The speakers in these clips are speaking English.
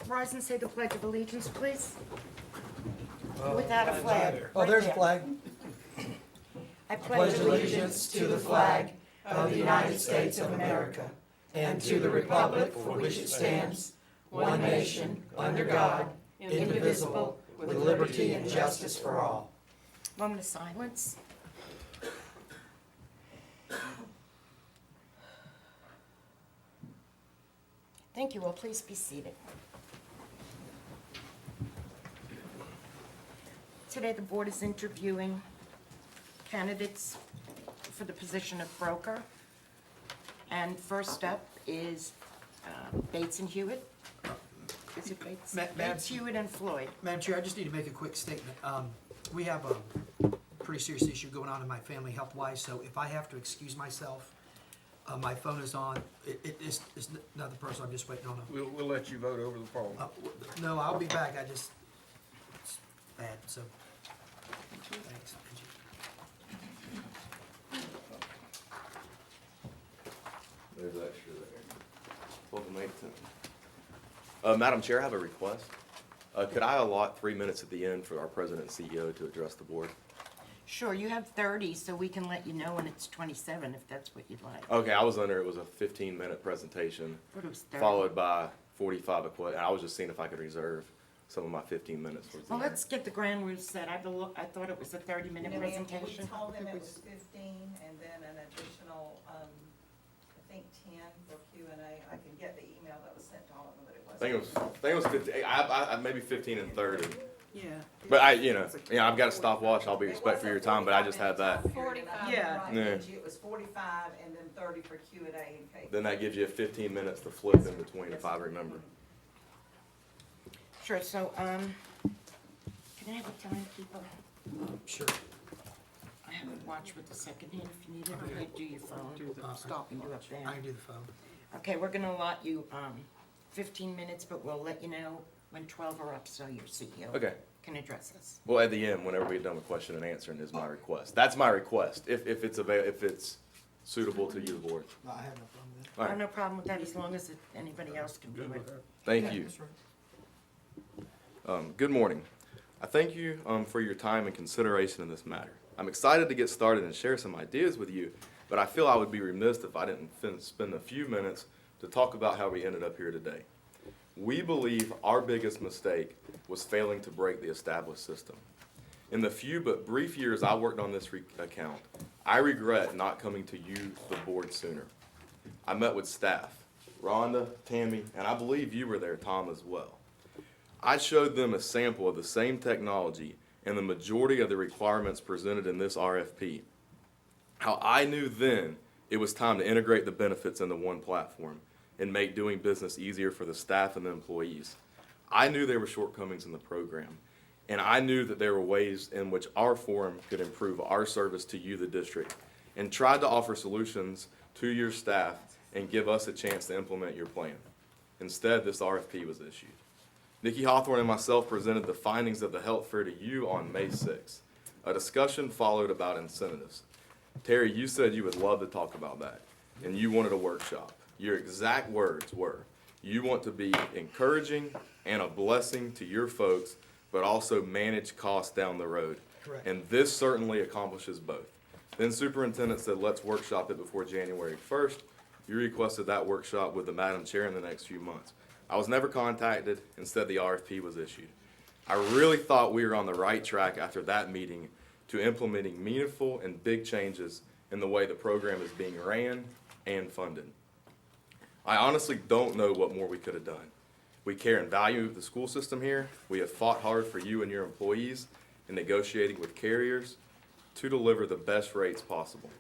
Rise and say the Pledge of Allegiance, please. Without a flag. Oh, there's a flag. I Pledge allegiance to the flag of the United States of America and to the republic for which it stands, one nation, under God, indivisible, with liberty and justice for all. Moment of silence. Thank you all. Please be seated. Today, the board is interviewing candidates for the position of broker. And first up is Bates and Hewitt. Is it Bates? Bates, Hewitt, and Floyd. Madam Chair, I just need to make a quick statement. We have a pretty serious issue going on in my family health-wise, so if I have to excuse myself, my phone is on. It's another person, I'm just waiting on a. We'll let you vote over the phone. No, I'll be back, it's bad, so. Thanks. There's extra there. 12 and 18. Madam Chair, I have a request. Could I allot 3 minutes at the end for our President and CEO to address the board? Sure, you have 30, so we can let you know when it's 27, if that's what you'd like. Okay, I was under, it was a 15-minute presentation, Thought it was 30. followed by 45 and I was just seeing if I could reserve some of my 15 minutes for the Well, end. let's get the ground rules set. I thought it was a 30-minute No, ma'am, presentation. We told them it was 15 and then an additional, I think 10 for Q and A. I can get the email that was sent to all of them, but it wasn't. I think it was 15, I maybe 15 and 30. Yeah. But I've got a stopwatch, I'll be respectful of your time, but I just had that. 45. Yeah. Yeah. It was 45 and then 30 for Q and A in case. Then that gives you 15 minutes to flip in between, if I remember. Sure, so, can I have a timekeeper? Sure. I have a watch with the second hand if you need it, or you do your phone. Stop and do up there. I can do the phone. Okay, we're gonna allot you, 15 minutes, but we'll let you know when 12 are up, so your CEO Okay. can address us. Well, at the end, whenever we're done with question and answering, is my request. That's my request, if it's suitable to you, the board. No, I have no problem with All I have right, no problem with that, as long as anybody else can do it. thank that. you. That's right. Good morning. I thank you for your time and consideration in this matter. I'm excited to get started and share some ideas with you, but I feel I would be remiss if I didn't spend a few minutes to talk about how we ended up here today. We believe our biggest mistake was failing to break the established system. In the few but brief years I worked on this account, I regret not coming to you, the board, sooner. I met with staff, Rhonda, Tammy, and I believe you were there, Tom, as well. I showed them a sample of the same technology and the majority of the requirements presented in this RFP. How I knew then it was time to integrate the benefits into one platform and make doing business easier for the staff and the employees. I knew there were shortcomings in the program, and I knew that there were ways in which our forum could improve our service to you, the district, and tried to offer solutions to your staff and give us a chance to implement your plan. Instead, this RFP was issued. Nikki Hawthorne and myself presented the findings of the health fair to you on May 6th. A discussion followed about incentives. Terry, you said you would love to talk about that, and you wanted a workshop. Your exact words were, you want to be encouraging and a blessing to your folks, but also manage costs down the road. Correct. And this certainly accomplishes both. Then superintendent said, let's workshop it before January 1st. You requested that workshop with the Madam Chair in the next few months. I was never contacted. Instead, the RFP was issued. I really thought we were on the right track after that meeting to implementing meaningful and big changes in the way the program is being ran and funded. I honestly don't know what more we could have done. We care and value the school system here. We have fought hard for you and your employees in negotiating with carriers to deliver the best rates possible,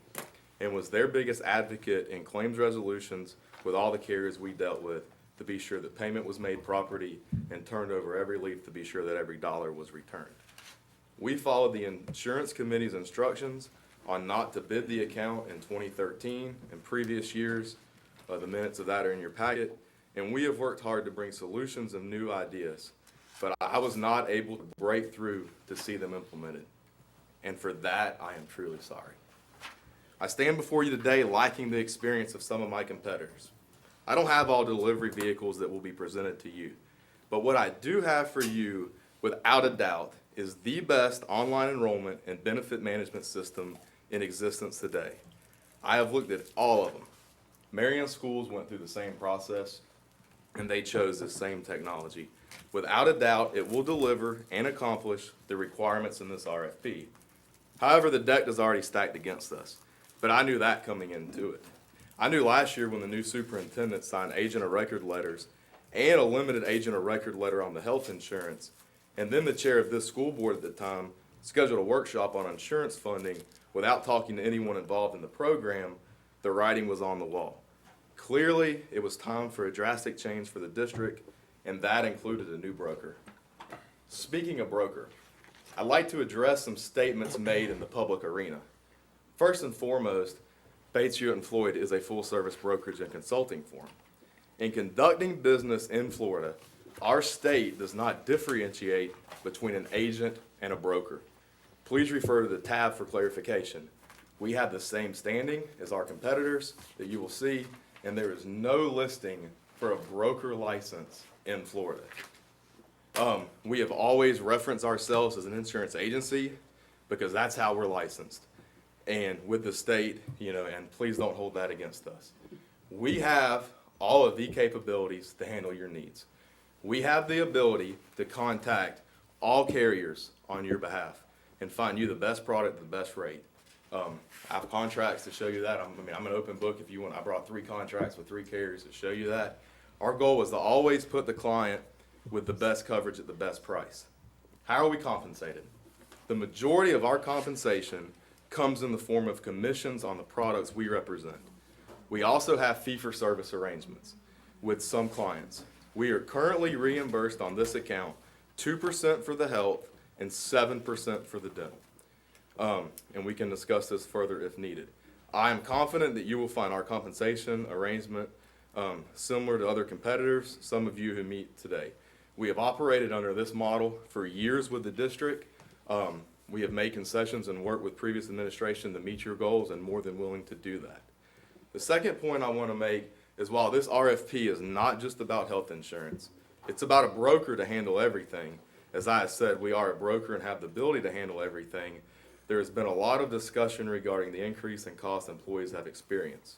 and was their biggest advocate in claims resolutions with all the carriers we dealt with to be sure that payment was made properly and turned over every leaf to be sure that every dollar was returned. We followed the insurance committee's instructions on not to bid the account in 2013 and previous years. The minutes of that are in your packet, and we have worked hard to bring solutions and new ideas, but I was not able to break through to see them implemented, and for that I am truly sorry. I stand before you today lacking the experience of some of my competitors. I don't have all delivery vehicles that will be presented to you. But what I do have for you, without a doubt, is the best online enrollment and benefit management system in existence today. I have looked at all of them. Marion Schools went through the same process, and they chose the same technology. Without a doubt, it will deliver and accomplish the requirements in this RFP. However, the deck is already stacked against us, but I knew that coming into it. I knew last year when the new superintendent signed agent of record letters and a limited agent of record letter on the health insurance, and then the chair of this school board at the time scheduled a workshop on insurance funding without talking to anyone involved in the program, the writing was on the wall. Clearly, it was time for a drastic change for the district, and that included a new broker. Speaking of broker, I'd like to address some statements made in the public arena. First and foremost, Bates, Hewitt & Floyd is a full-service brokerage and consulting firm. In conducting business in Florida, our state does not differentiate between an agent and a broker. Please refer to the tab for clarification. We have the same standing as our competitors that you will see, and there is no listing for a broker license in Florida. We have always referenced ourselves as an insurance agency because that's how we're licensed. And with the state, and please don't hold that against us. We have all of the capabilities to handle your needs. We have the ability to contact all carriers on your behalf and find you the best product at the best rate. I have contracts to show you that. I'm an open book if you want. I brought 3 contracts with 3 carriers to show you that. Our goal is to always put the client with the best coverage at the best price. How are we compensated? The majority of our compensation comes in the form of commissions on the products we represent. We also have fee-for-service arrangements with some clients. We are currently reimbursed on this account 2% for the health and 7% for the dental. And we can discuss this further if needed. I am confident that you will find our compensation arrangement similar to other competitors, some of you who meet today. We have operated under this model for years with the district. We have made concessions and worked with previous administration to meet your goals and more than willing to do that. The second point I want to make is while this RFP is not just about health insurance, it's about a broker to handle everything. As I said, we are a broker and have the ability to handle everything. There has been a lot of discussion regarding the increase in cost employees have experienced.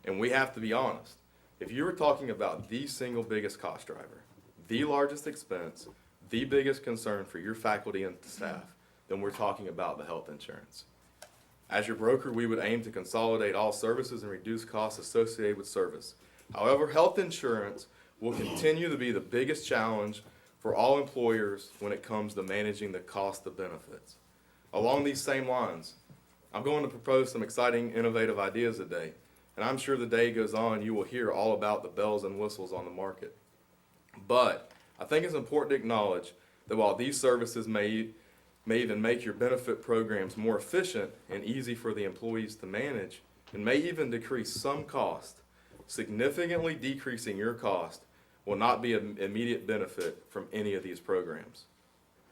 And we have to be honest. If you were talking about the single biggest cost driver, the largest expense, the biggest concern for your faculty and staff, then we're talking about the health insurance. As your broker, we would aim to consolidate all services and reduce costs associated with service. However, health insurance will continue to be the biggest challenge for all employers when it comes to managing the cost of benefits. Along these same lines, I'm going to propose some exciting, innovative ideas today, and I'm sure the day goes on, you will hear all about the bells and whistles on the market. But I think it's important to acknowledge that while these services may even make your benefit programs more efficient and easy for the employees to manage, and may even decrease some cost, significantly decreasing your cost will not be an immediate benefit from any of these programs.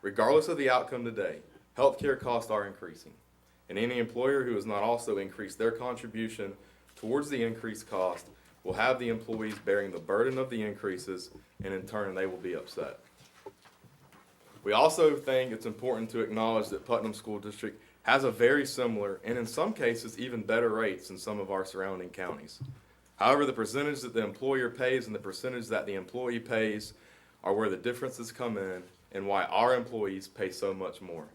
Regardless of the outcome today, healthcare costs are increasing, and any employer who has not also increased their contribution towards the increased cost will have the employees bearing the burden of the increases, and in turn they will be upset. We also think it's important to acknowledge that Putnam School District has a very similar, and in some cases even better rates than some of our surrounding counties. However, the percentage that the employer pays and the percentage that the employee pays are where the differences come in and why our employees pay so much more.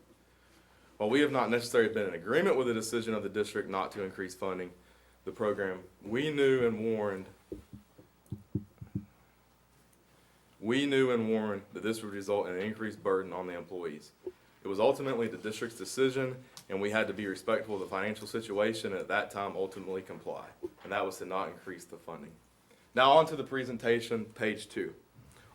While we have not necessarily been in agreement with the decision of the district not to increase funding the program, we knew and warned that this would result in an increased burden on the employees. It was ultimately the district's decision, and we had to be respectful of the financial situation and at that time ultimately comply, and that was to not increase the funding. Now on to the presentation, page 2.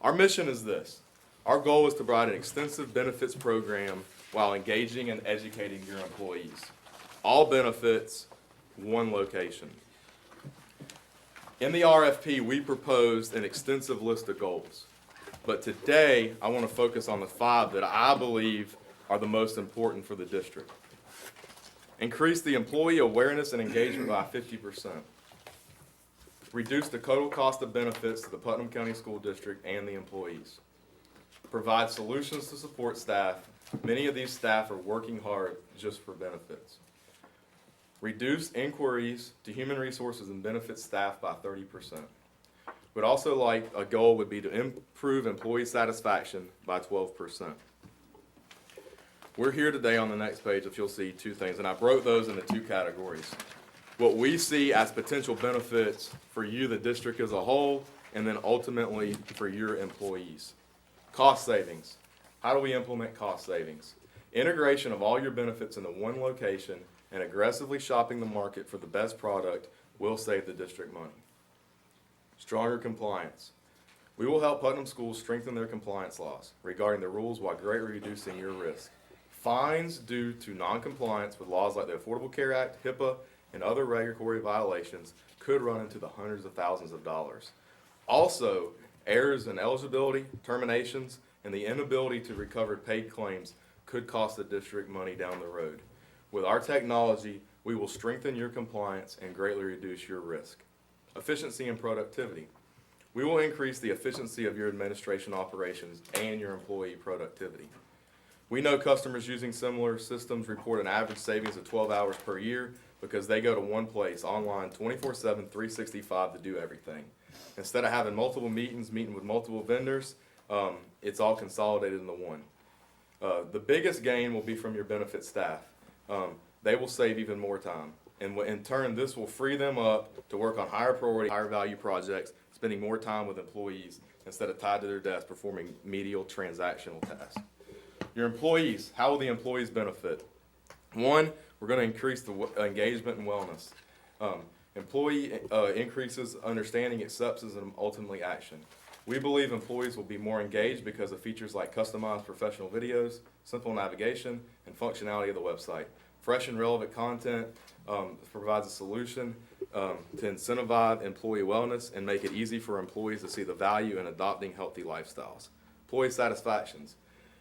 Our mission is this. Our goal is to provide an extensive benefits program while engaging and educating your employees. All benefits, one location. In the RFP, we proposed an extensive list of goals. But today, I want to focus on the 5 that I believe are the most important for the district. Increase the employee awareness and engagement by 50%. Reduce the total cost of benefits to the Putnam County School District and the employees. provide solutions to support staff. Many of these staff are working hard just for benefits. Reduce inquiries to human resources and benefits staff by 30%. Would also like, a goal would be to improve employee satisfaction by 12%. We're here today on the next page, if you'll see two things, and I broke those into two categories. What we see as potential benefits for you, the district as a whole, and then ultimately for your employees. Cost savings. How do we implement cost savings? Integration of all your benefits into one location and aggressively shopping the market for the best product will save the district money. Stronger compliance. We will help Putnam schools strengthen their compliance laws regarding the rules while greatly reducing your risk. Fines due to noncompliance with laws like the Affordable Care Act, HIPAA, and other regulatory violations could run into the hundreds of thousands of dollars. Also, errors in eligibility, terminations, and the inability to recover paid claims could cost the district money down the road. With our technology, we will strengthen your compliance and greatly reduce your risk. Efficiency and productivity. We will increase the efficiency of your administration operations and your employee productivity. We know customers using similar systems report an average savings of 12 hours per year because they go to one place online 24/7, 365 to do everything. Instead of having multiple meetings, meeting with multiple vendors, it's all consolidated into one. The biggest gain will be from your benefit staff. They will save even more time. And in turn, this will free them up to work on higher priority, higher value projects, spending more time with employees instead of tied to their desk performing menial transactional tasks. Your employees, how will the employees benefit? One, we're going to increase the engagement and wellness. Employee increases understanding, acceptance, and ultimately action. We believe employees will be more engaged because of features like customized professional videos, simple navigation, and functionality of the website. Fresh and relevant content provides a solution to incentivize employee wellness and make it easy for employees to see the value in adopting healthy lifestyles. Employee satisfactions.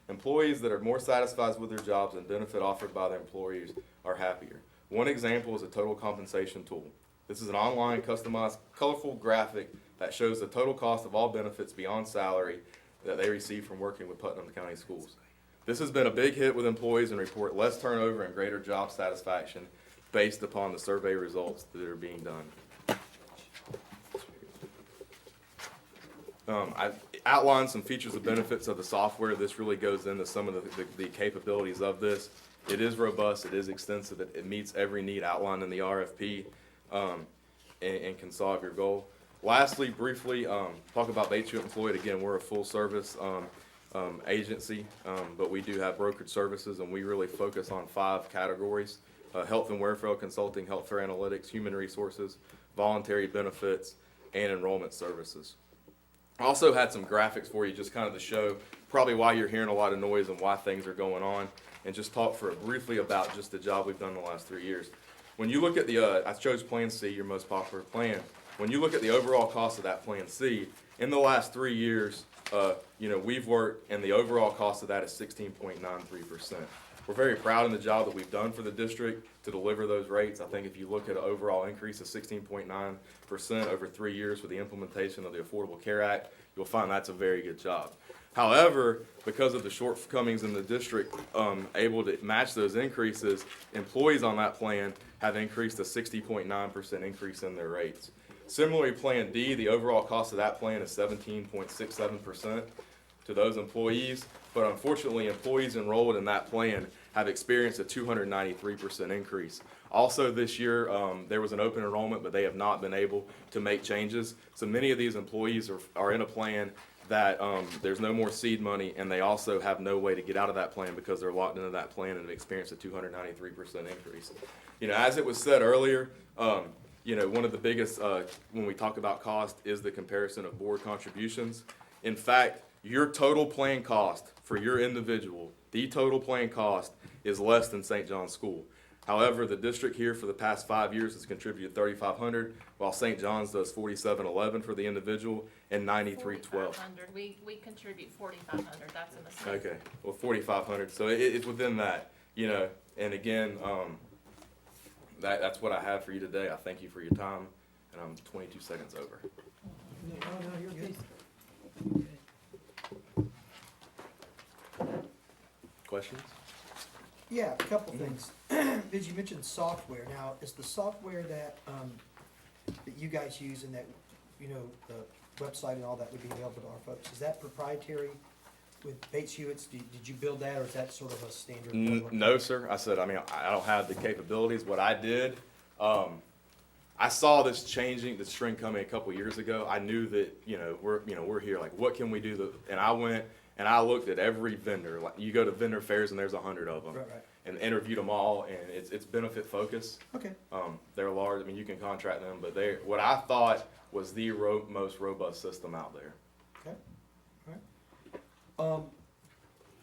Employees that are more satisfied with their jobs and benefit offered by their employers are happier. One example is a total compensation tool. This is an online, customized, colorful graphic that shows the total cost of all benefits beyond salary that they receive from working with Putnam County Schools. This has been a big hit with employees and report less turnover and greater job satisfaction based upon the survey results that are being done. I outlined some features and benefits of the software. This really goes into some of the capabilities of this. It is robust, it is extensive, it meets every need outlined in the RFP and can solve your goal. Lastly, briefly, talk about Bates Hewitt Employed. Again, we're a full service agency, but we do have brokerage services, and we really focus on 5 categories: health and welfare consulting, healthcare analytics, human resources, voluntary benefits, and enrollment services. I also had some graphics for you just kind of to show probably why you're hearing a lot of noise and why things are going on, and just talk briefly about just the job we've done the last 3 years. When you look at I chose Plan C, your most popular plan. When you look at the overall cost of that Plan C, in the last 3 years, we've worked, and the overall cost of that is 16.93%. We're very proud of the job that we've done for the district to deliver those rates. I think if you look at an overall increase of 16.9% over 3 years with the implementation of the Affordable Care Act, you'll find that's a very good job. However, because of the shortcomings in the district able to match those increases, employees on that plan have increased a 60.9% increase in their rates. Similarly, Plan D, the overall cost of that plan is 17.67% to those employees, but unfortunately, employees enrolled in that plan have experienced a 293% increase. Also this year, there was an open enrollment, but they have not been able to make changes. So many of these employees are in a plan that there's no more seed money, and they also have no way to get out of that plan because they're locked into that plan and have experienced a 293% increase. As it was said earlier, one of the biggest, when we talk about cost, is the comparison of board contributions. In fact, your total plan cost for your individual, the total plan cost is less than St. John's School. However, the district here for the past 5 years has contributed $3,500, while St. John's does $4,711 for the individual and $9312. We contribute $4,500. That's in the state. Okay, well, $4,500. So it's within that, And again, that's what I have for you today. I thank you for your time, and I'm 22 seconds over. No, you're good. questions? Yeah, a couple things. Biz, you mentioned software. Now, is the software that, that you guys use and that, you know, the website and all that would be available to our folks, is that proprietary with Bates Hewitts? Did you build that, or is that sort of a standard? No, sir. I said, I mean, I don't have the capabilities. What I did, I saw this changing, this trend coming a couple years ago. I knew that, we're here, like, what can we do? And I went and I looked at every vendor. Like, you go to vendor fairs and there's 100 of them. Right. And interviewed them all, and it's benefit focused. Okay, They're large. I mean, you can contract them, but what I thought was the most robust system out there. okay, all right.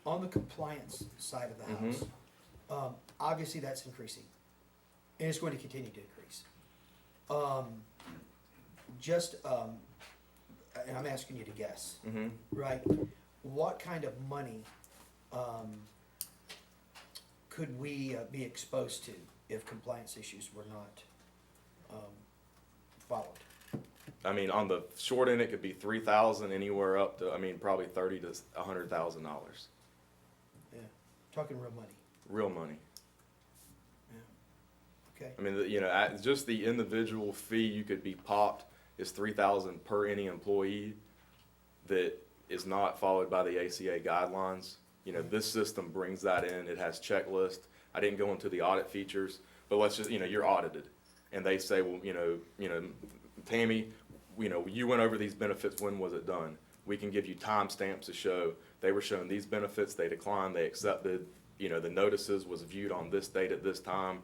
On the compliance side of the house, obviously that's increasing, and it's going to continue to increase. And I'm asking you to guess, right? What kind of money, could we be exposed to if compliance issues were not followed? I mean, on the short end, it could be 3,000 anywhere up to, I mean, probably 30 to $100,000. Yeah, talking real money. Real money. Yeah. Okay. I mean, just the individual fee you could be popped is 3,000 per any employee that is not followed by the ACA guidelines. This system brings that in. It has checklists. I didn't go into the audit features, but let's just, you're audited. And they say, well, Tammy, you went over these benefits. When was it done? We can give you timestamps to show they were shown these benefits. They declined. They accepted. The notices was viewed on this date at this time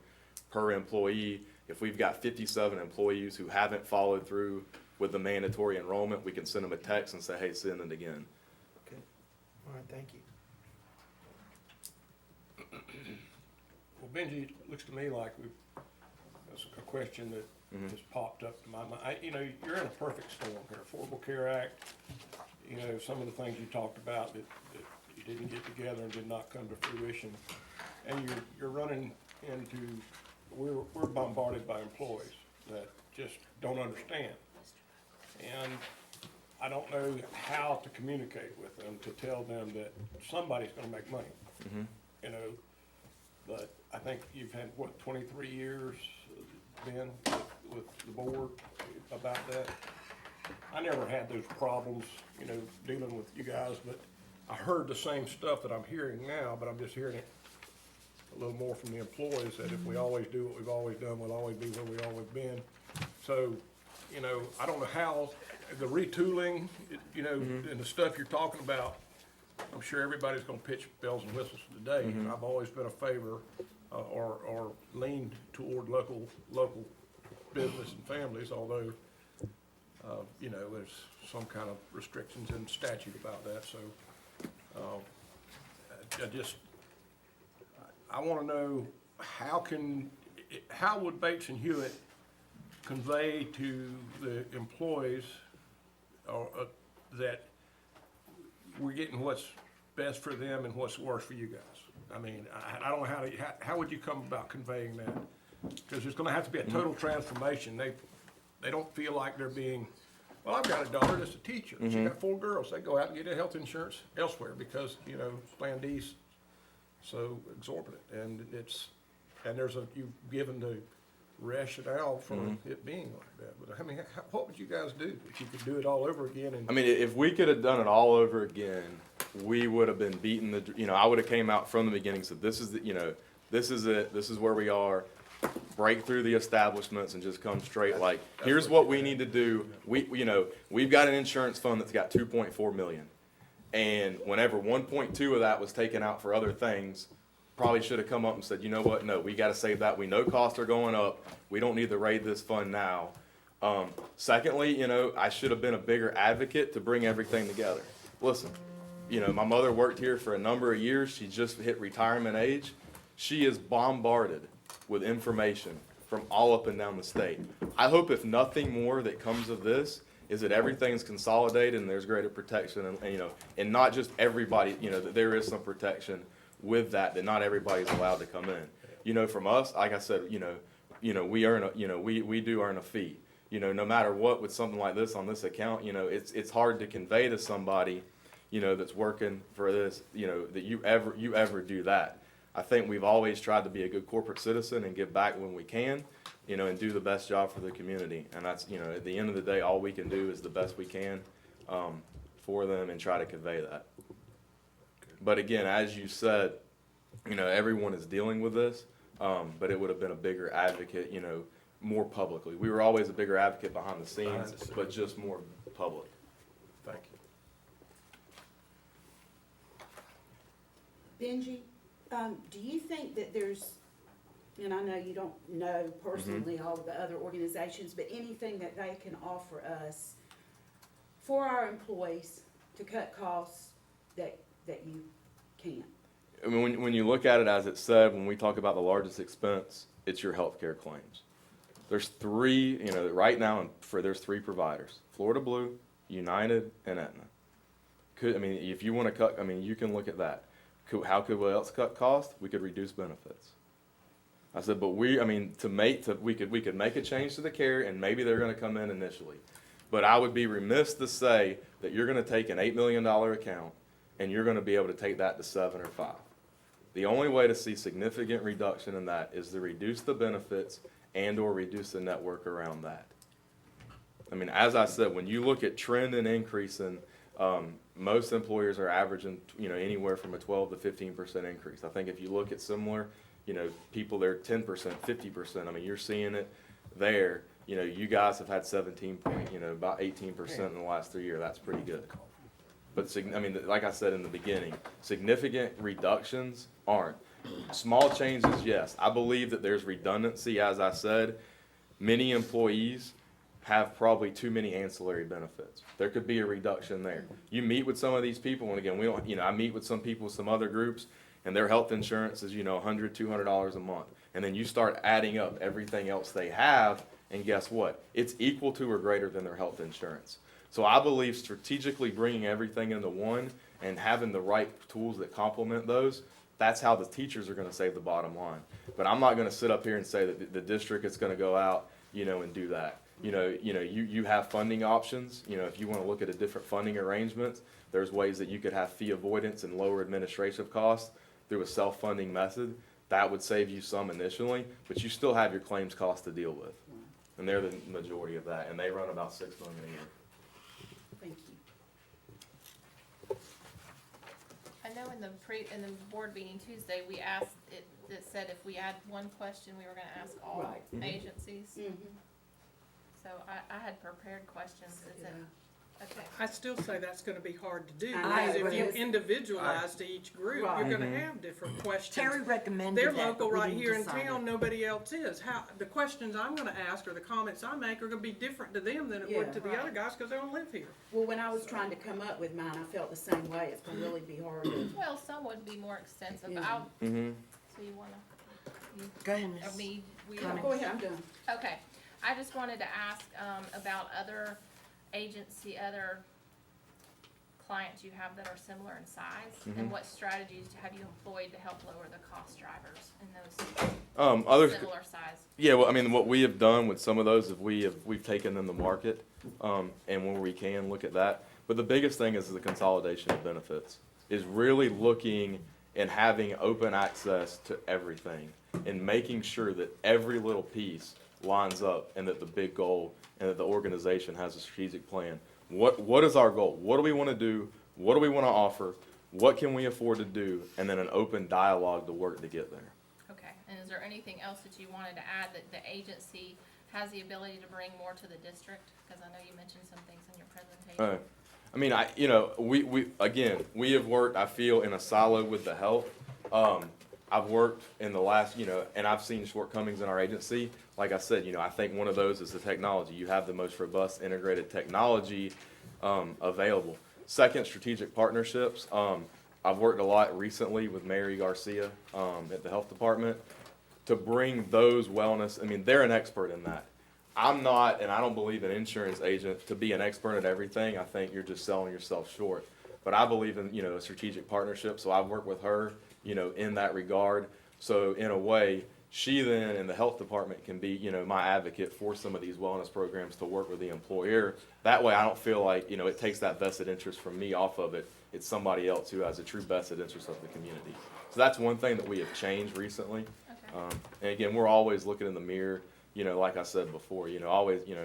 per employee. If we've got 57 employees who haven't followed through with the mandatory enrollment, we can send them a text and say, hey, send it again. Okay. All right, thank you. Well, Benji, it looks to me like that's a question that has popped up to my mind. You're in a perfect storm here. Affordable Care Act, some of the things you talked about that you didn't get together and did not come to fruition. And you're running into, we're bombarded by employees that just don't understand. And I don't know how to communicate with them to tell them that somebody's gonna make money. But I think you've had, 23 years, Ben, with the board about that? I never had those problems, dealing with you guys, but I heard the same stuff that I'm hearing now, but I'm just hearing it a little more from the employees, that if we always do what we've always done, we'll always be where we've always been. So, I don't know how, the retooling, and the stuff you're talking about, I'm sure everybody's gonna pitch bells and whistles today. I've always been a favor, or leaned toward local business and families, although, there's some kind of restrictions in statute about that, so, I wanna know, how would Bates and Hewitt convey to the employees, that we're getting what's best for them and what's worse for you guys? I mean, I don't know how would you come about conveying that? Because there's gonna have to be a total transformation. They don't feel like they're being, well, I've got a daughter that's a teacher. She got 4 girls. They go out and get their health insurance elsewhere because, Plan D's so exorbitant. And you've given the rationale for it being like that. But I mean, what would you guys do if you could do it all over again? I mean, if we could have done it all over again, we would have been beaten I would have came out from the beginning, said, this is this is it, this is where we are, break through the establishments and just come straight, like, here's what we need to do. We've got an insurance fund that's got 2.4 million. And whenever 1.2 of that was taken out for other things, probably should have come up and said, you know what, no, we gotta save that. We know costs are going up. We don't need to raid this fund now. Secondly, I should have been a bigger advocate to bring everything together. Listen, my mother worked here for a number of years. She just hit retirement age. She is bombarded with information from all up and down the state. I hope if nothing more that comes of this is that everything's consolidated and there's greater protection and not just everybody, that there is some protection with that not everybody's allowed to come in. From us, like I said, we earn we do earn a fee. No matter what with something like this on this account, it's hard to convey to somebody, that's working for this, that you ever do that. I think we've always tried to be a good corporate citizen and give back when we can, and do the best job for the community. And that's, at the end of the day, all we can do is the best we can, for them and try to convey that. But again, as you said, everyone is dealing with this, but it would have been a bigger advocate, more publicly. We were always a bigger advocate behind the scenes, but just more public. Thank you. Benji, do you think that there's, and I know you don't know personally all of the other organizations, but anything that they can offer us for our employees to cut costs that you can't? I mean, when you look at it, as it said, when we talk about the largest expense, it's your healthcare claims. There's three, right now, there's three providers: Florida Blue, United, and Aetna. If you want to cut, you can look at that. How could we else cut costs? We could reduce benefits. I said, but we could make a change to the care, and maybe they're going to come in initially. But I would be remiss to say that you're going to take an $8 million account and you're going to be able to take that to 7 or 5. The only way to see significant reduction in that is to reduce the benefits and or reduce the network around that. As I said, when you look at trend and increase in, most employers are averaging, anywhere from a 12 to 15% increase. I think if you look at similar, people, they're 10%, 50%. You're seeing it there. You guys have had 17 point, about 18% in the last 3 years. That's pretty good. But, like I said in the beginning, significant reductions aren't. Small changes, yes. I believe that there's redundancy, as I said. Many employees have probably too many ancillary benefits. There could be a reduction there. You meet with some of these people, and again, I meet with some people, some other groups, and their health insurance is, $100, $200 a month. And then you start adding up everything else they have, and guess what? It's equal to or greater than their health insurance. So I believe strategically bringing everything into one and having the right tools that complement those, that's how the teachers are going to save the bottom line. But I'm not going to sit up here and say that the district is going to go out, and do that. You have funding options. If you want to look at a different funding arrangements, there's ways that you could have fee avoidance and lower administrative costs through a self-funding method. That would save you some initially, but you still have your claims costs to deal with. And they're the majority of that, and they run about $6 million a year. Thank you. I know in the board meeting Tuesday, we asked, it said if we had one question, we were gonna ask all Right. agencies. Mm-hmm. So I had prepared questions. Is it, okay. I still say that's gonna be hard to do, I because know, if you because- individualize to each group, Right. you're gonna have different questions. Terry recommended They're that, local but we right didn't here in decide town, it. nobody else is. The questions I'm gonna ask or the comments I make are gonna be different to them than it would Yeah. to the other guys, because they don't live here. Well, when I was trying to come up with mine, I felt the same way. It's gonna really be hard to. Well, some would be more extensive. Yeah. I'll, Mm-hmm. so you wanna, Go ahead, I Ms. mean, we, Clemens. Go ahead, I'm done. okay. I just wanted to ask, about other other clients you have that are similar in size, and what strategies have you employed to help lower the cost drivers in those Other, similar size? yeah, well, what we have done with some of those is we've taken them to market, and when we can look at that. But the biggest thing is the consolidation of benefits, is really looking and having open access to everything and making sure that every little piece lines up and that the big goal and that the organization has a strategic plan. What is our goal? What do we want to do? What do we want to offer? What can we afford to do? And then an open dialogue to work to get there. Okay, and is there anything else that you wanted to add that the agency has the ability to bring more to the district? Because I know you mentioned some things in your presentation. We have worked, I feel, in a silo with the health. I've worked in the last, and I've seen shortcomings in our agency. Like I said, I think one of those is the technology. You have the most robust integrated technology available. Second, strategic partnerships. I've worked a lot recently with Mary Garcia at the health department to bring those wellness. They're an expert in that. I'm not, and I don't believe an insurance agent to be an expert at everything. I think you're just selling yourself short. But I believe in, a strategic partnership. So I've worked with her, in that regard. So in a way, she then in the health department can be, you know, my advocate for some of these wellness programs to work with the employer. That way I don't feel like, you know, it takes that vested interest from me off of it. It's somebody else who has a true vested interest of the community. So that's one thing that we have changed recently. Okay. And again, we're always looking in the mirror, you know, like I said before, you know, always, you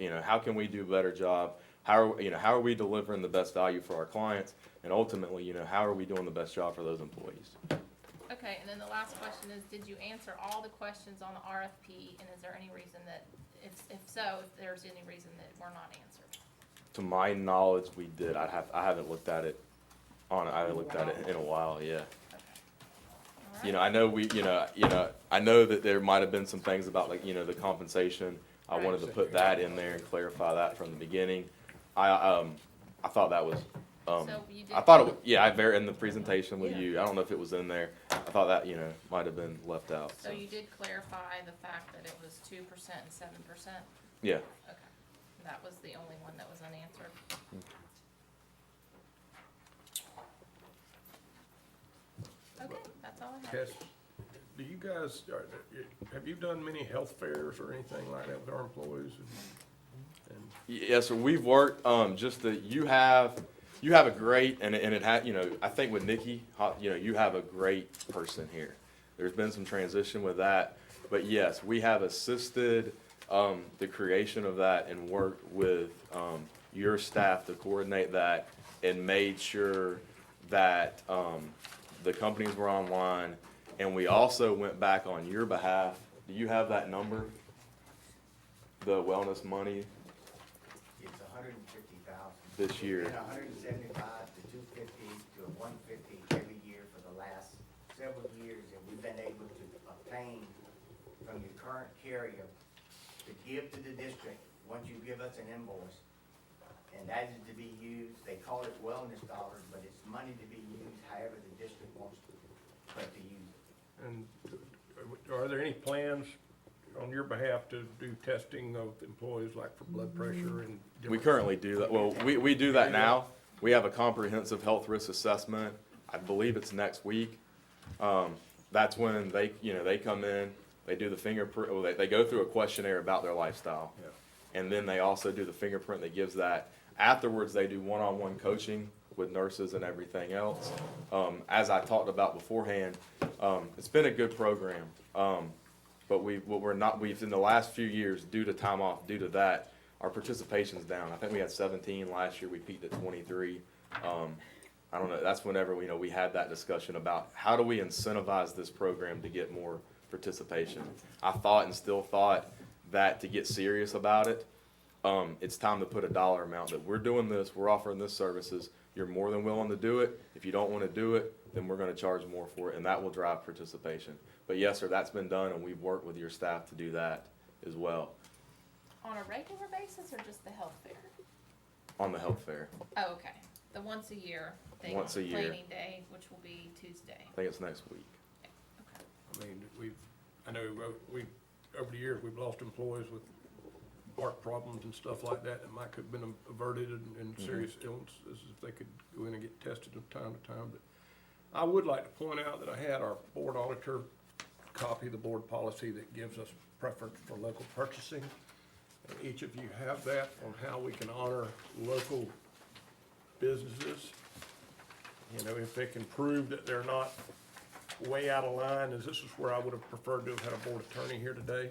know, how can we do a better job? How are we delivering the best value for our clients? And ultimately, you know, how are we doing the best job for those employees? Okay, and then the last question is, did you answer all the questions on the RFP, and is there any reason that, if so, if there's any reason that were not answered? To my knowledge, we did. I haven't looked at it I haven't looked at it in a while, yeah. Okay. All You right. know, I know I know that there might have been some things about like, you know, the compensation. I Right. wanted to put that in there and clarify that from the beginning. I thought that was, So you did. I thought in the presentation with you, I don't know if it was in there. I thought that, you know, might have been left out, So you did clarify the fact that it was 2% and 7%? yeah. Okay. That was the only one that was unanswered. Okay, that's all I have. Tess, do you guys, have you done many health fairs or anything like that with our employees? And Yes, sir. We've worked, just that you have a great, and it had, you know, I think with Nikki, you know, you have a great person here. There's been some transition with that, but yes, we have assisted, the creation of that and worked with, your staff to coordinate that and made sure that, the companies were online. And we also went back on your behalf. Do you have that number? The wellness money It's $150,000. this year? It's been $175 to $250 to $150 every year for the last several years, and we've been able to obtain from your current carrier to give to the district, once you give us an invoice, and that is to be used, they call it wellness dollars, but it's money to be used however the district wants to use it. And are there any plans on your behalf to do testing of employees, like for blood pressure and? We different- currently do that. Well, we do that now. We have a comprehensive health risk assessment. I believe it's next week. That's when they, you know, they come in, they do the fingerprint, well, they go through a questionnaire about their lifestyle. Yeah. And then they also do the fingerprint that gives that. Afterwards, they do one-on-one coaching with nurses and everything else. As I talked about beforehand, it's been a good program. But we've in the last few years, due to time off, due to that, our participation's down. I think we had 17 last year. We peaked at 23. I don't know. That's whenever we had that discussion about how do we incentivize this program to get more participation. I thought and still thought that to get serious about it, it's time to put a dollar amount that we're doing this, we're offering this services. You're more than willing to do it. If you don't want to do it, then we're going to charge more for it, and that will drive participation. But yes, sir, that's been done, and we've worked with your staff to do that as well On a regular basis or just the health fair? on the health fair. Oh, okay. The once a year thing. Once a year. Planning day, which will be Tuesday. I think it's next week. Okay. I mean, I know over the years, we've lost employees with heart problems and stuff like that might have been averted and serious illnesses if they could go in and get tested from time to time. But I would like to point out that I had our board auditor copy of the board policy that gives us preference for local purchasing. And each of you have that on how we can honor local businesses. You know, if they can prove that they're not way out of line, as this is where I would have preferred to have had a board attorney here today,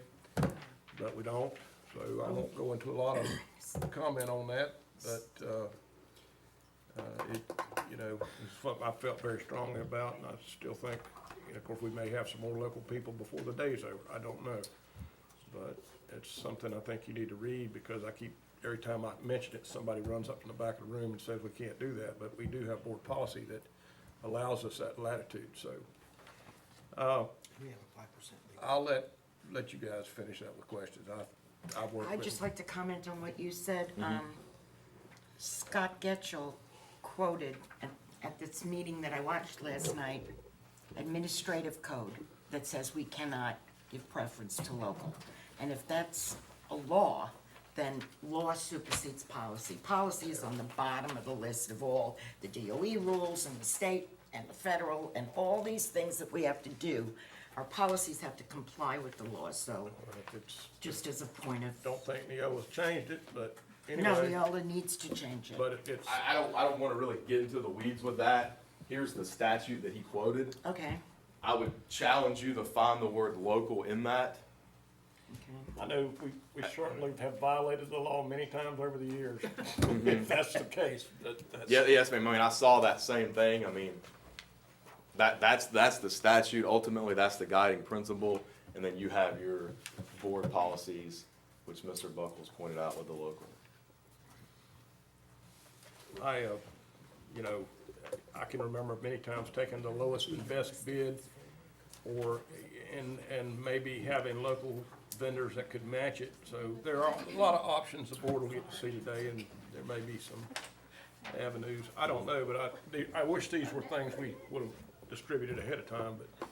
but we don't. So I won't go into a lot of comment on that, but, it, you know, it's something I felt very strongly about, and I still think, you know, of course, we may have some more local people before the day's over, I don't know. But it's something I think you need to read, because every time I mention it, somebody runs up in the back of the room and says we can't do that, but we do have board policy that allows us that latitude, so. We have a 5% legal. I'll let you guys finish that with questions. I've worked I'd with. just like to comment on what you said. Scott Getchell quoted at this meeting that I watched last night, administrative code that says we cannot give preference to local. And if that's a law, then law supersedes policy. Policy is on the bottom of the list of all the DOE rules and the state and the federal and all these things that we have to do our policies have to comply with the law, so It's, just as a point of, don't think Neola's changed it, but no, anyway, Neola needs to change it. but it's, I don't wanna really get into the weeds with that. Here's the statute that he quoted. Okay, I would challenge you to find the word local in that. okay. I know we certainly have violated the law many times over the years. If that's the case, that's. Yeah, yes, ma'am. I mean, I saw that same thing. I mean, that's the statute. Ultimately, that's the guiding principle. And then you have your board policies, which Mr. Buckles pointed out with the local. You know, I can remember many times taking the lowest and best bid or, and maybe having local vendors that could match it. So there are a lot of options the board will get to see today, and there may be some avenues. I don't know, but I wish these were things we would have distributed ahead of time, but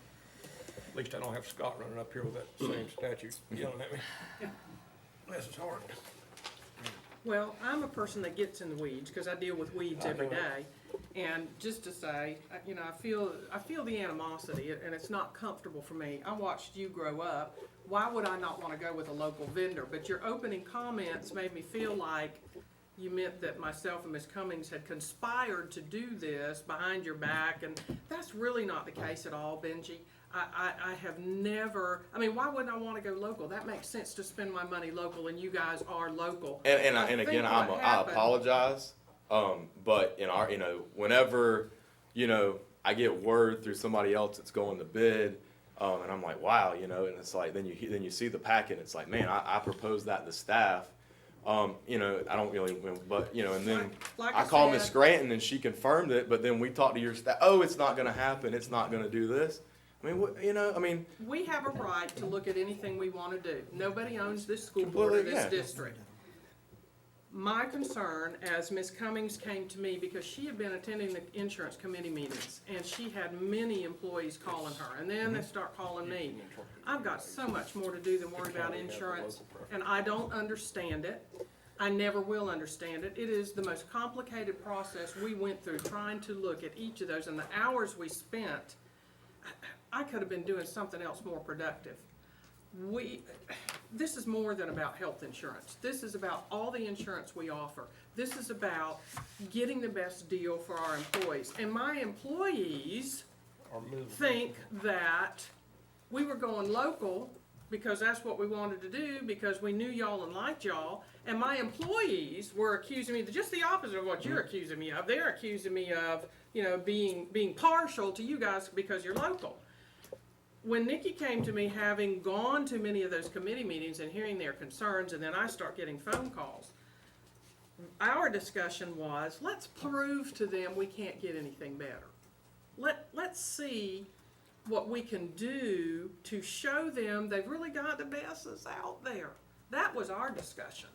at least I don't have Scott running up here with that same statute yelling at me. This is hard. Well, I'm a person that gets in the weeds, because I deal with weeds every day. And just to say, you know, I feel the animosity, and it's not comfortable for me. I watched you grow up. Why would I not want to go with a local vendor? But your opening comments made me feel like you meant that myself and Ms. Cummings had conspired to do this behind your back, and that's really not the case at all, Benji. I have never, I mean, why wouldn't I want to go local? That makes sense to spend my money local, and you guys are local. And I think again, what I happened- apologize. But in our, whenever, I get word through somebody else that's going to bid, and I'm like, wow, and it's like, then you see the packet, it's like, man, I proposed that to staff. I don't really, but, and then Like I called said- Miss Scranton and she confirmed it, but then we talked to your staff, oh, it's not gonna happen, it's not gonna do this. I mean, We have a right to look at anything we want to do. Nobody owns this school board or Completely, this yeah. district. My concern, as Ms. Cummings came to me, because she had been attending the insurance committee meetings, and she had many employees calling her, and then they start calling me. I've got so much more to do than worry about insurance, and I don't understand it. I never will understand it. It is the most complicated process we went through, trying to look at each of those, and the hours we spent, I could have been doing something else more productive. This is more than about health insurance. This is about all the insurance we offer. This is about getting the best deal for our employees. And my employees Or move. think that we were going local because that's what we wanted to do, because we knew y'all and liked y'all. And my employees were accusing me, just the opposite of what you're accusing me of. They're accusing me of, being partial to you guys because you're local. When Nikki came to me, having gone to many of those committee meetings and hearing their concerns, and then I start getting phone calls, our discussion was, let's prove to them we can't get anything better. Let's see what we can do to show them they've really got the best that's out there. That was our discussion.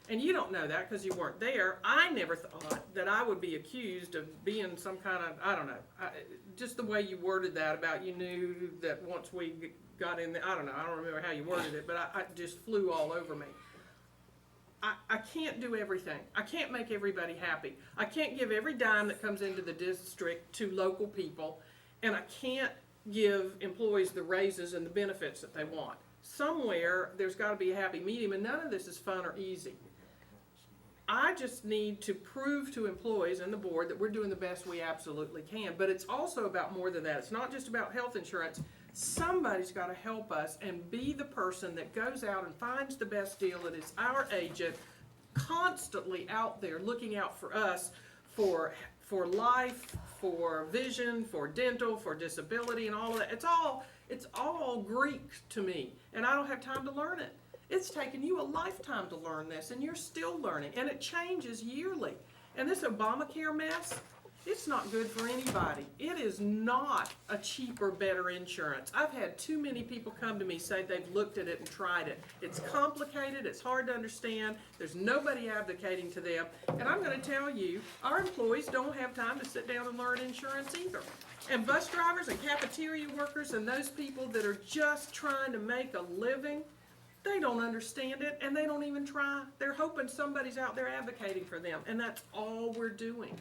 And you don't know that because you weren't there. I never thought that I would be accused of being some kind of, I don't know, just the way you worded that about you knew that once we got in there, I don't remember how you worded it, but I just flew all over me. I can't do everything. I can't make everybody happy. I can't give every dime that comes into the district to local people, and I can't give employees the raises and the benefits that they want. Somewhere, there's got to be a happy medium, and none of this is fun or easy. I just need to prove to employees and the board that we're doing the best we absolutely can. But it's also about more than that. It's not just about health insurance. Somebody's got to help us and be the person that goes out and finds the best deal. That is our agent, constantly out there looking out for us, for life, for vision, for dental, for disability, and all of that. It's all Greek to me, and I don't have time to learn it. It's taken you a lifetime to learn this, and you're still learning, and it changes yearly. And this Obamacare mess, it's not good for anybody. It is not a cheaper, better insurance. I've had too many people come to me say they've looked at it and tried it. It's complicated, it's hard to understand, there's nobody advocating to them. And I'm gonna tell you, our employees don't have time to sit down and learn insurance either. And bus drivers and cafeteria workers and those people that are just trying to make a living, they don't understand it, and they don't even try. They're hoping somebody's out there advocating for them, and that's all we're doing.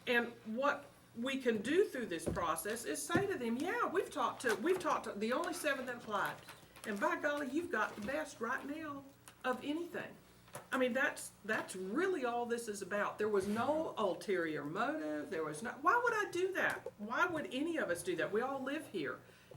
And what we can do through this process is say to them, yeah, we've talked to the only 7 that applied. And by golly, you've got the best right now of anything. I mean, that's really all this is about. There was no ulterior motive. There was no, why would I do that? Why would any of us do that? We all live here.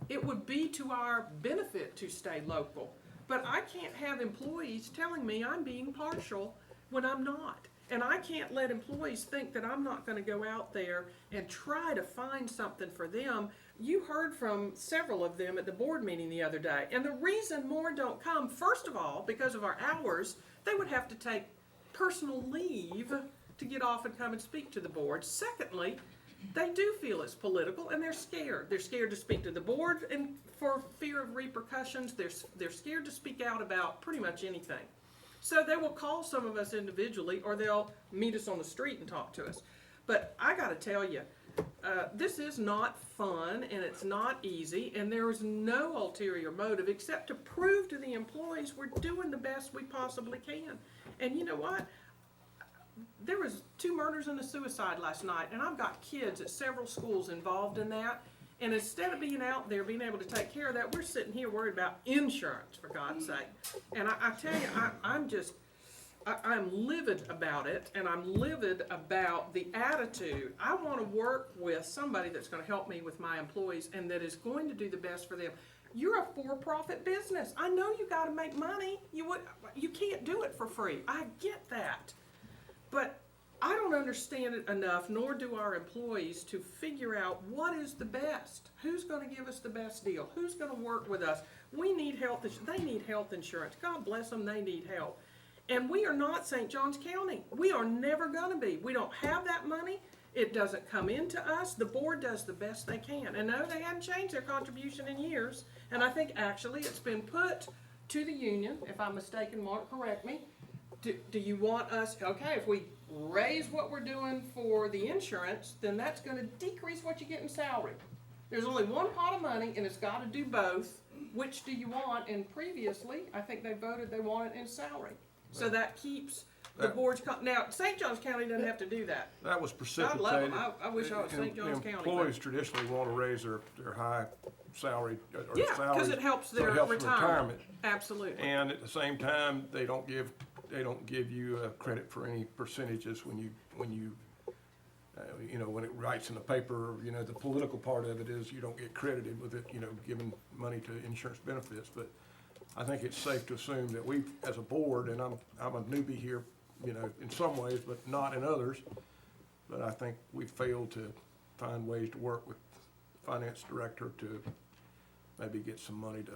It would be to our benefit to stay local. But I can't have employees telling me I'm being partial when I'm not. And I can't let employees think that I'm not gonna go out there and try to find something for them. You heard from several of them at the board meeting the other day. And the reason more don't come, first of all, because of our hours, they would have to take personal leave to get off and come and speak to the board. Secondly, they do feel it's political and they're scared. They're scared to speak to the board and for fear of repercussions. They're scared to speak out about pretty much anything. So they will call some of us individually or they'll meet us on the street and talk to us. But I gotta tell you, this is not fun and it's not easy and there is no ulterior motive except to prove to the employees we're doing the best we possibly can. And you know what? There was 2 murders and a suicide last night, and I've got kids at several schools involved in that. And instead of being out there, being able to take care of that, we're sitting here worried about insurance, for God's sake. And I tell you, I'm livid about it, and I'm livid about the attitude. I want to work with somebody that's going to help me with my employees and that is going to do the best for them. You're a for-profit business. I know you got to make money. You can't do it for free. I get that. But I don't understand it enough, nor do our employees, to figure out what is the best. Who's going to give us the best deal? Who's going to work with us? We need health. They need health insurance. God bless them, they need help. And we are not St. Johns County. We are never going to be. We don't have that money. It doesn't come into us. The board does the best they can. And no, they haven't changed their contribution in years. And I think actually it's been put to the union. If I'm mistaken, Mark, correct me. Do you want us, okay, if we raise what we're doing for the insurance, then that's gonna decrease what you get in salary. There's only one pot of money and it's gotta do both. Which do you want? And previously, I think they voted they want it in salary. So that keeps the board's, now, St. Johns County doesn't have to do that. That was I love them. precipitated. I wish I was St. Johns County. but- Employees traditionally want to raise their high salary, or Yeah, because salaries, it helps so it their helps retirement. Absolutely. And at the same time, they don't give you credit for any percentages when you when it writes in the paper. The political part of it is you don't get credited with it, giving money to insurance benefits. But I think it's safe to assume that we, as a board, and I'm a newbie here, in some ways, but not in others. But I think we failed to find ways to work with the finance director to maybe get some money to,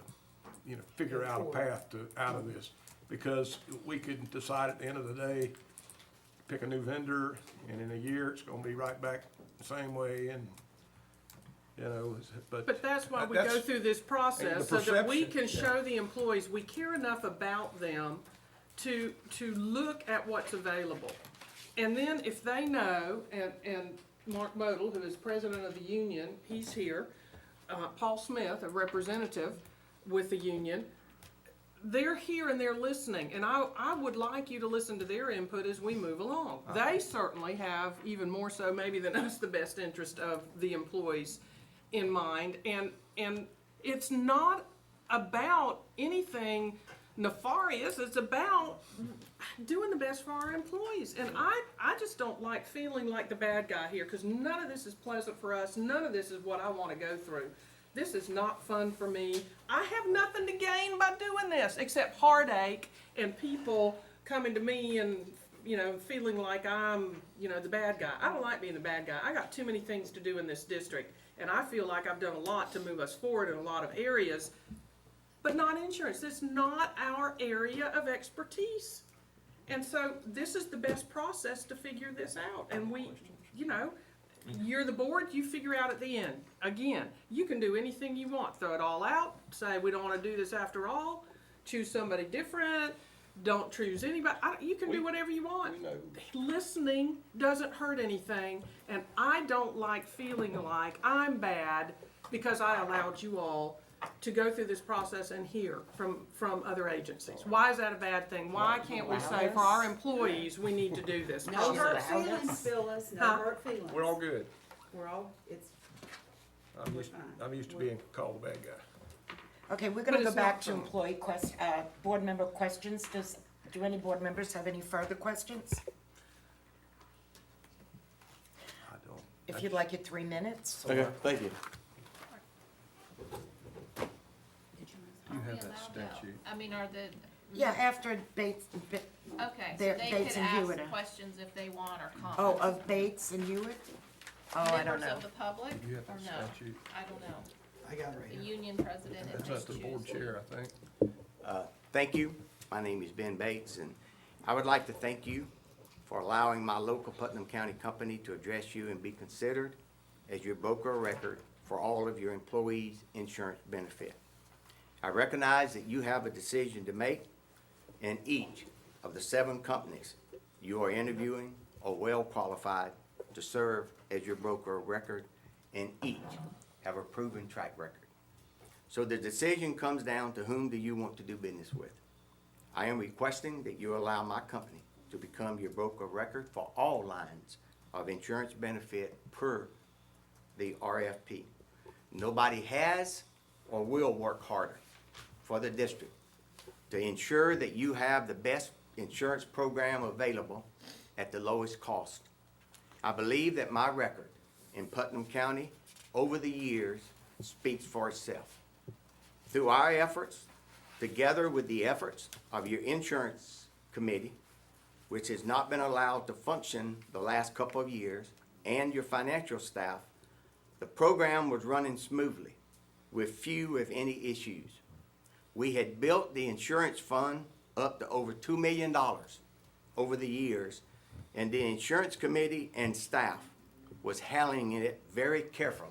figure out a path out of this. Because we could decide at the end of the day, pick a new vendor, and in a year, it's gonna be right back the same way, and, But that's why we That's- go through this the process, so that we can perception, show the employees we care enough about them to look at what's available. And then if they know, and Mark Modell, who is president of the union, he's here, Paul Smith, a representative with the union, they're here and they're listening, and I would like you to listen to their input as we move along. They certainly have, even more so maybe than us, the best interest of the employees in mind, and it's not about anything nefarious, it's about doing the best for our employees. And I just don't like feeling like the bad guy here, because none of this is pleasant for us, none of this is what I want to go through. This is not fun for me. I have nothing to gain by doing this except heartache and people coming to me and, feeling like I'm, the bad guy. I don't like being the bad guy. I got too many things to do in this district, and I feel like I've done a lot to move us forward in a lot of areas, but not insurance. It's not our area of expertise. And so this is the best process to figure this out. And we, you're the board, you figure out at the end. Again, you can do anything you want. Throw it all out, say we don't want to do this after all, choose somebody different, don't choose anybody. You can do whatever you want. Listening doesn't hurt anything, and I don't like feeling like I'm bad because I allowed you all to go through this process and hear from other agencies. Why is that a bad thing? Why can't we say for our employees, we need to do this No hurt process? feelings, Phyllis, no Huh? hurt feelings. we're all good. we're all, it's, I'm used to being called a bad guy. Okay, we're gonna But go it's back not to from- employee board member questions. Do any board members have any further questions? I don't. If you'd like your 3 minutes. Okay, thank you. You have that statute. I mean, are the, Yeah, after Bates, okay, so They're- they Bates could and ask Hewitt. questions if they want or comments. oh, of Bates and Hewitt? Oh, I don't Members know. of the public, You have or the no? statute. I don't know. I got it right The here. union president is That's just up to the board choose. chair, I think. Thank you. My name is Ben Bates, and I would like to thank you for allowing my local Putnam County company to address you and be considered as your broker of record for all of your employees' insurance benefit. I recognize that you have a decision to make, and each of the 7 companies you are interviewing are well qualified to serve as your broker of record, and each have a proven track record. So the decision comes down to whom do you want to do business with. I am requesting that you allow my company to become your broker of record for all lines of insurance benefit per the RFP. Nobody has or will work harder for the district to ensure that you have the best insurance program available at the lowest cost. I believe that my record in Putnam County over the years speaks for itself. Through our efforts, together with the efforts of your insurance committee, which has not been allowed to function the last couple of years, and your financial staff, the program was running smoothly with few, if any, issues. We had built the insurance fund up to over $2 million over the years, and the insurance committee and staff was handling it very carefully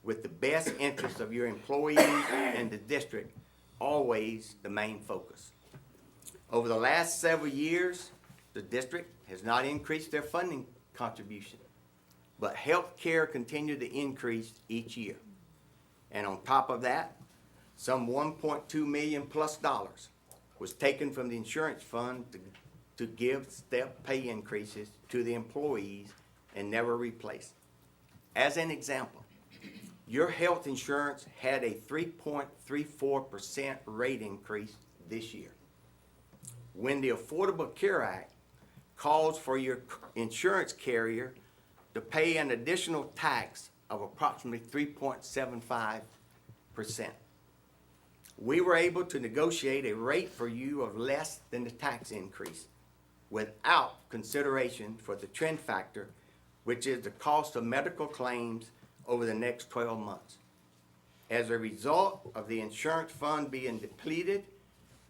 with the best interests of your employees and the district always the main focus. Over the last several years, the district has not increased their funding contribution, but health care continued to increase each year. And on top of that, some $1.2 million plus was taken from the insurance fund to give step pay increases to the employees and never replaced. As an example, your health insurance had a 3.34% rate increase this year. When the Affordable Care Act calls for your insurance carrier to pay an additional tax of approximately 3.75%. We were able to negotiate a rate for you of less than the tax increase without consideration for the trend factor, which is the cost of medical claims over the next 12 months. As a result of the insurance fund being depleted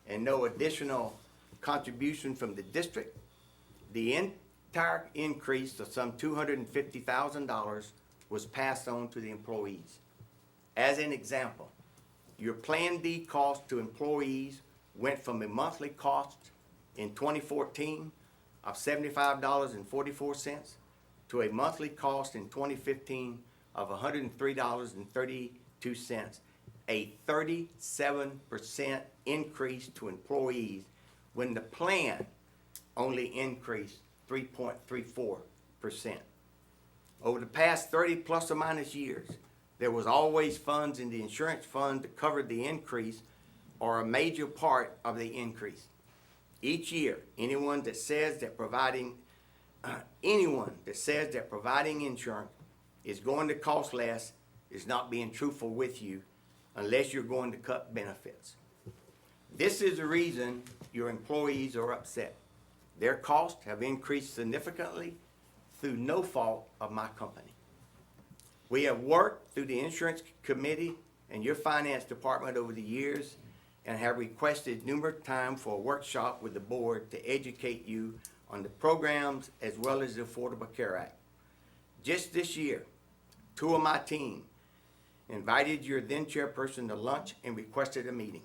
and no additional contribution from the district, the entire increase of some $250,000 was passed on to the employees. As an example, your Plan D cost to employees went from a monthly cost in 2014 of $75.44 to a monthly cost in 2015 of $103.32, a 37% increase to employees when the plan only increased 3.34%. Over the past 30 plus or minus years, there was always funds in the insurance fund to cover the increase or a major part of the increase. Each year, anyone that says that providing insurance is going to cost less is not being truthful with you unless you're going to cut benefits. This is the reason your employees are upset. Their costs have increased significantly through no fault of my company. We have worked through the insurance committee and your finance department over the years and have requested numerous times for a workshop with the board to educate you on the programs as well as the Affordable Care Act. Just this year, 2 of my team invited your then chairperson to lunch and requested a meeting.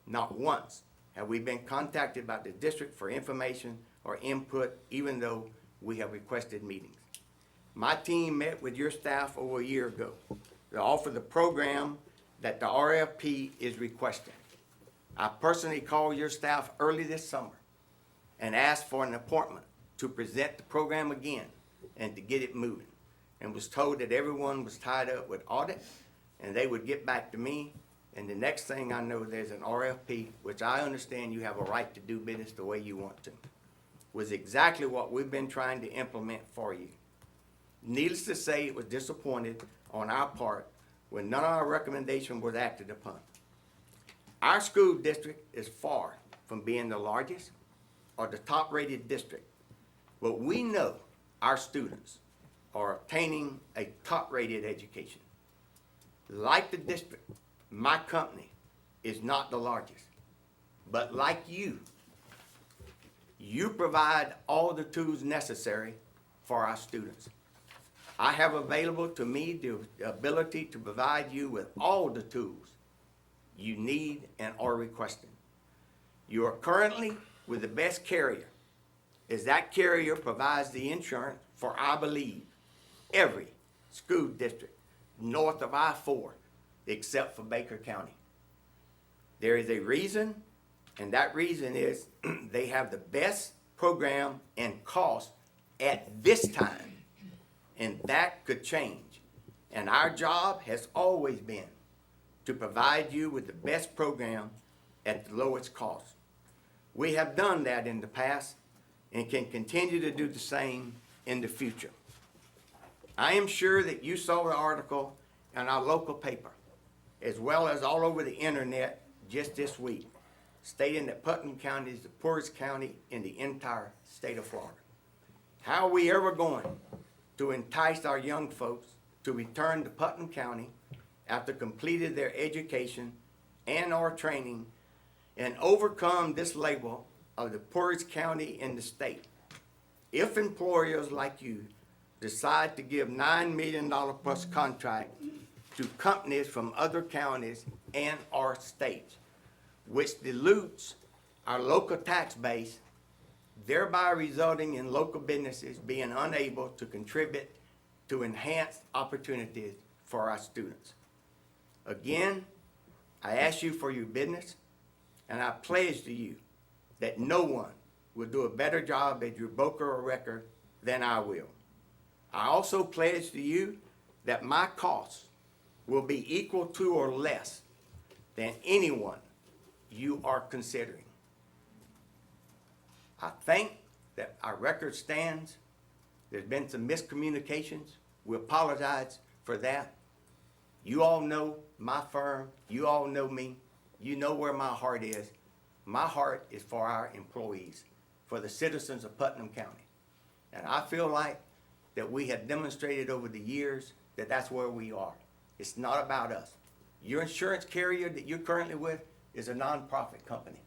Not once have we been contacted by the district for information or input, even though we have requested meetings. My team met with your staff over a year ago to offer the program that the RFP is requesting. I personally called your staff early this summer and asked for an appointment to present the program again and to get it moving. and was told that everyone was tied up with audit and they would get back to me. And the next thing I know, there's an RFP, which I understand you have a right to do business the way you want to, was exactly what we've been trying to implement for you. Needless to say, it was disappointed on our part when none of our recommendation was acted upon. Our school district is far from being the largest or the top-rated district, but we know our students are obtaining a top-rated education. Like the district, my company is not the largest, but like you provide all the tools necessary for our students. I have available to me the ability to provide you with all the tools you need and are requesting. You are currently with the best carrier, as that carrier provides the insurance for, I believe, every school district north of I-4 except for Baker County. There is a reason, and that reason is they have the best program and cost at this time, and that could change. And our job has always been to provide you with the best program at the lowest cost. We have done that in the past and can continue to do the same in the future. I am sure that you saw the article in our local paper, as well as all over the internet just this week, stating that Putnam County is the poorest county in the entire state of Florida. How are we ever going to entice our young folks to return to Putnam County after completing their education and or training and overcome this label of the poorest county in the state if employers like you decide to give $9 million plus contract to companies from other counties and our states, which dilutes our local tax base, thereby resulting in local businesses being unable to contribute to enhanced opportunities for our students. Again, I ask you for your business, and I pledge to you that no one will do a better job as your broker or record than I will. I also pledge to you that my costs will be equal to or less than anyone you are considering. I think that our record stands. There's been some miscommunications. We apologize for that. You all know my firm. You all know me. You know where my heart is. My heart is for our employees, for the citizens of Putnam County. And I feel like that we have demonstrated over the years that that's where we are. It's not about us. Your insurance carrier that you're currently with is a nonprofit company.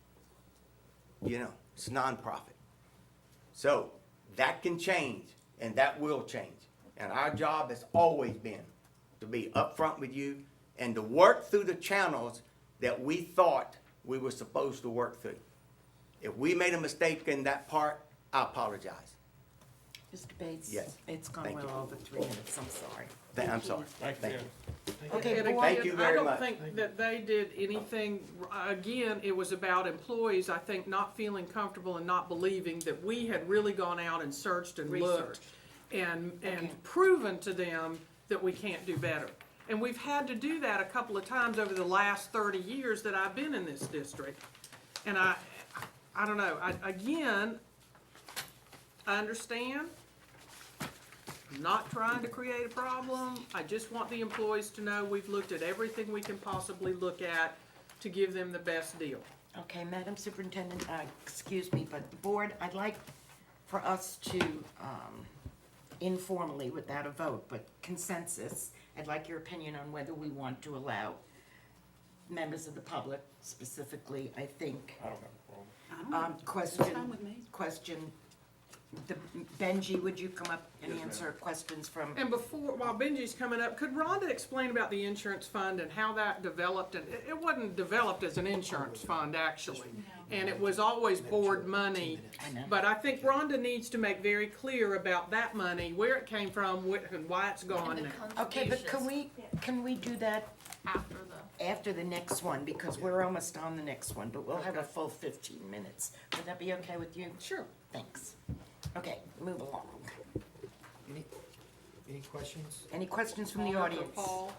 You know, it's nonprofit. So that can change, and that will change. And our job has always been to be upfront with you and to work through the channels that we thought we were supposed to work through. If we made a mistake in that part, I apologize. Mr. Bates? Yes. It's gone Thank well you. over 3 minutes, I'm sorry. I'm sorry. Thank you. Okay, And board- Thank you very I much. don't think that they did anything, again, it was about employees, I think, not feeling comfortable and not believing that we had really gone out and searched and looked and proven to them that we can't do better. And we've had to do that a couple of times over the last 30 years that I've been in this district. And I don't know, again, I understand. I'm not trying to create a problem. I just want the employees to know we've looked at everything we can possibly look at to give them the best deal. Okay, Madam Superintendent, excuse me, but board, I'd like for us to, informally, without a vote, but consensus, I'd like your opinion on whether we want to allow members of the public, specifically, I think, I don't have a problem. question, fine with me. Benji, would you come up and answer questions from? And before, while Benji's coming up, could Rhonda explain about the insurance fund and how that developed? And it wasn't developed as an insurance fund, actually. And it was always board money. I know. But I think Rhonda needs to make very clear about that money, where it came from, and why it's gone And the now. Okay, but can we do that After the, after the next one, because we're almost on the next one, but we'll have a full 15 minutes. Would that be okay with you? Sure. Thanks. Okay, move along. Any questions? Any questions from the Paul or audience? Paul?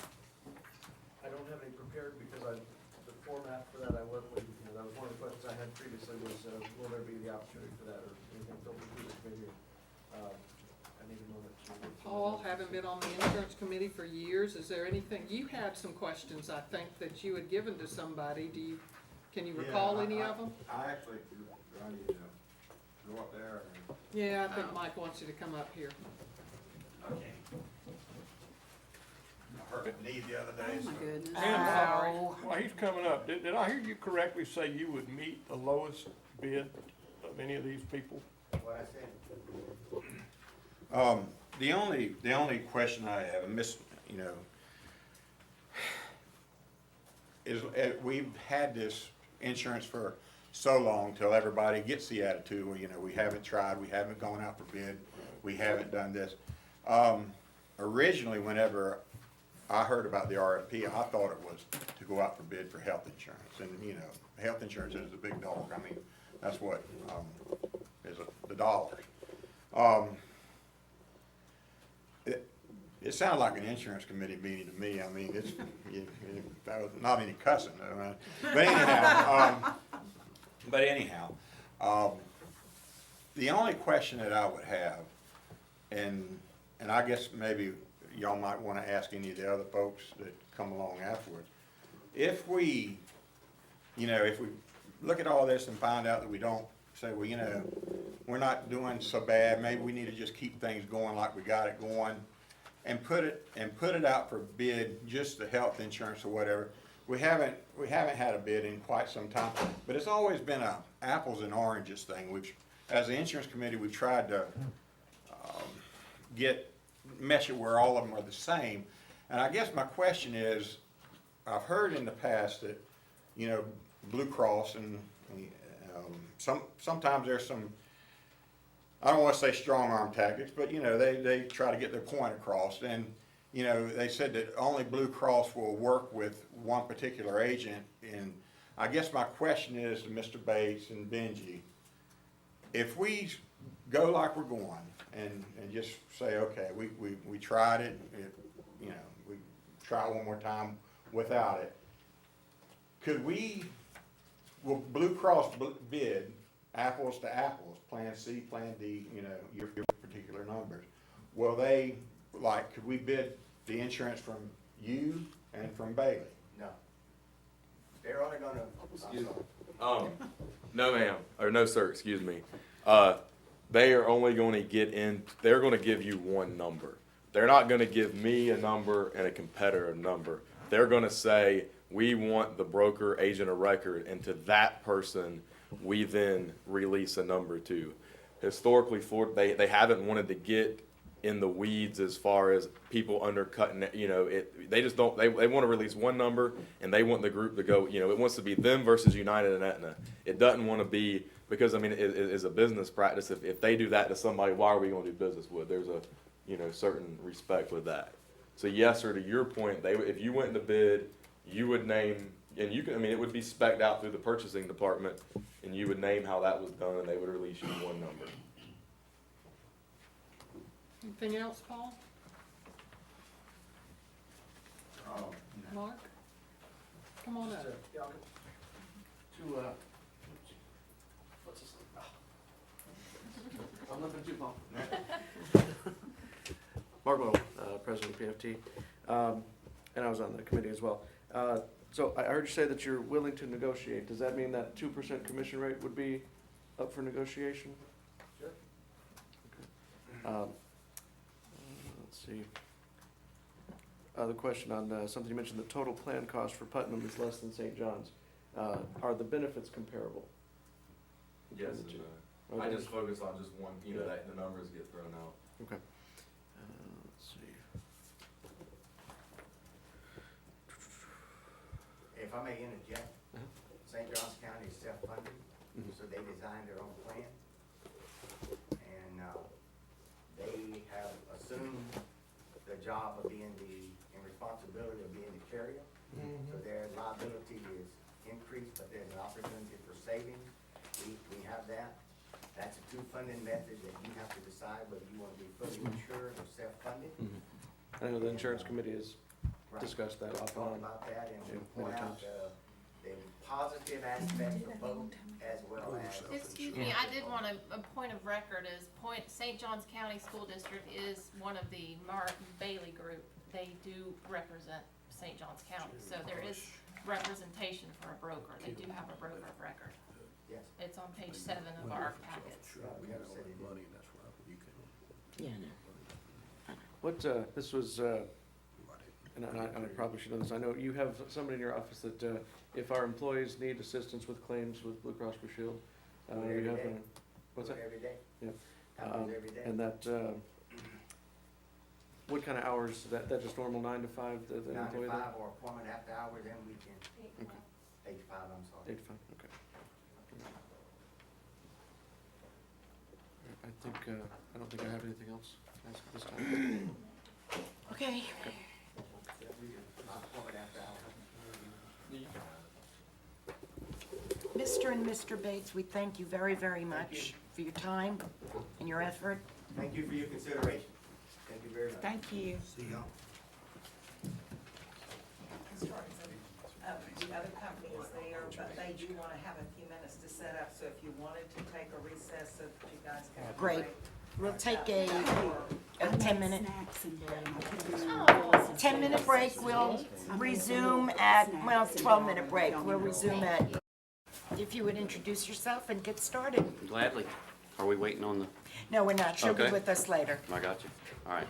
I don't have any prepared because the format for that, I wasn't, that was one of the questions I had previously was, will there be the opportunity for that or anything filtered through the committee? I need a moment to. Paul, having been on the insurance committee for years, is there anything, you had some questions, I think, that you had given to somebody. Can you recall any of them? I actually, do I need to go up there and? Yeah, I think Mike wants you to come up here. Okay. I hurt my knee the other day, Oh, my goodness. I'm sorry. Oh. While he's coming up, did I hear you correctly say you would meet the lowest bid of any of these people? What I said, The only question I have, and is, we've had this insurance for so long till everybody gets the attitude, well, we haven't tried, we haven't gone out for bid, we haven't done this. Originally, whenever I heard about the RFP, I thought it was to go out for bid for health insurance, and, health insurance is a big dog, I mean, that's what, is the dollars. It sounded like an insurance committee meeting to me. I mean, that was not any cussing. But anyhow, the only question that I would have, and I guess maybe y'all might want to ask any of the other folks that come along afterwards, if we look at all this and find out that we don't say, well, we're not doing so bad, maybe we need to just keep things going like we got it going, and put it out for bid, just the health insurance or whatever. We haven't had a bid in quite some time, but it's always been a apples and oranges thing. As the insurance committee, we've tried to mesh it where all of them are the same. And I guess my question is, I've heard in the past that, Blue Cross and sometimes there's some, I don't want to say strong arm tactics, but they try to get their point across. And they said that only Blue Cross will work with one particular agent. And I guess my question is to Mr. Bates and Benji, if we go like we're going and just say, okay, we tried it, we try one more time without it, will Blue Cross bid apples to apples, Plan C, Plan D, your particular numbers? Will they, could we bid the insurance from you and from Bailey? no. They're only gonna, Excuse me. No, ma'am, or no, sir, excuse me. They are only going to they're going to give you one number. They're not going to give me a number and a competitor a number. They're going to say, we want the broker agent of record, and to that person, we then release a number to. Historically, they haven't wanted to get in the weeds as far as people undercutting, they just don't, they want to release one number, and they want the group to go, it wants to be them versus United and Aetna. It doesn't want to be, because, it is a business practice. If they do that to somebody, why are we going to do business with? There's a, certain respect with that. So yes, sir, to your point, if you went into bid, you would name, and you can, it would be spec'd out through the purchasing department, and you would name how that was done, and they would release you one number. Anything else, Paul? Mark? Come on up. What's this? I'm looking too, Paul. Mark Little, President of PFT, and I was on the committee as well. So I heard you say that you're willing to negotiate. Does that mean that 2% commission rate would be up for negotiation? Sure. Okay. Let's see. The question on something you mentioned, the total plan cost for Putnam is less than St. John's. Are the benefits comparable? Yes, between the two? I Okay. just focus on just one, that the numbers get thrown out. Okay. Let's see. if I may interject, Uh-huh. St. Johns County is self-funded, Mhm. so they designed their own plan. And, they have assumed the job of being and responsibility of being the carrier. So their liability is increased, but there's an opportunity for savings. We have that. That's a two funding method that you have to decide whether you want to be fully insured or self-funded. I know the insurance committee has Right. discussed that We'll off and talk on. about that and Yeah, we'll many point out times. the positive aspects of both as well as. Excuse me, I did want a point of record is St. Johns County School District is one of the Martin Bailey Group. They do represent St. Johns County, so there is representation for a broker. They do have a broker of record. Yes. It's on page 7 of our packets. We never said it didn't. Yeah, What, this was, and I probably should know this, I know you have somebody in your office that, if our employees need assistance with claims with Blue Cross Blue Shield, Do it you every have, day. what's Do that? it every day. Yep. Happens every day. And that, what kind of hours, that just normal 9 to 5, the 9 employee? to 5 or appointment after hours and weekend. Okay. 8 to 5, I'm sorry. 8 to 5, okay. I think, I don't think I have anything else to ask at this time. okay. Appointment after hours. Mr. and Mr. Bates, we thank you very, very much for your time and your effort. Thank you for your consideration. Thank you very much. Thank you. See y'all. The other company is there, but they do want to have a few minutes to set up, so if you wanted to take a recess so that you guys can. have a Great. break, We'll take a I made 10-minute, snacks and bread, and I put them in the bowl. 10-minute break. We'll resume at, well, 12-minute break. We'll resume at, if you would introduce yourself and get started. Gladly. Are we waiting on the, No, we're not. She'll be Okay. with us later. I got you. All right.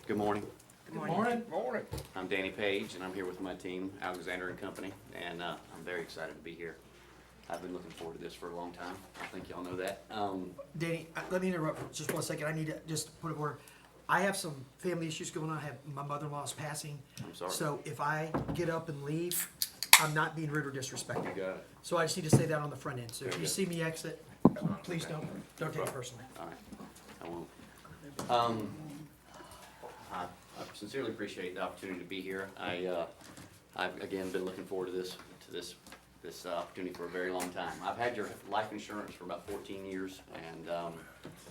Good morning. Good morning. Morning. I'm Danny Page, and I'm here with my team, Alexander and Company, and I'm very excited to be here. I've been looking forward to this for a long time. I think y'all know that. Danny, let me interrupt for just 1 second. I need to just put a word. I have some family issues going on. I have my mother-in-law's passing. I'm sorry. So if I get up and leave, I'm not being rude or disrespectful. You got it. So I just need to say that on the front end. So if Very you good. see me exit, please don't take it personally. All right. I won't. I sincerely appreciate the opportunity to be here. I've again been looking forward to this opportunity for a very long time. I've had your life insurance for about 14 years, and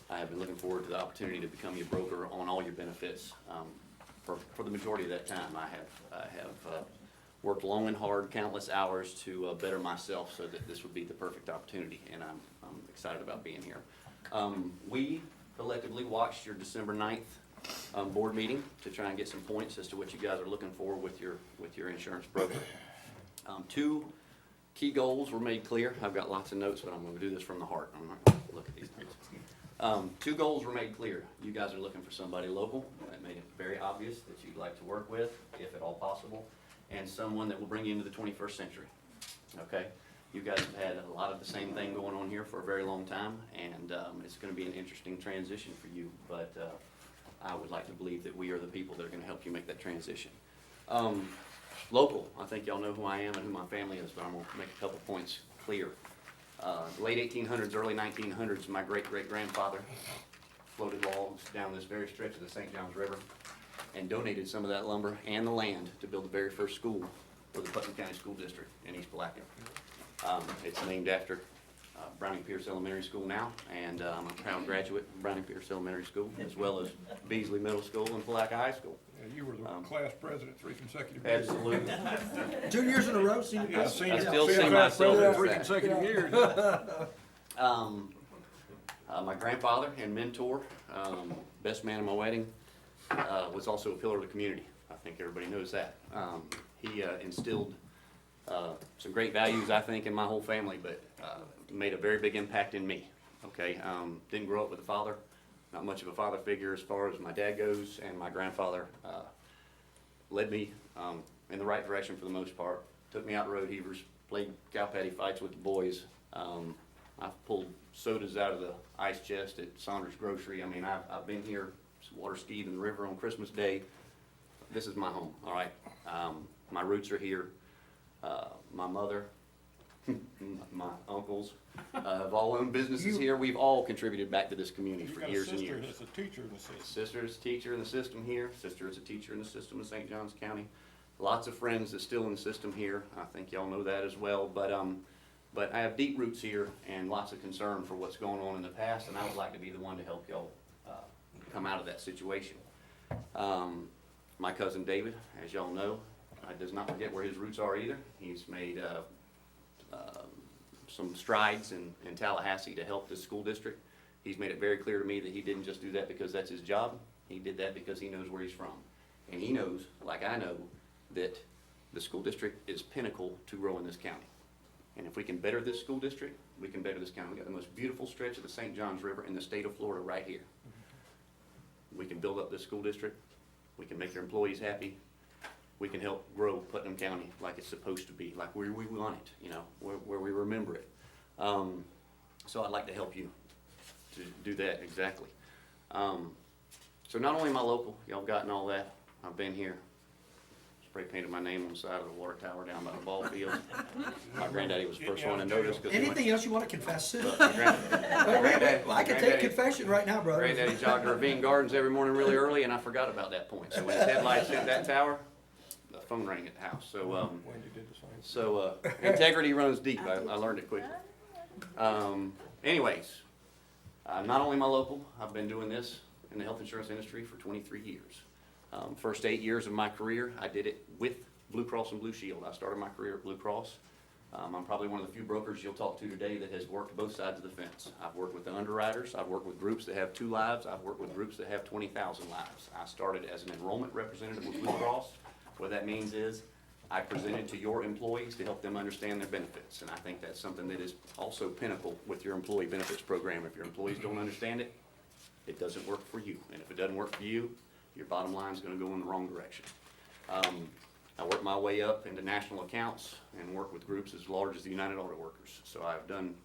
I have been looking forward to the opportunity to become your broker on all your benefits. For the majority of that time, I have worked long and hard, countless hours to better myself, so that this would be the perfect opportunity, and I'm excited about being here. We collectively watched your December 9th board meeting to try and get some points as to what you guys are looking for with your insurance broker. Two key goals were made clear. I've got lots of notes, but I'm gonna do this from the heart. I'm not gonna look at these notes. Two goals were made clear. You guys are looking for somebody local. That made it very obvious that you'd like to work with, if at all possible, and someone that will bring you into the 21st century. Okay? You guys have had a lot of the same thing going on here for a very long time, and it's gonna be an interesting transition for you, but I would like to believe that we are the people that are gonna help you make that transition. Local, I think y'all know who I am and who my family is, but I'm gonna make a couple points clear. Late 1800s, early 1900s, my great-great-grandfather floated logs down this very stretch of the St. Johns River and donated some of that lumber and the land to build the very first school for the Putnam County School District in East Palatka. It's named after Browning Pierce Elementary School now, and I'm a proud graduate of Browning Pierce Elementary School, as well as Beasley Middle School and Palatka High School. Yeah, you were the class president 3 consecutive years. Absolutely. 2 years in a row, senior. Yeah, senior, I still senior see class myself president as 3 that. consecutive years. My grandfather and mentor, best man at my wedding, was also a pillar of the community. I think everybody knows that. He instilled some great values, I think, in my whole family, but made a very big impact in me. Okay, didn't grow up with a father, not much of a father figure as far as my dad goes, and my grandfather led me in the right direction for the most part. Took me out to road heavers, played cow patty fights with the boys. I've pulled sodas out of the ice chest at Saunders Grocery. I mean, I've been here, water skied in the river on Christmas Day. This is my home, all right? My roots are here. My mother, my uncles have all owned businesses here. We've all contributed back to this community You for got a years and sister years. that's a teacher in the system. Sister is a teacher in the system here. Sister is a teacher in the system of St. Johns County. Lots of friends that's still in the system here. I think y'all know that as well. But But I have deep roots here and lots of concern for what's going on in the past, and I would like to be the one to help y'all come out of that situation. My cousin David, as y'all know, does not forget where his roots are either. He's made some strides in Tallahassee to help this school district. He's made it very clear to me that he didn't just do that because that's his job. He did that because he knows where he's from. And he knows, like I know, that the school district is pinnacle to growing this county. And if we can better this school district, we can better this county. We got the most beautiful stretch of the St. Johns River in the state of Florida right here. We can build up this school district. We can make their employees happy. We can help grow Putnam County like it's supposed to be, like where we want it, you know, where we remember it. So I'd like to help you to do that exactly. So not only am I local, y'all gotten all that, I've been here, spray painted my name on the side of the water tower down by the ball field. My granddaddy was the first one to notice. Anything else you want to confess to? Granddaddy, Well, I can take confession right now, brother. Granddaddy jogged to Ravine Gardens every morning really early, and I forgot about that point. So when his headlights hit that tower, the phone rang at the house. So, Wendy did the same. so integrity runs deep. I learned it quickly. Anyways, not only am I local, I've been doing this in the health insurance industry for 23 years. First 8 years of my career, I did it with Blue Cross and Blue Shield. I started my career at Blue Cross. I'm probably one of the few brokers you'll talk to today that has worked both sides of the fence. I've worked with the underwriters, I've worked with groups that have 2 lives, I've worked with groups that have 20,000 lives. I started as an enrollment representative with Blue Cross. What that means is I presented to your employees to help them understand their benefits. And I think that's something that is also pinnacle with your employee benefits program. If your employees don't understand it, it doesn't work for you. And if it doesn't work for you, your bottom line is going to go in the wrong direction. I worked my way up into national accounts and worked with groups as large as the United Auto Workers. So I've done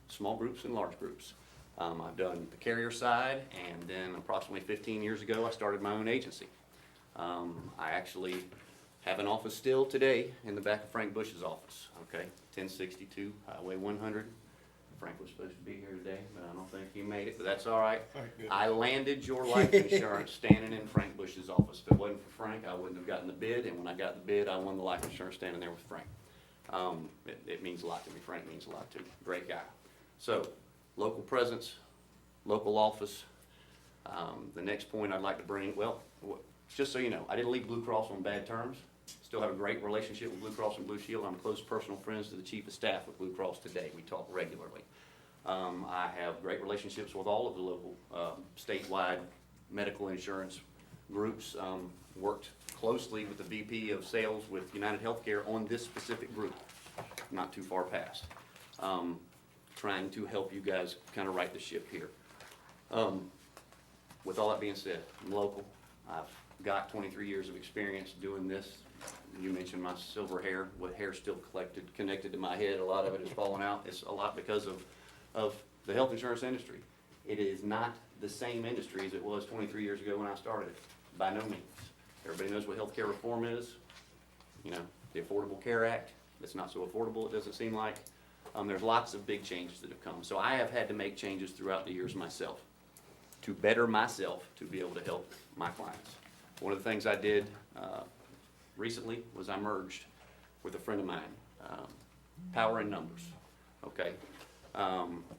small groups and large groups. I've done the carrier side, and then approximately 15 years ago, I started my own agency. I actually have an office still today in the back of Frank Bush's office, okay? 1062 Highway 100. Frank was supposed to be here today, but I don't think he made it, but that's all right. I landed your life insurance standing in Frank Bush's office. If it wasn't for Frank, I wouldn't have gotten the bid, and when I got the bid, I won the life insurance standing there with Frank. It means a lot to me. Frank means a lot to me. Great guy. So, local presence, local office. The next point I'd like to bring, well, just so you know, I didn't leave Blue Cross on bad terms. Still have a great relationship with Blue Cross and Blue Shield. I'm close personal friends to the Chief of Staff with Blue Cross today. We talk regularly. I have great relationships with all of the local statewide medical insurance groups. Worked closely with the VP of Sales with United Healthcare on this specific group, not too far past. Trying to help you guys kind of right the ship here. With all that being said, I'm local. I've got 23 years of experience doing this. You mentioned my silver hair, what hair still connected to my head. A lot of it has fallen out. It's a lot because of the health insurance industry. It is not the same industry as it was 23 years ago when I started. By no means. Everybody knows what healthcare reform is. You know, the Affordable Care Act. It's not so affordable, it doesn't seem like. There's lots of big changes that have come. So I have had to make changes throughout the years myself to better myself to be able to help my clients. One of the things I did recently was I merged with a friend of mine, Power in Numbers, okay?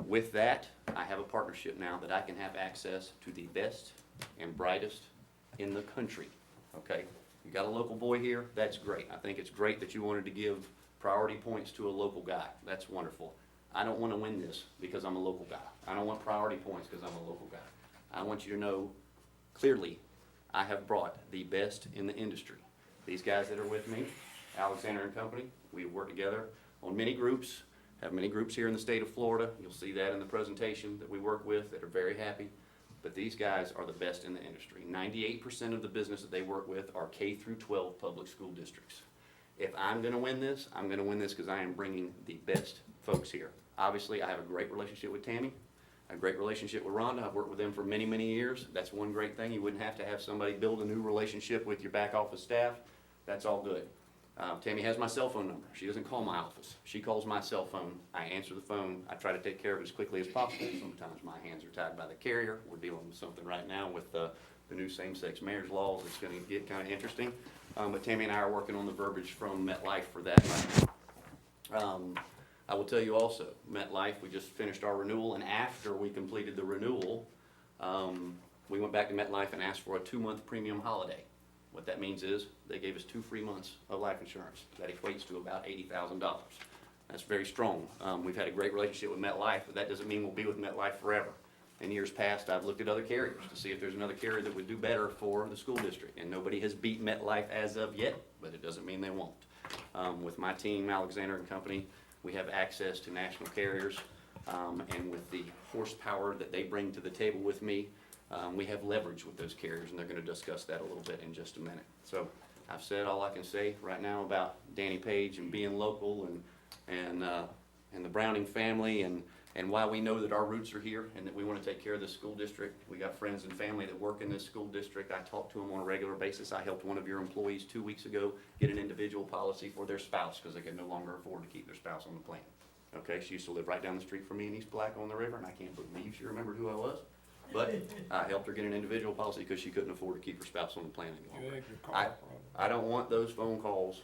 With that, I have a partnership now that I can have access to the best and brightest in the country, okay? You got a local boy here, that's great. I think it's great that you wanted to give priority points to a local guy. That's wonderful. I don't want to win this because I'm a local guy. I don't want priority points because I'm a local guy. I want you to know clearly I have brought the best in the industry. These guys that are with me, Alexander and Company, we work together on many groups, have many groups here in the state of Florida. You'll see that in the presentation that we work with that are very happy. But these guys are the best in the industry. 98% of the business that they work with are K through 12 public school districts. If I'm gonna win this, I'm gonna win this because I am bringing the best folks here. Obviously, I have a great relationship with Tammy. A great relationship with Rhonda. I've worked with them for many, many years. That's one great thing. You wouldn't have to have somebody build a new relationship with your back office staff. That's all good. Tammy has my cell phone number. She doesn't call my office. She calls my cell phone. I answer the phone. I try to take care of it as quickly as possible. Sometimes my hands are tied by the carrier. We're dealing with something right now with the new same-sex marriage laws. It's going to get kind of interesting. But Tammy and I are working on the verbiage from MetLife for that right now. I will tell you also, MetLife, we just finished our renewal, and after we completed the renewal, we went back to MetLife and asked for a 2-month premium holiday. What that means is, they gave us 2 free months of life insurance. That equates to about $80,000. That's very strong. We've had a great relationship with MetLife, but that doesn't mean we'll be with MetLife forever. In years past, I've looked at other carriers to see if there's another carrier that would do better for the school district, and nobody has beat MetLife as of yet, but it doesn't mean they won't. With my team, Alexander and Company, we have access to national carriers, and with the horsepower that they bring to the table with me, we have leverage with those carriers, and they're gonna discuss that a little bit in just a minute. So I've said all I can say right now about Danny Page and being local and the Browning family and why we know that our roots are here and that we want to take care of this school district. We got friends and family that work in this school district. I talk to them on a regular basis. I helped one of your employees 2 weeks ago get an individual policy for their spouse because they could no longer afford to keep their spouse on the plan. Okay, she used to live right down the street from me in East Black on the river, and I can't believe she remembered who I was. But I helped her get an individual policy because she couldn't afford to keep her spouse on the plan any longer. I don't want those phone calls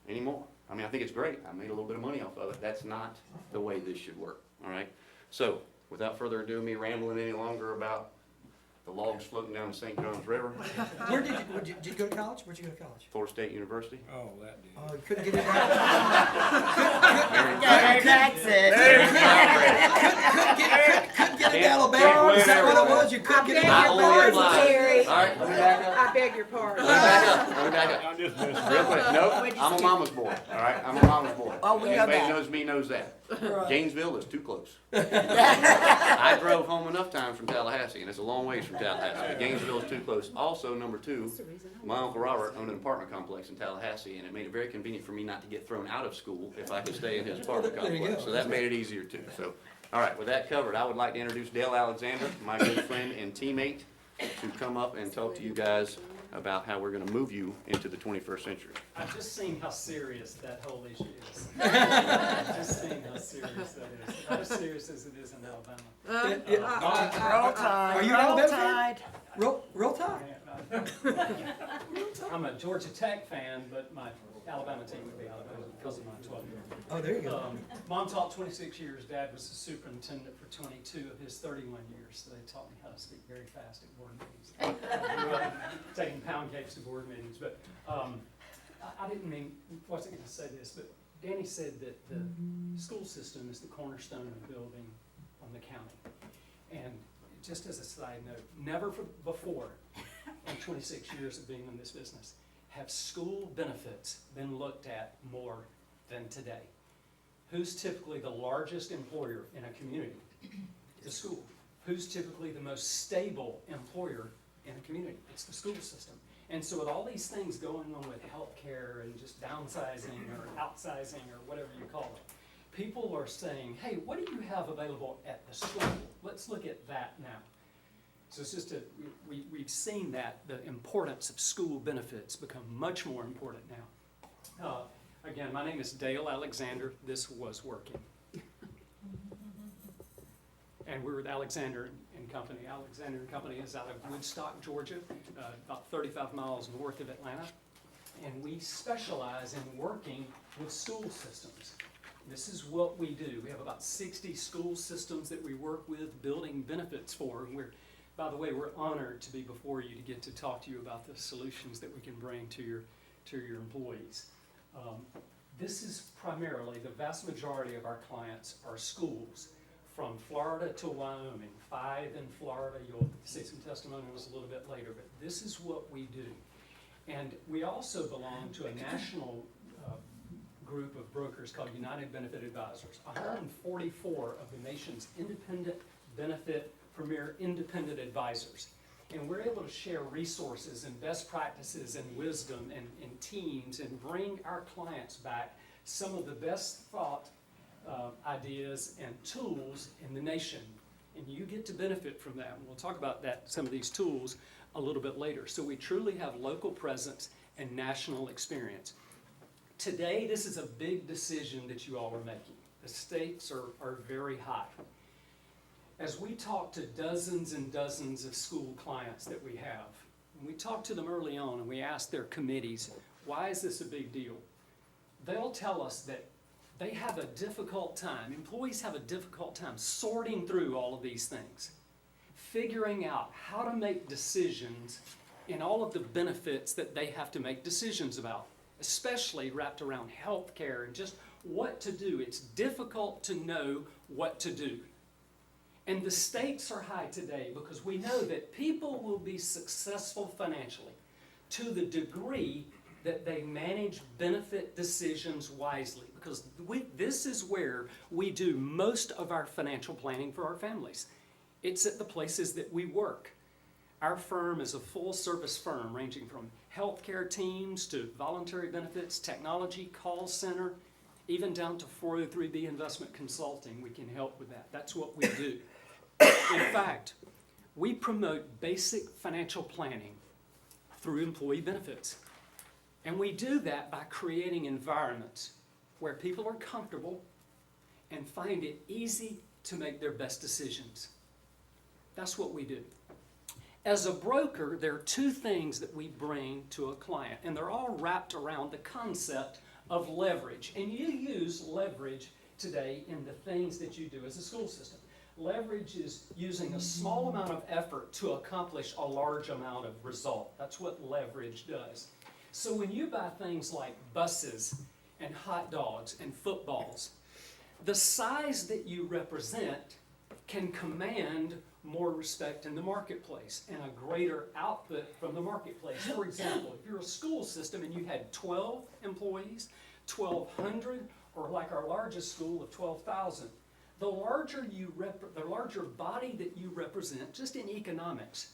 anymore. I mean, I think it's great. I made a little bit of money off of it. That's not the way this should work, all right? So, without further ado, me rambling any longer about the logs floating down the St. Johns River, Where did you go to college? Where'd you go to college? Florida State University. Oh, that dude. Oh, you couldn't get in That's it. couldn't get into Alabama? Is that what it was? You couldn't get into Not Alabama? only applied. Terry. All right, let me back up. I beg your pardon. Let me back up. Let me back up. I'm just messing. Real quick, nope, I'm a mama's boy, all right? I'm a mama's boy. Oh, we know Anybody that. knows me knows that. Gainesville is too close. I drove home enough times from Tallahassee, and it's a long ways from Tallahassee, but Gainesville is too close. Also, number 2, my Uncle Robert owned an apartment complex in Tallahassee, and it made it very convenient for me not to get thrown out of school if I could stay in his apartment There you complex. go. So that made it easier too. So, all right, with that covered, I would like to introduce Dale Alexander, my good friend and teammate, to come up and talk to you guys about how we're gonna move you into the 21st century. I've just seen how serious that whole issue is. I've just seen how serious that is. Not as serious as it is in Alabama. Roll Tide. Are you Roll Alabama fan? Tide. Roll Tide. I'm a Georgia Tech fan, but my Alabama team would be Alabama because of my 12-year-old. Oh, there you go. Mom taught 26 years, Dad was the superintendent for 22 of his 31 years, so they taught me how to speak very fast at board meetings. Taking pound cakes to board meetings, but I didn't mean, wasn't gonna say this, but Danny said that the school system is the cornerstone of building on the county. And just as a side note, never before in 26 years of being in this business have school benefits been looked at more than today. Who's typically the largest employer in a community? The school. Who's typically the most stable employer in a community? It's the school system. And so with all these things going on with healthcare and just downsizing or outsizing or whatever you call it, people are saying, hey, what do you have available at the school? Let's look at that now. So it's just we've seen that the importance of school benefits become much more important now. Again, my name is Dale Alexander. This was working. And we're with Alexander and Company. Alexander and Company is out of Woodstock, Georgia, about 35 miles north of Atlanta. And we specialize in working with school systems. This is what we do. We have about 60 school systems that we work with, building benefits for. And by the way, we're honored to be before you to get to talk to you about the solutions that we can bring to your employees. This is primarily, the vast majority of our clients are schools, from Florida to Wyoming, 5 in Florida. You'll see some testimonials a little bit later, but this is what we do. And we also belong to a national group of brokers called United Benefit Advisors, 144 of the nation's independent benefit premier independent advisors. And we're able to share resources and best practices and wisdom and teams and bring our clients back some of the best thought ideas and tools in the nation. And you get to benefit from that. And we'll talk about that, some of these tools a little bit later. So we truly have local presence and national experience. Today, this is a big decision that you all are making. The stakes are very high. As we talk to dozens and dozens of school clients that we have, and we talk to them early on and we ask their committees, why is this a big deal? They'll tell us that they have a difficult time, employees have a difficult time sorting through all of these things, figuring out how to make decisions and all of the benefits that they have to make decisions about, especially wrapped around healthcare and just what to do. It's difficult to know what to do. And the stakes are high today because we know that people will be successful financially to the degree that they manage benefit decisions wisely. Because this is where we do most of our financial planning for our families. It's at the places that we work. Our firm is a full-service firm ranging from healthcare teams to voluntary benefits, technology, call center, even down to 403B investment consulting. We can help with that. That's what we do. In fact, we promote basic financial planning through employee benefits. And we do that by creating environments where people are comfortable and find it easy to make their best decisions. That's what we do. As a broker, there are two things that we bring to a client, and they're all wrapped around the concept of leverage. And you use leverage today in the things that you do as a school system. Leverage is using a small amount of effort to accomplish a large amount of result. That's what leverage does. So when you buy things like buses and hot dogs and footballs, the size that you represent can command more respect in the marketplace and a greater output from the marketplace. For example, if you're a school system and you had 12 employees, 1,200, or like our largest school of 12,000, the larger body that you represent, just in economics,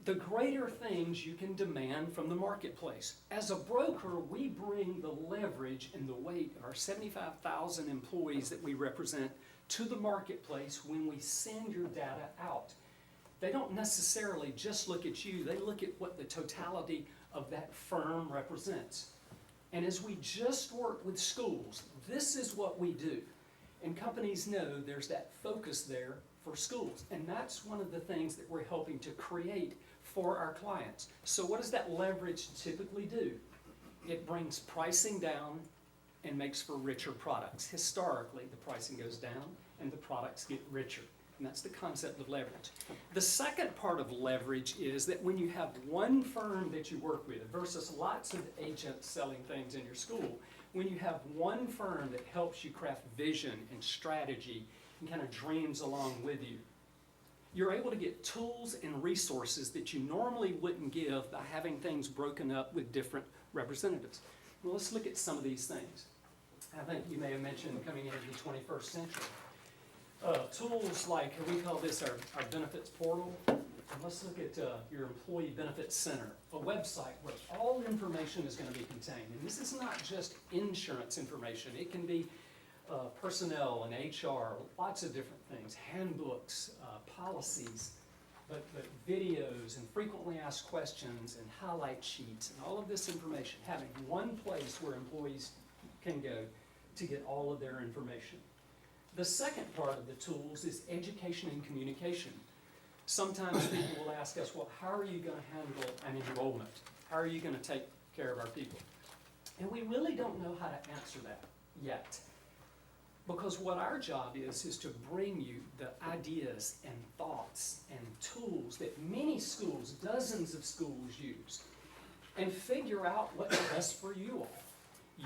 the greater things you can demand from the marketplace. As a broker, we bring the leverage and the weight of our 75,000 employees that we represent to the marketplace when we send your data out. They don't necessarily just look at you, they look at what the totality of that firm represents. And as we just work with schools, this is what we do. And companies know there's that focus there for schools. And that's one of the things that we're helping to create for our clients. So what does that leverage typically do? It brings pricing down and makes for richer products. Historically, the pricing goes down and the products get richer. And that's the concept of leverage. The second part of leverage is that when you have one firm that you work with versus lots of agents selling things in your school, when you have one firm that helps you craft vision and strategy and kind of dreams along with you, you're able to get tools and resources that you normally wouldn't give by having things broken up with different representatives. Well, let's look at some of these things. I think you may have mentioned coming into the 21st century. Tools like, we call this our benefits portal. And let's look at your Employee Benefits Center, a website where all information is going to be contained. And this is not just insurance information. It can be personnel and HR, lots of different things, handbooks, policies, but videos and frequently asked questions and highlight sheets and all of this information, having one place where employees can go to get all of their information. The second part of the tools is education and communication. Sometimes people will ask us, well, how are you going to handle an enrollment? How are you going to take care of our people? And we really don't know how to answer that yet. Because what our job is to bring you the ideas and thoughts and tools that many schools, dozens of schools use, and figure out what's best for you all.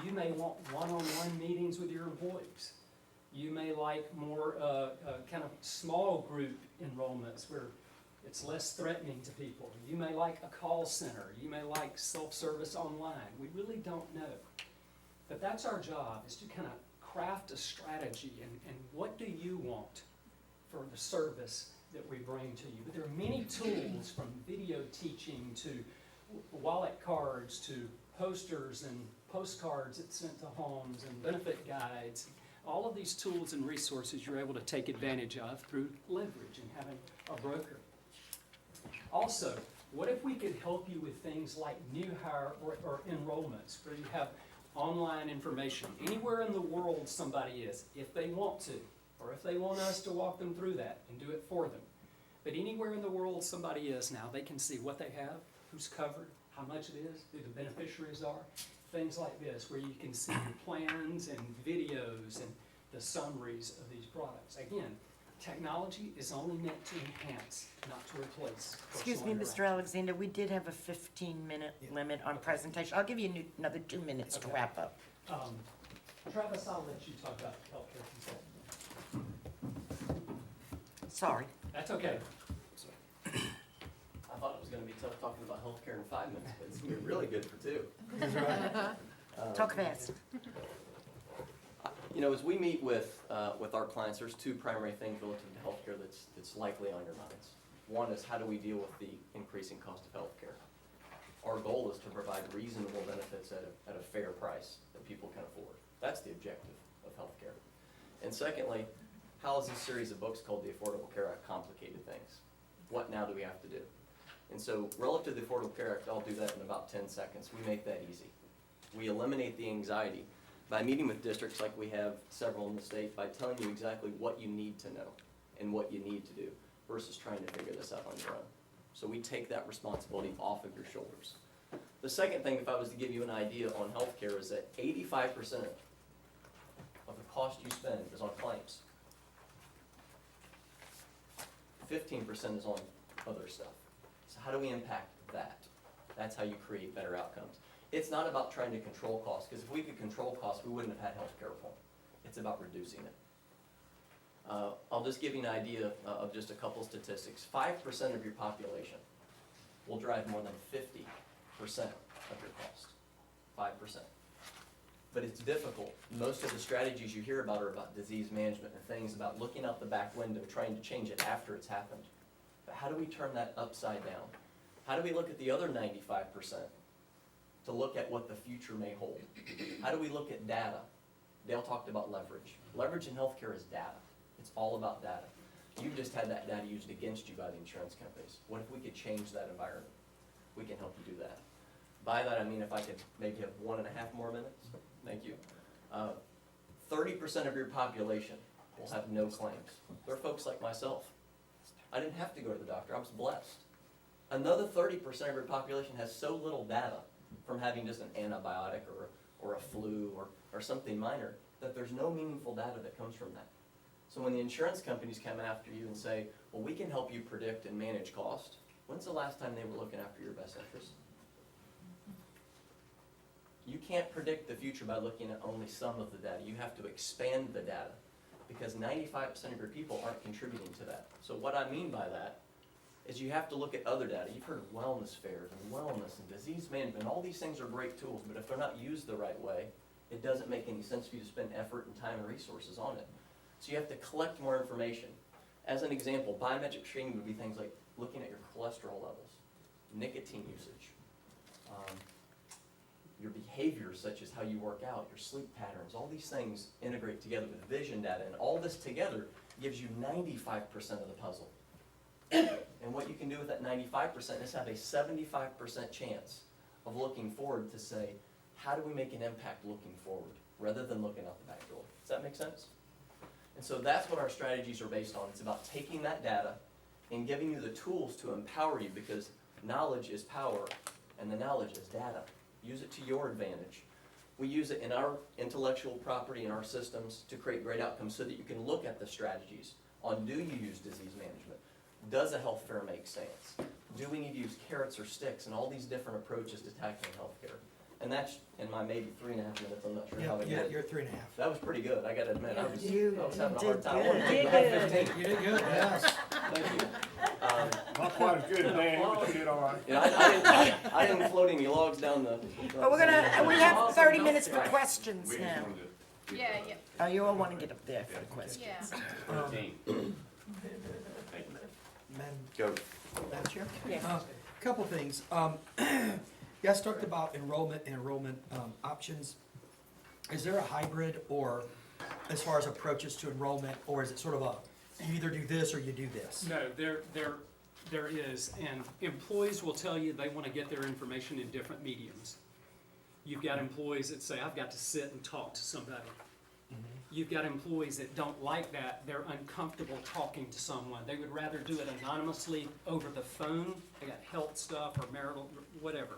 You may want one-on-one meetings with your employees. You may like more kind of small group enrollments where it's less threatening to people. You may like a call center. You may like self-service online. We really don't know. But that's our job, is to kind of craft a strategy and what do you want for the service that we bring to you. But there are many tools, from video teaching to wallet cards to posters and postcards that's sent to homes and benefit guides. All of these tools and resources you're able to take advantage of through leverage and having a broker. Also, what if we could help you with things like new hire or enrollments, where you have online information anywhere in the world somebody is, if they want to, or if they want us to walk them through that and do it for them. But anywhere in the world somebody is now, they can see what they have, who's covered, how much it is, who the beneficiaries are. things like this, where you can see plans and videos and the summaries of these products. Again, technology is only meant to enhance, not to replace Excuse personal me, Mr. interaction. Alexander, we did have a 15-minute limit on presentation. I'll give you another 2 minutes to Okay. wrap up. Travis, I'll let you talk about healthcare consultant. Sorry. That's okay. I thought it was gonna be tough talking about healthcare in 5 minutes, but it's gonna be really good for 2. Talk fast. You know, as we meet with our clients, there's 2 primary things relative to healthcare that's likely on your minds. One is, how do we deal with the increasing cost of healthcare? Our goal is to provide reasonable benefits at a fair price that people can afford. That's the objective of healthcare. And secondly, how is this series of books called the Affordable Care Act complicated things? What now do we have to do? And so relative to the Affordable Care Act, I'll do that in about 10 seconds. We make that easy. We eliminate the anxiety by meeting with districts like we have several in the state, by telling you exactly what you need to know and what you need to do versus trying to figure this out on your own. So we take that responsibility off of your shoulders. The second thing, if I was to give you an idea on healthcare, is that 85% of the cost you spend is on claims. 15% is on other stuff. So how do we impact that? That's how you create better outcomes. It's not about trying to control costs, because if we could control costs, we wouldn't have had healthcare reform. It's about reducing it. I'll just give you an idea of just a couple statistics. 5% of your population will drive more than 50% of your cost. 5%. But it's difficult. Most of the strategies you hear about are about disease management and things about looking out the back window, trying to change it after it's happened. But how do we turn that upside down? How do we look at the other 95% to look at what the future may hold? How do we look at data? Dale talked about leverage. Leverage in healthcare is data. It's all about data. You've just had that data used against you by the insurance companies. What if we could change that environment? We can help you do that. By that, I mean if I could maybe have 1.5 more minutes. Thank you. 30% of your population will have no claims. They're folks like myself. I didn't have to go to the doctor. I was blessed. Another 30% of your population has so little data from having just an antibiotic or a flu or something minor that there's no meaningful data that comes from that. So when the insurance companies come after you and say, well, we can help you predict and manage cost, when's the last time they were looking after your best interest? You can't predict the future by looking at only some of the data. You have to expand the data because 95% of your people aren't contributing to that. So what I mean by that is you have to look at other data. You've heard of wellness fairs and wellness and disease management. All these things are great tools, but if they're not used the right way, it doesn't make any sense for you to spend effort and time and resources on it. So you have to collect more information. As an example, biometric screening would be things like looking at your cholesterol levels, nicotine usage, your behaviors such as how you work out, your sleep patterns, all these things integrate together with vision data, and all this together gives you 95% of the puzzle. And what you can do with that 95% is have a 75% chance of looking forward to say, how do we make an impact looking forward, rather than looking out the back door? Does that make sense? And so that's what our strategies are based on. It's about taking that data and giving you the tools to empower you, because knowledge is power, and the knowledge is data. Use it to your advantage. We use it in our intellectual property and our systems to create great outcomes so that you can look at the strategies on, do you use disease management? Does a health fair make sense? Do we need to use carrots or sticks, and all these different approaches to tackling healthcare? And that's in my maybe 3.5 minutes. I'm not sure how I Yeah, did. you're at 3.5. That was pretty good, I gotta admit. I was You having a hard did time. I good. wanted to make You it did 15. You did good, yes. Thank you. Not quite as good as Dan, but you did all right. You know, I didn't float any logs down the. But we have 30 minutes for questions now. Yeah, yeah, Oh, you all want to get up there for the questions. yeah. Madam Go. Madam Chair? Yes. Couple things. You guys talked about enrollment and enrollment options. Is there a hybrid, or as far as approaches to enrollment, or is it sort of a, you either do this or you do this? No, there is, and employees will tell you they want to get their information in different mediums. You've got employees that say, I've got to sit and talk to somebody. You've got employees that don't like that. They're uncomfortable talking to someone. They would rather do it anonymously over the phone. They got health stuff or marital, whatever.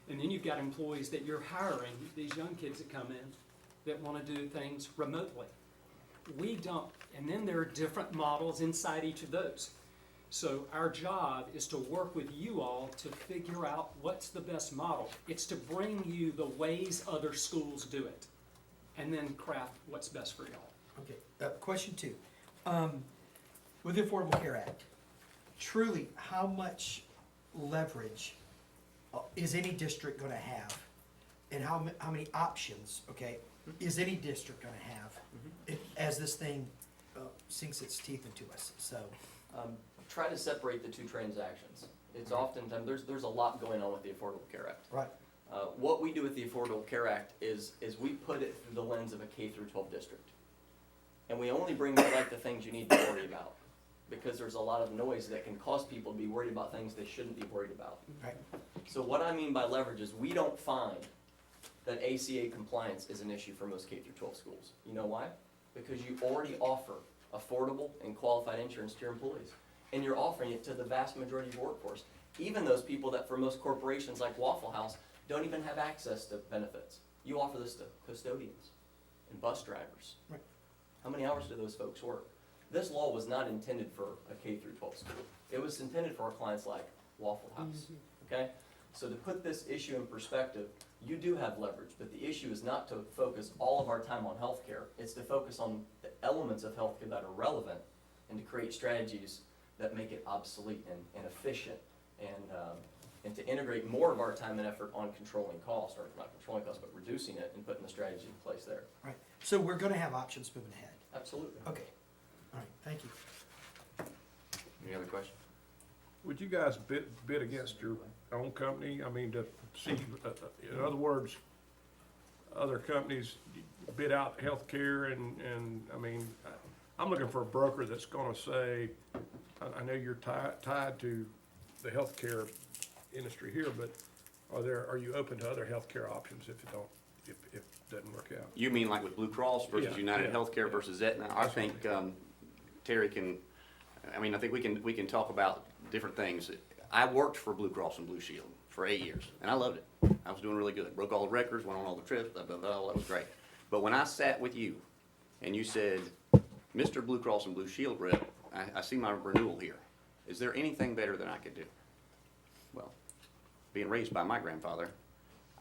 And then you've got employees that you're hiring, these young kids that come in, that wanna do things remotely. We don't, and then there are different models inside each of those. So our job is to work with you all to figure out what's the best model. It's to bring you the ways other schools do it, and then craft what's best for y'all. Okay, question 2. With the Affordable Care Act, truly, how much leverage is any district gonna have? And how many options, okay, is any district gonna have as this thing sinks its teeth into us? So, Try to separate the two transactions. It's oftentimes, there's a lot going on with the Affordable Care Act. right, What we do with the Affordable Care Act is we put it through the lens of a K through 12 district. And we only bring to light the things you need to worry about, because there's a lot of noise that can cause people to be worried about things they shouldn't be worried about. right, So what I mean by leverage is we don't find that ACA compliance is an issue for most K through 12 schools. You know why? Because you already offer affordable and qualified insurance to your employees. And you're offering it to the vast majority of your workforce. Even those people that for most corporations like Waffle House don't even have access to benefits. You offer this to custodians and bus drivers. Right. How many hours do those folks work? This law was not intended for a K through 12 school. It was intended for our clients like Waffle House, okay? So to put this issue in perspective, you do have leverage, but the issue is not to focus all of our time on healthcare. It's to focus on the elements of healthcare that are relevant and to create strategies that make it obsolete and efficient, and to integrate more of our time and effort on controlling costs, or not controlling costs, but reducing it and putting the strategy in place there. right. So we're gonna have options moving ahead. Absolutely. Okay, all right, thank you. Any other questions? Would you guys bid against your own company? I mean, to see, in other words, other companies bid out healthcare and, I mean, I'm looking for a broker that's gonna say, I know you're tied to the healthcare industry here, but are you open to other healthcare options if it doesn't work out? You mean like with Blue Cross versus Yeah, United yeah, Healthcare yeah. versus Aetna? I think, Terry can, I think we can talk about different things. I worked for Blue Cross and Blue Shield for 8 years, and I loved it. I was doing really good. Broke all the records, went on all the trips, blah, blah, blah, that was great. But when I sat with you and you said, Mr. Blue Cross and Blue Shield rep, I see my renewal here. Is there anything better than I could do? Well, being raised by my grandfather,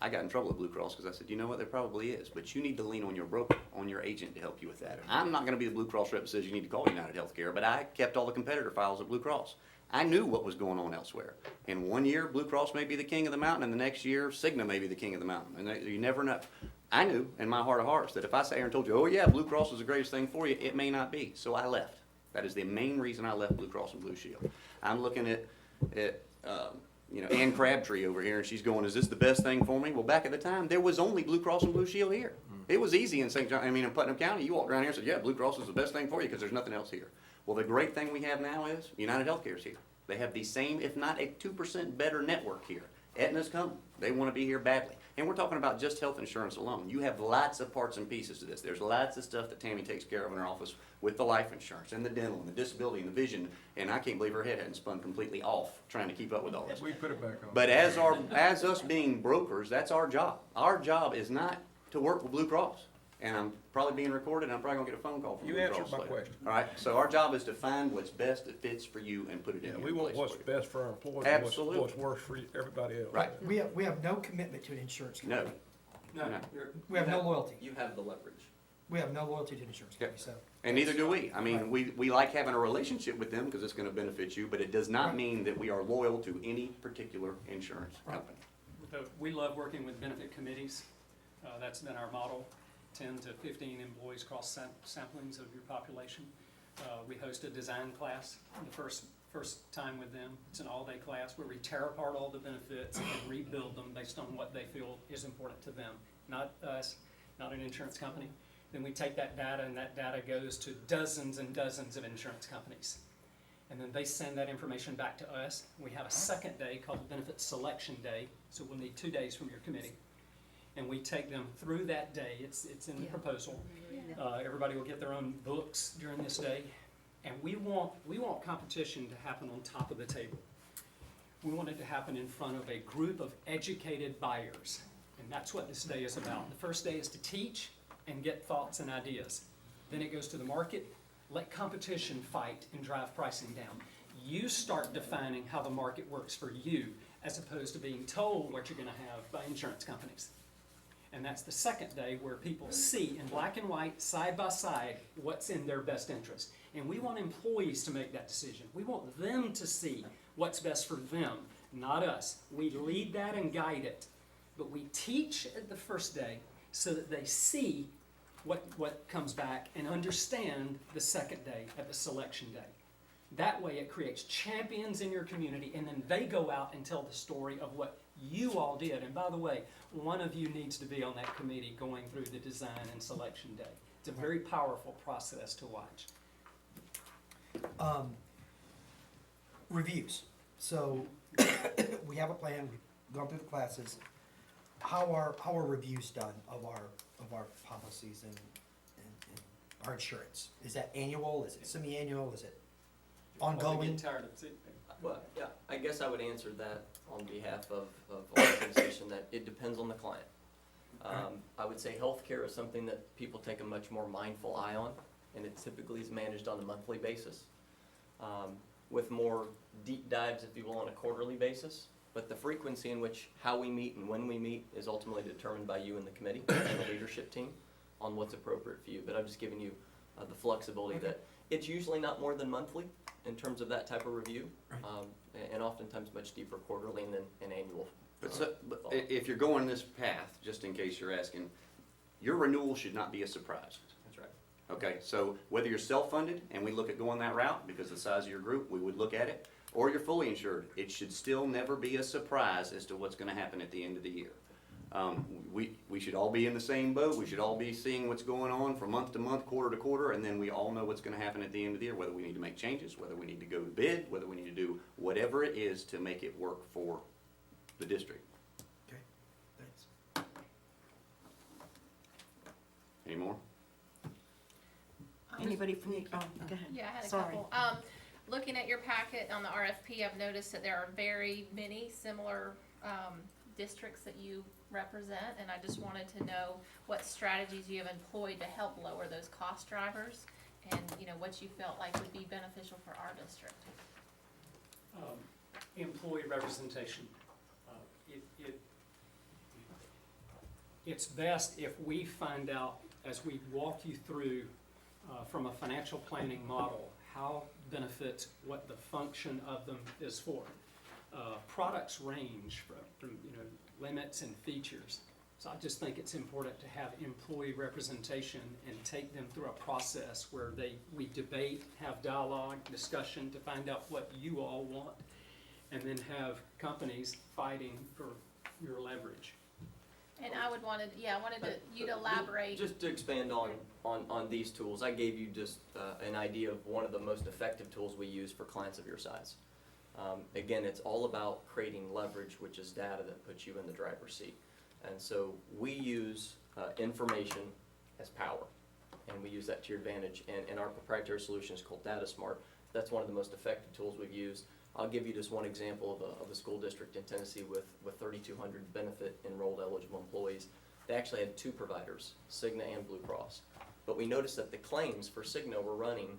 I got in trouble with Blue Cross because I said, you know what, there probably is, but you need to lean on your broker, on your agent to help you with that. I'm not gonna be the Blue Cross rep that says you need to call United Healthcare, but I kept all the competitor files at Blue Cross. I knew what was going on elsewhere. In 1 year, Blue Cross may be the king of the mountain, and the next year, Cigna may be the king of the mountain, and you never know. I knew in my heart of hearts that if I sat here and told you, oh yeah, Blue Cross is the greatest thing for you, it may not be, so I left. That is the main reason I left Blue Cross and Blue Shield. I'm looking at Ann Crabtree over here, and she's going, is this the best thing for me? Well, back at the time, there was only Blue Cross and Blue Shield here. It was easy in in Putnam County. You walk around here and said, yeah, Blue Cross is the best thing for you because there's nothing else here. Well, the great thing we have now is United Healthcare's here. They have the same, if not a 2% better network here. Aetna's coming. They want to be here badly. And we're talking about just health insurance alone. You have lots of parts and pieces to this. There's lots of stuff that Tammy takes care of in her office with the life insurance and the dental and the disability and the vision. And I can't believe her head hadn't spun completely off trying to keep up with all this. We put it back on. But as us being brokers, that's our job. Our job is not to work with Blue Cross. And I'm probably being recorded, and I'm probably gonna get a phone call from You Blue Cross answered my later. question. All right, so our job is to find what's best that fits for you and put it in Yeah, your we want place what's for you. best for our employees, and Absolutely. what's worse for everybody else. Right. We have no commitment to an insurance company. No, No, We have no loyalty. You have the leverage. We have no loyalty to an insurance company, so. and neither do we. I mean, we like having a relationship with them because it's gonna benefit you, but it does not mean that we are loyal to any particular insurance company. We love working with benefit committees. That's been our model. 10 to 15 employees cross samplings of your population. We host a design class the first time with them. It's an all-day class where we tear apart all the benefits and rebuild them based on what they feel is important to them, not us, not an insurance company. Then we take that data, and that data goes to dozens and dozens of insurance companies. And then they send that information back to us. We have a second day called the Benefit Selection Day, so we'll need 2 days from your committee. And we take them through that day. It's in the proposal. Everybody will get their own books during this day. And we want competition to happen on top of the table. we want it to happen in front of a group of educated buyers. And that's what this day is about. The first day is to teach and get thoughts and ideas. Then it goes to the market, let competition fight and drive pricing down. You start defining how the market works for you, as opposed to being told what you're gonna have by insurance companies. And that's the second day where people see in black and white, side by side, what's in their best interest. And we want employees to make that decision. We want them to see what's best for them, not us. We lead that and guide it. But we teach at the first day so that they see what comes back and understand the second day at the selection day. That way it creates champions in your community, and then they go out and tell the story of what you all did. And by the way, one of you needs to be on that committee going through the design and selection day. It's a very powerful process to watch. Reviews. So we have a plan, we've gone through the classes. How are reviews done of our policies and our insurance? Is that annual? Is it semi-annual? Is it Well, I ongoing? get tired of it. Well, yeah, I guess I would answer that on behalf of our organization, that it depends on the client. I would say healthcare is something that people take a much more mindful eye on, and it typically is managed on a monthly basis, with more deep dives, if you will, on a quarterly basis. But the frequency in which how we meet and when we meet is ultimately determined by you and the committee and the leadership team on what's appropriate for you. But I've just given you the flexibility that it's usually not more than monthly in terms of that type of review, and oftentimes much deeper quarterly and then an annual. But if you're going this path, just in case you're asking, your renewal should not be a surprise. That's right. Okay, so whether you're self-funded, and we look at going that route, because of the size of your group, we would look at it, or you're fully insured, it should still never be a surprise as to what's gonna happen at the end of the year. We should all be in the same boat, we should all be seeing what's going on from month to month, quarter to quarter, and then we all know what's gonna happen at the end of the year, whether we need to make changes, whether we need to go to bid, whether we need to do whatever it is to make it work for the district. Okay, thanks. Any more? Anybody from the, oh, go ahead. Yeah, I had a Sorry. couple. Looking at your packet on the RFP, I've noticed that there are very many similar, districts that you represent, and I just wanted to know what strategies you have employed to help lower those cost drivers, and, you know, what you felt like would be beneficial for our district. Employee representation. It's best if we find out, as we walk you through, from a financial planning model, how benefits, what the function of them is for. Products range from limits and features. So I just think it's important to have employee representation and take them through a process where we debate, have dialogue, discussion to find out what you all want, and then have companies fighting for your leverage. And I wanted you to elaborate. Just to expand on these tools, I gave you just an idea of one of the most effective tools we use for clients of your size. Again, it's all about creating leverage, which is data that puts you in the driver's seat. And so we use information as power, and we use that to your advantage. And our proprietary solution is called DataSmart. That's one of the most effective tools we've used. I'll give you just one example of a school district in Tennessee with 3,200 benefit enrolled eligible employees. They actually had two providers, Cigna and Blue Cross. But we noticed that the claims for Cigna were running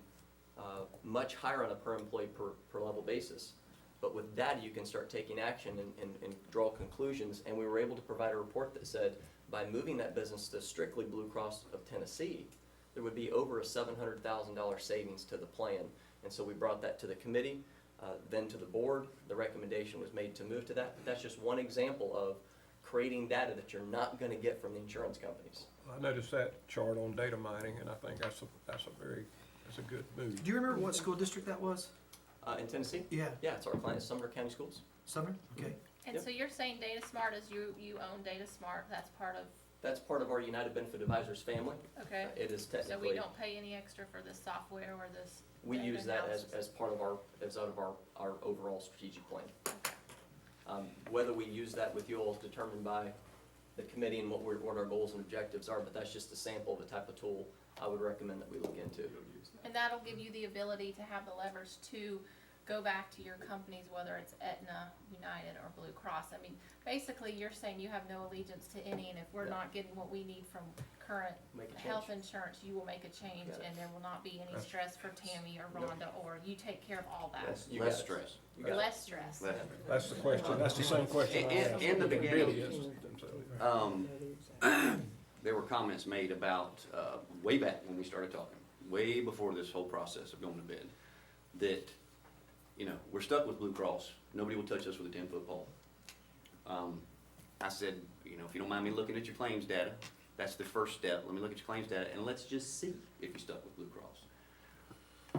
much higher on a per employee per level basis. But with data, you can start taking action and draw conclusions. And we were able to provide a report that said, by moving that business to strictly Blue Cross of Tennessee, there would be over a $700,000 savings to the plan. And so we brought that to the committee, then to the board. The recommendation was made to move to that. But that's just one example of creating data that you're not going to get from the insurance companies. I noticed that chart on data mining, and I think that's a good move. Do you remember what school district that was? In Tennessee? Yeah. Yeah, it's our client, Sumner County Schools. Summer? Okay. And Yep. so you're saying DataSmart is you own DataSmart, that's part of, That's part of our United Benefit Advisors family. okay? It is So we technically, don't pay any extra for this software or this? we data use that analysis? as part of our overall strategic plan. Whether we use that with you all is determined by the committee and what our goals and objectives are, but that's just a sample of the type of tool I would recommend that we look into. And that'll give you the ability to have the leverage to go back to your companies, whether it's Aetna, United, or Blue Cross. I mean, basically, you're saying you have no allegiance to any, and if we're Yeah. not getting what we need from current Make a change. health insurance, you will make a change, Got it. and there will not be any stress for Tammy or Rhonda, or you take care of all that. Yes, you got Less it. stress. You got it. Less stress. Less- That's the question, that's the same question I asked. In the beginning, Billy is. there were comments made about, way back when we started talking, way before this whole process of going to bed, that, you know, we're stuck with Blue Cross. Nobody will touch us with a 10-foot pole. I said, you know, if you don't mind me looking at your claims data, that's the first step. Let me look at your claims data, and let's just see if you're stuck with Blue Cross.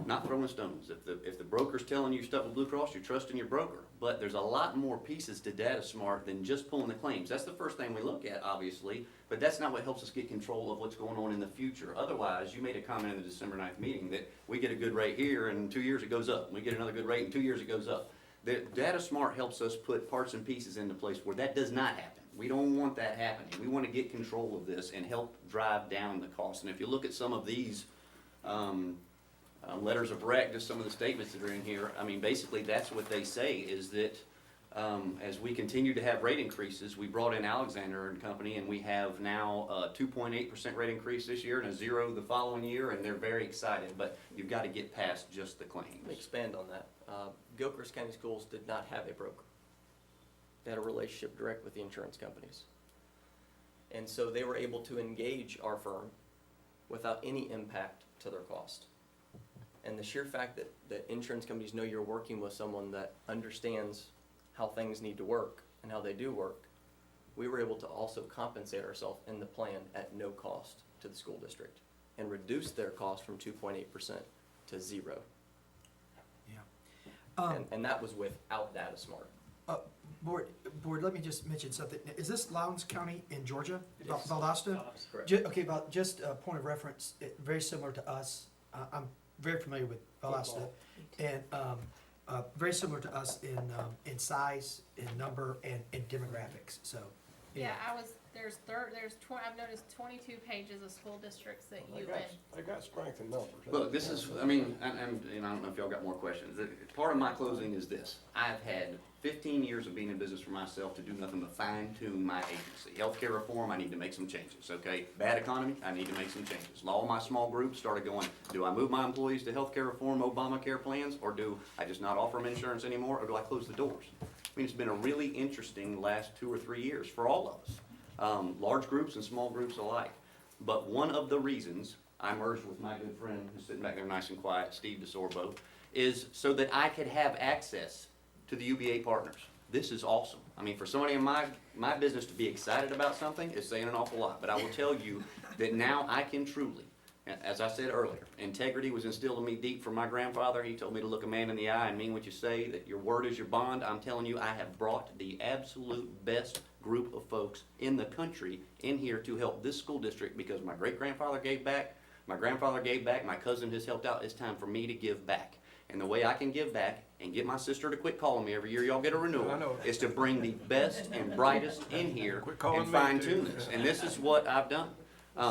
Not throwing stones. If the broker's telling you you're stuck with Blue Cross, you're trusting your broker. But there's a lot more pieces to DataSmart than just pulling the claims. That's the first thing we look at, obviously, but that's not what helps us get control of what's going on in the future. Otherwise, you made a comment in the December 9th meeting that we get a good rate here, and in 2 years it goes up. We get another good rate, in 2 years it goes up. The DataSmart helps us put parts and pieces into place where that does not happen. We don't want that happening. We want to get control of this and help drive down the cost. And if you look at some of these letters of rec, just some of the statements that are in here, I mean, basically that's what they say, is that as we continue to have rate increases, we brought in Alexander and Company, and we have now a 2.8% rate increase this year and a 0 the following year, and they're very excited, but you've got to get past just the claims. Let me expand on that. Gilchrist County Schools did not have a broker. They had a relationship direct with the insurance companies. And so they were able to engage our firm without any impact to their cost. And the sheer fact that insurance companies know you're working with someone that understands how things need to work and how they do work, we were able to also compensate ourselves in the plan at no cost to the school district and reduce their cost from 2.8% to 0. Yeah. And that was without DataSmart. Board, let me just mention something. Is this Lowndes County in Georgia? Yes. Valdosta? Correct. Okay, just a point of reference, very similar to us. I'm very familiar with Valdosta. And very similar to us in size, in number, and in demographics, so. Yeah, I've noticed 22 pages of school districts that you and. They got strength in numbers. Look, this is, I mean, and I don't know if y'all got more questions. Part of my closing is this. I've had 15 years of being in business for myself to do nothing but fine tune my agency. Healthcare reform, I need to make some changes, okay? Bad economy, I need to make some changes. All my small groups started going, do I move my employees to healthcare reform, Obamacare plans, or do I just not offer them insurance anymore, or do I close the doors? I mean, it's been a really interesting last 2 or 3 years for all of us, large groups and small groups alike. But one of the reasons I merged with my good friend, who's sitting back there nice and quiet, Steve DeSorbo, is so that I could have access to the UBA partners. This is awesome. I mean, for somebody in my business to be excited about something is saying an awful lot. But I will tell you that now I can truly, as I said earlier, integrity was instilled in me deep from my grandfather. He told me to look a man in the eye and mean what you say, that your word is your bond. I'm telling you, I have brought the absolute best group of folks in the country in here to help this school district because my great-grandfather gave back, my grandfather gave back, my cousin has helped out. It's time for me to give back. And the way I can give back and get my sister to quit calling me every year y'all get a renewal is to bring the best and brightest in here and fine tune this. And this is what I've done.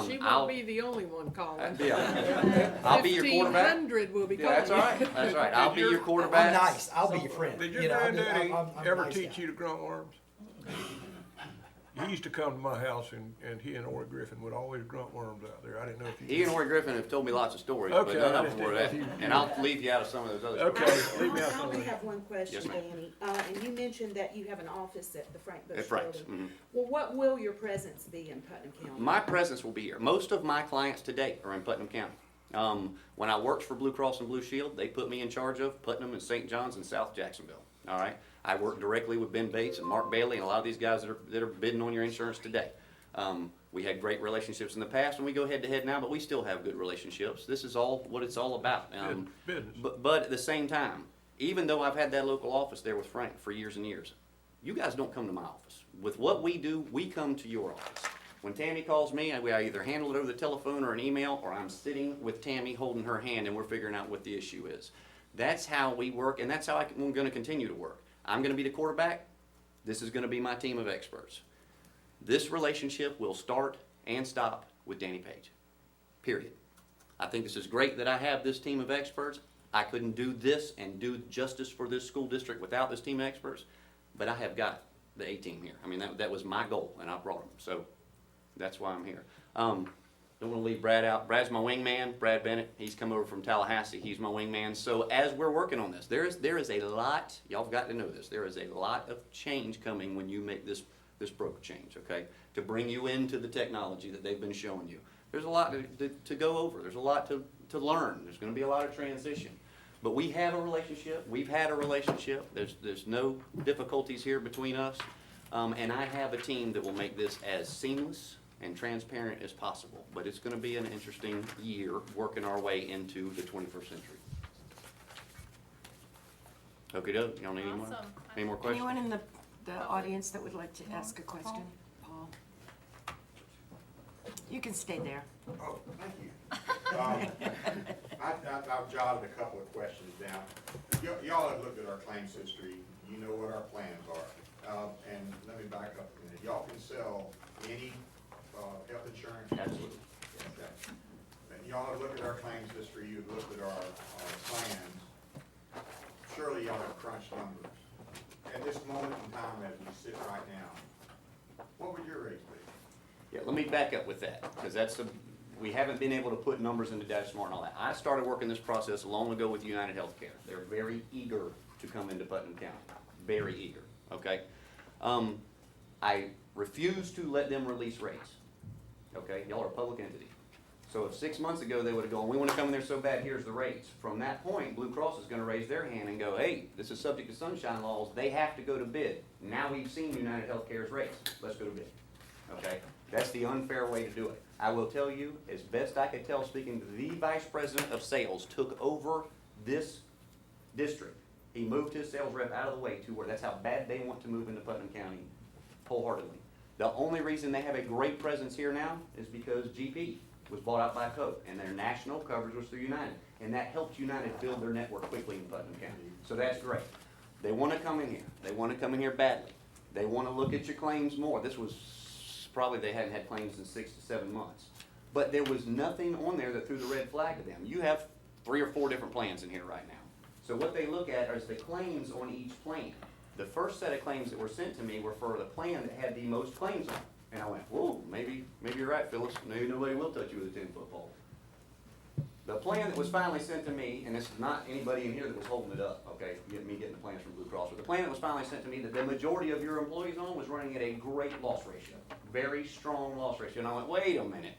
She I'll- won't be the only one calling. Yeah. I'll be your quarterback. 1,500 will be Yeah, calling. that's all right. That's right. I'll be your quarterback. I'm nice, I'll be your friend. Did your You know, granddaddy I'm ever nice teach guy. you to grunt worms? He used to come to my house and he and Ori Griffin would always grunt worms out there. I didn't know if you. He and Ori Griffin have told me lots of stories, Okay, but none I of them were that. didn't- And I'll leave you out of some of those other Okay. stories. leave me out I only some of have one question, Yes, ma'am. Danny. And you mentioned that you have an office at the Frank Bush At Frank's. Building. Mhm. Well, what will your presence be in Putnam County? My presence will be here. Most of my clients today are in Putnam County. When I worked for Blue Cross and Blue Shield, they put me in charge of Putnam and St. John's and South Jacksonville. All right. I work directly with Ben Bates and Mark Bailey and a lot of these guys that are bidding on your insurance today. We had great relationships in the past, and we go head to head now, but we still have good relationships. This is all what it's all about. business. But at the same time, even though I've had that local office there with Frank for years and years, you guys don't come to my office. With what we do, we come to your office. When Tammy calls me, I either handle it over the telephone or an email, or I'm sitting with Tammy holding her hand and we're figuring out what the issue is. That's how we work, and that's how I'm going to continue to work. I'm going to be the quarterback. This is going to be my team of experts. This relationship will start and stop with Danny Page. Period. I think this is great that I have this team of experts. I couldn't do this and do justice for this school district without this team of experts, but I have got the A-team here. I mean, that was my goal, and I brought them, so that's why I'm here. Don't wanna leave Brad out. Brad's my wingman, Brad Bennett, he's come over from Tallahassee, he's my wingman. So as we're working on this, there is a lot, y'all have got to know this, there is a lot of change coming when you make this broker change, okay? To bring you into the technology that they've been showing you. There's a lot to go over, there's a lot to learn, there's gonna be a lot of transition. But we have a relationship, we've had a relationship, there's no difficulties here between us. And I have a team that will make this as seamless and transparent as possible. But it's gonna be an interesting year working our way into the 21st century. Okey-doke, y'all need any more? Awesome. Any more questions? Anyone in the audience that would like to ask a question? Paul? You can stay there. Oh, thank you. I've jotted a couple of questions down. Y'all have looked at our claims history, you know what our plans are. And let me back up a minute. Y'all can sell any health insurance? Absolutely. Okay. And y'all have looked at our claims history, you've looked at our plans. Surely y'all have crunched numbers. At this moment in time, as we sit right now, what would your rates be? Yeah, let me back up with that, because we haven't been able to put numbers into DataSmart and all that. I started working this process long ago with United Healthcare. They're very eager to come into Putnam County, very eager, okay? I refuse to let them release rates, okay? Y'all are a public entity. So if 6 months ago they would've gone, we wanna come in there so bad, here's the rates. From that point, Blue Cross is gonna raise their hand and go, hey, this is subject to sunshine laws, they have to go to bid. Now we've seen United Healthcare's rates, let's go to bid, okay? That's the unfair way to do it. I will tell you, as best I could tell, speaking to the vice president of sales, took over this district. He moved his sales rep out of the way to where that's how bad they want to move into Putnam County wholeheartedly. The only reason they have a great presence here now is because GP was bought out by Coke, and their national coverage was through United. And that helped United build their network quickly in Putnam County. So that's great. They wanna come in here. They wanna come in here badly. They wanna look at your claims more. This was probably they hadn't had claims in 6 to 7 months. But there was nothing on there that threw the red flag to them. You have 3 or 4 different plans in here right now. So what they look at is the claims on each plan. The first set of claims that were sent to me were for the plan that had the most claims on it. And I went, whoa, maybe you're right, Phyllis. Maybe nobody will touch you with a 10-foot pole. The plan that was finally sent to me, and this is not anybody in here that was holding it up, okay, me getting the plans from Blue Cross, but the plan that was finally sent to me that the majority of your employees on was running at a great loss ratio, very strong loss ratio. And I went, wait a minute,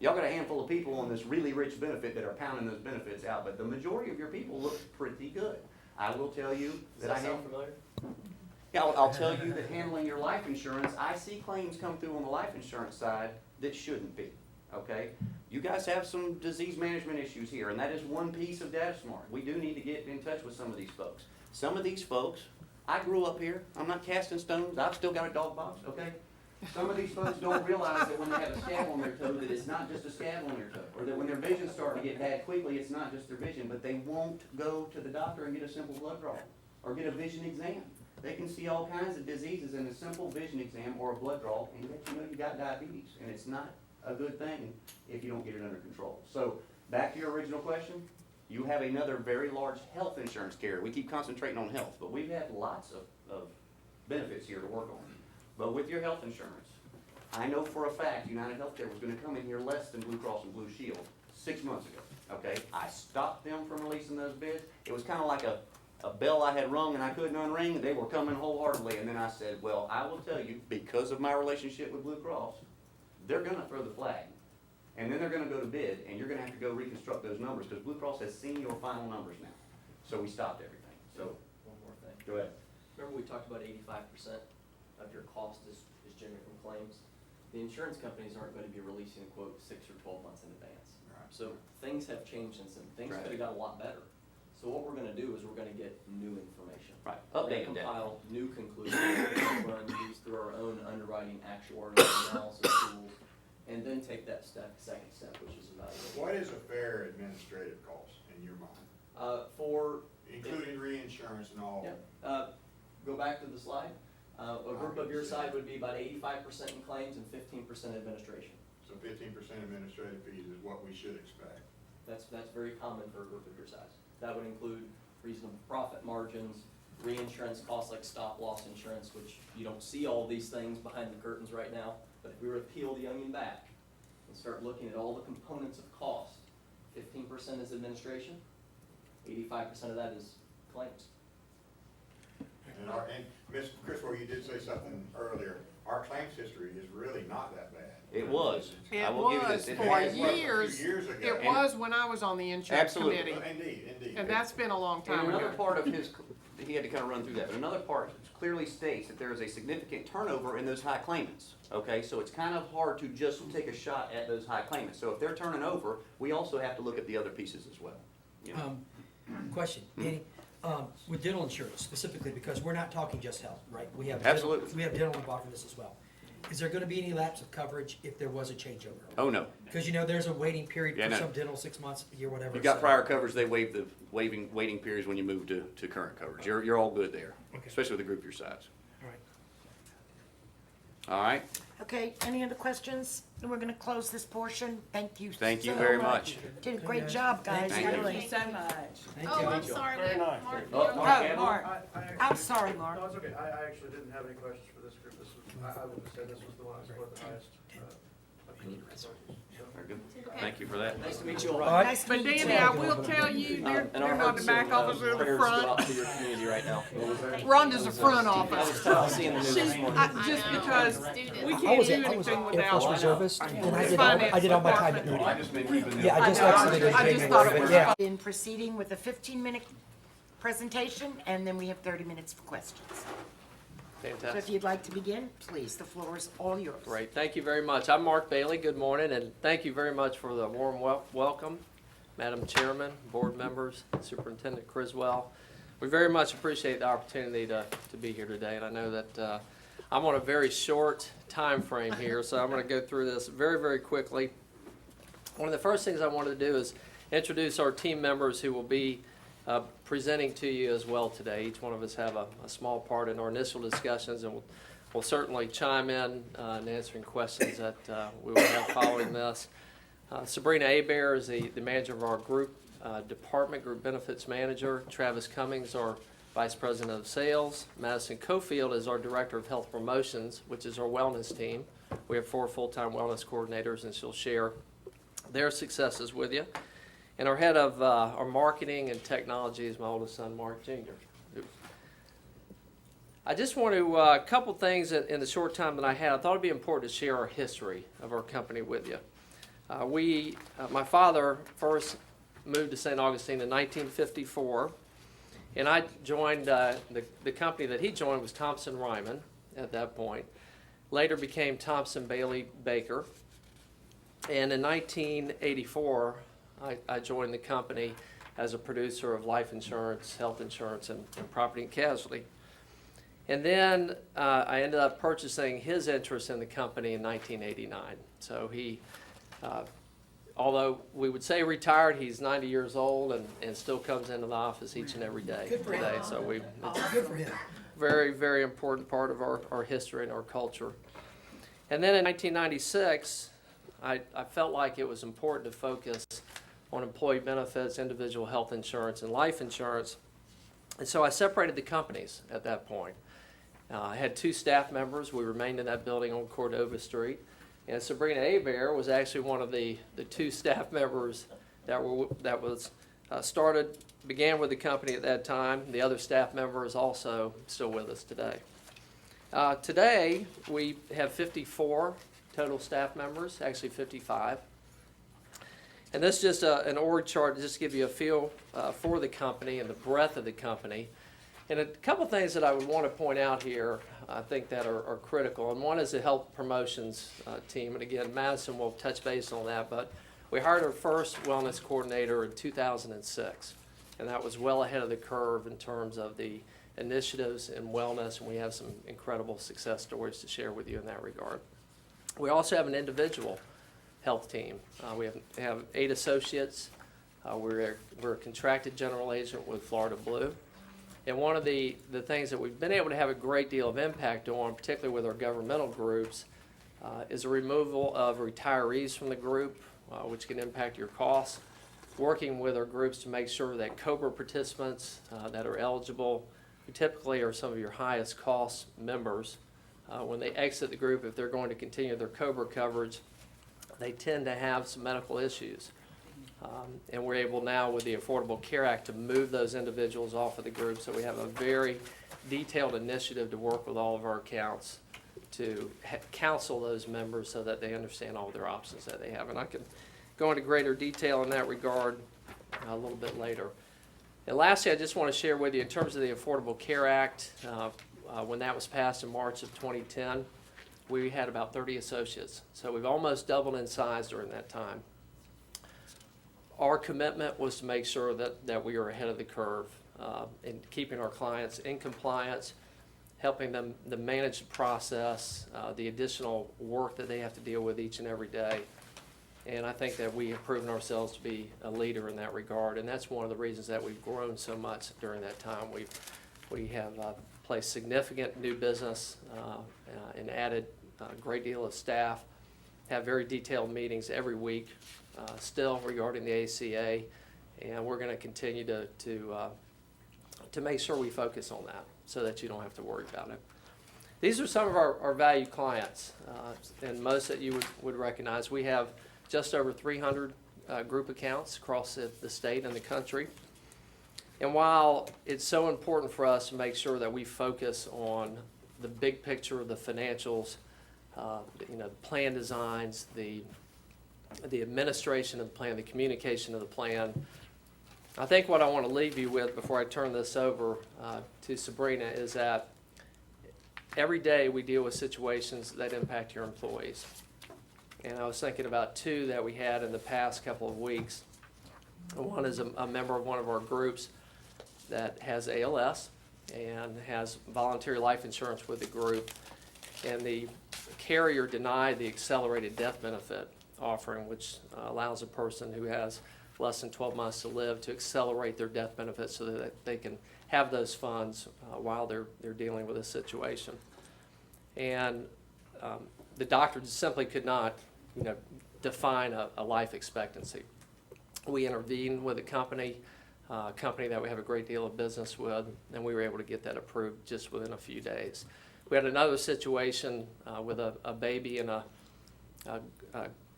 y'all got a handful of people on this really rich benefit that are pounding those benefits out, but the majority of your people look pretty good. I will tell you that I sound familiar? Yeah, I'll tell you that handling your life insurance, I see claims come through on the life insurance side that shouldn't be, okay? You guys have some disease management issues here, and that is one piece of DataSmart. We do need to get in touch with some of these folks. Some of these folks, I grew up here, I'm not casting stones, I've still got a dog box, okay? Some of these folks don't realize that when they have a scab on their toe, that it's not just a scab on their toe, or that when their vision's starting to get bad quickly, it's not just their vision, but they won't go to the doctor and get a simple blood draw, or get a vision exam. They can see all kinds of diseases in a simple vision exam or a blood draw, and yet you know you got diabetes, and it's not a good thing if you don't get it under control. So, back to your original question, you have another very large health insurance carrier. We keep concentrating on health, but we've had lots of benefits here to work on. But with your health insurance, I know for a fact United Healthcare was gonna come in here less than Blue Cross and Blue Shield 6 months ago, okay? I stopped them from releasing those bids. It was kinda like a bell I had rung and I couldn't unring, and they were coming wholeheartedly, and then I said, well, I will tell you, because of my relationship with Blue Cross, they're gonna throw the flag. And then they're gonna go to bid, and you're gonna have to go reconstruct those numbers, because Blue Cross has seen your final numbers now. So we stopped everything, so. One more thing. Go ahead. Remember we talked about 85% of your cost is generated from claims? The insurance companies aren't going to be releasing a quote 6 or 12 months in advance. Right. So things have changed since then. Things Right. could have got a lot better. So what we're going to do is we're going to get new information. Right. We're Updated gonna data. compile new conclusions, run these through our own underwriting actuarial analysis tools, and then take that second step, which is evaluation. What is a fair administrative cost in your mind? Including reinsurance and all? Yeah. Go back to the slide. A group of your size would be about 85% in claims and 15% administration. So 15% administrative fees is what we should expect. That's very common for a group of your size. That would include reasonable profit margins, reinsurance costs like stop-loss insurance, which you don't see all these things behind the curtains right now. But if we were to peel the onion back and start looking at all the components of cost, 15% is administration, 85% of that is claims. And Ms. Criswell, you did say something earlier, our claims history is really not that bad. It was. I It will give you was this. for has, what, a few years. years ago. It was when I was on the insurance Absolutely. committee, Indeed. and that's been a long And time another ago. part of his, he had to kind of run through that, but another part clearly states that there is a significant turnover in those high claimants. Okay, so it's kind of hard to just take a shot at those high claimants. So if they're turning over, we also have to look at the other pieces as well. You know? Question, Danny, with dental insurance specifically, because we're not talking just health, right? We have Absolutely. We have dental involved in this as well. Is there gonna be any lapse of coverage if there was a changeover? Oh, no. Because you know, there's a waiting period Yeah, for no. some dental, 6 months, a year, whatever. You've got so- prior coverage, they waive the waiting periods when you move to current coverage. You're all good there, Okay. especially with a group your size. All right. All right? Okay, any other questions? We're gonna close this portion. Thank you Thank you so very much. Did a great job, guys, Thank you. really. Thank you so much. Thank Oh, you. I'm sorry, Very we nice. Mark. Oh, you- Mark. Oh, Mark, I'm sorry, No, Mark. it's okay. I actually didn't have any questions for this group. This was, I would say this was the one I scored the highest. Opinion. So, Very good. Okay. Thank you for that. Nice to meet you all. All right. Nice to But meet you. Danny, I will tell you, And they're our not the hopes back and, office, they're the prayers go out front. to your community right now. Rhonda's the front That office. was tough seeing the news this morning. Just I know. because Students. we I can't was do a anything Air without. Force reservist, and Finance I did all my time at department. Moody. just been keeping Yeah, I just I know. exited I in just thought it January, was but yeah. In proceeding with a 15-minute presentation, and then we have 30 minutes for questions. So if Fantastic. you'd like to begin, please, the floor is all yours. Great. Thank you very much. I'm Mark Bailey. Good morning, and thank you very much for the warm welcome, Madam Chairman, board members, Superintendent Criswell. We very much appreciate the opportunity to be here today, and I know that I'm on a very short time frame here, so I'm going to go through this very, very quickly. One of the first things I wanted to do is introduce our team members who will be presenting to you as well today. Each one of us have a small part in our initial discussions, and we'll certainly chime in answering questions that we will have following this. Sabrina Abear is the manager of our group department, group benefits manager. Travis Cummings, our vice president of sales. Madison Cofield is our director of health promotions, which is our wellness team. We have 4 full-time wellness coordinators, and she'll share their successes with you. And our head of our marketing and technology is my oldest son, Mark Jr. I just want to, a couple things in the short time that I had, I thought it'd be important to share our history of our company with you. My father first moved to St. Augustine in 1954, and I joined, the company that he joined was Thompson Ryman at that point. Later became Thompson Bailey Baker. And in 1984, I joined the company as a producer of life insurance, health insurance, and property and casualty. And then I ended up purchasing his interest in the company in 1989. So he, although we would say retired, he's 90 years old and still comes into the office each and every day. Good for him. Today. So it's Good for him. very, very important part of our history and our culture. And then in 1996, I felt like it was important to focus on employee benefits, individual health insurance, and life insurance. And so I separated the companies at that point. I had 2 staff members. We remained in that building on Cordova Street. And Sabrina Abear was actually one of the 2 staff members that began with the company at that time. The other staff member is also still with us today. Today, we have 54 total staff members, actually 55. And this is just an org chart to just give you a feel for the company and the breadth of the company. And a couple things that I would want to point out here, I think that are critical. And one is the health promotions team. And again, Madison will touch base on that. But we hired our first wellness coordinator in 2006. And that was well ahead of the curve in terms of the initiatives in wellness. And we have some incredible success stories to share with you in that regard. We also have an individual health team. We have 8 associates. We're a contracted general agent with Florida Blue. And one of the things that we've been able to have a great deal of impact on, particularly with our governmental groups, is the removal of retirees from the group, which can impact your costs. working with our groups to make sure that COBRA participants that are eligible, who typically are some of your highest cost members, when they exit the group, if they're going to continue their COBRA coverage, they tend to have some medical issues. And we're able now with the Affordable Care Act to move those individuals off of the group. So we have a very detailed initiative to work with all of our accounts to counsel those members so that they understand all their options that they have. And I can go into greater detail in that regard a little bit later. And lastly, I just want to share with you in terms of the Affordable Care Act, when that was passed in March of 2010, we had about 30 associates. So we've almost doubled in size during that time. Our commitment was to make sure that we are ahead of the curve in keeping our clients in compliance, helping them to manage the process, the additional work that they have to deal with each and every day. And I think that we have proven ourselves to be a leader in that regard, and that's one of the reasons that we've grown so much during that time. We have placed significant new business and added a great deal of staff, have very detailed meetings every week still regarding the ACA, and we're going to continue to make sure we focus on that so that you don't have to worry about it. These are some of our valued clients, and most that you would recognize. We have just over 300 group accounts across the state and the country. And while it's so important for us to make sure that we focus on the big picture of the financials, the plan designs, the administration of the plan, the communication of the plan, I think what I want to leave you with before I turn this over to Sabrina is that every day we deal with situations that impact your employees. And I was thinking about two that we had in the past couple of weeks. One is a member of one of our groups that has ALS and has voluntary life insurance with the group. And the carrier denied the accelerated death benefit offering, which allows a person who has less than 12 months to live to accelerate their death benefit so that they can have those funds while they're dealing with this situation. And the doctor simply could not, define a life expectancy. We intervened with a company that we have a great deal of business with, and we were able to get that approved just within a few days. We had another situation with a baby in a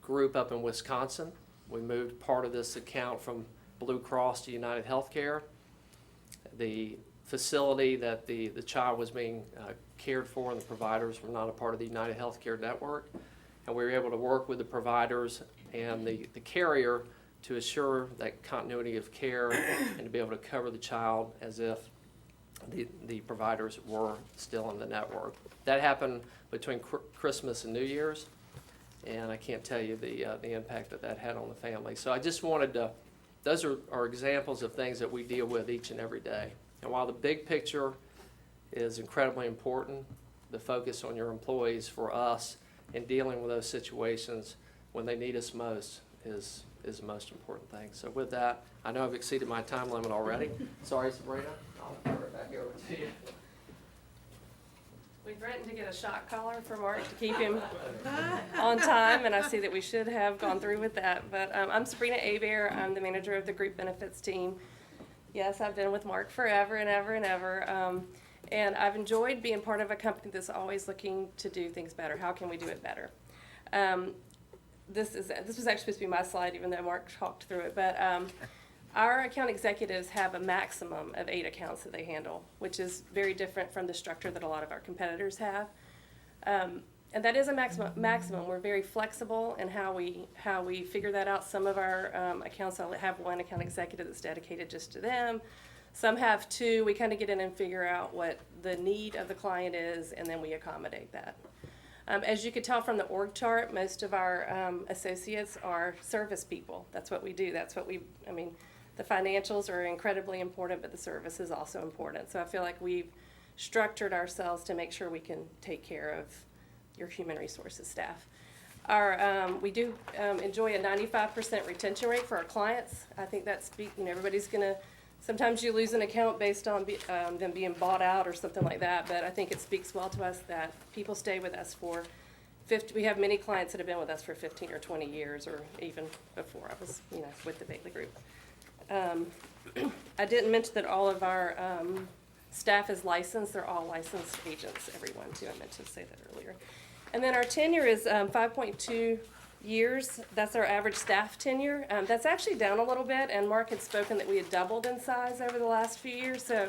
group up in Wisconsin. We moved part of this account from Blue Cross to United Healthcare. The facility that the child was being cared for and the providers were not a part of the United Healthcare network. And we were able to work with the providers and the carrier to assure that continuity of care and to be able to cover the child as if the providers were still in the network. That happened between Christmas and New Year's, and I can't tell you the impact that had on the family. So I just wanted to, those are examples of things that we deal with each and every day. And while the big picture is incredibly important, the focus on your employees for us in dealing with those situations when they need us most is the most important thing. So with that, I know I've exceeded my time limit already. Sorry, Sabrina. I'll turn it back over to you. We've threatened to get a shot collar for Mark to keep him on time, and I see that we should have gone through with that. But I'm Sabrina Abear. I'm the manager of the group benefits team. Yes, I've been with Mark forever and ever and ever. And I've enjoyed being part of a company that's always looking to do things better. How can we do it better? This was actually supposed to be my slide, even though Mark talked through it. But our account executives have a maximum of 8 accounts that they handle, which is very different from the structure that a lot of our competitors have. And that is a maximum. We're very flexible in how we figure that out. Some of our accounts have one account executive that's dedicated just to them. Some have 2. We kind of get in and figure out what the need of the client is, and then we accommodate that. As you could tell from the org chart, most of our associates are service people. That's what we do. The financials are incredibly important, but the service is also important. So I feel like we've structured ourselves to make sure we can take care of your human resources staff. We do enjoy a 95% retention rate for our clients. I think that's, everybody's gonna, sometimes you lose an account based on them being bought out or something like that, but I think it speaks well to us that people stay with us for we have many clients that have been with us for 15 or 20 years, or even before I was, with the Bailey Group. I didn't mention that all of our staff is licensed. They're all licensed agents, everyone too. I meant to say that earlier. And then our tenure is 5.2 years. That's our average staff tenure. That's actually down a little bit, and Mark had spoken that we had doubled in size over the last few years. So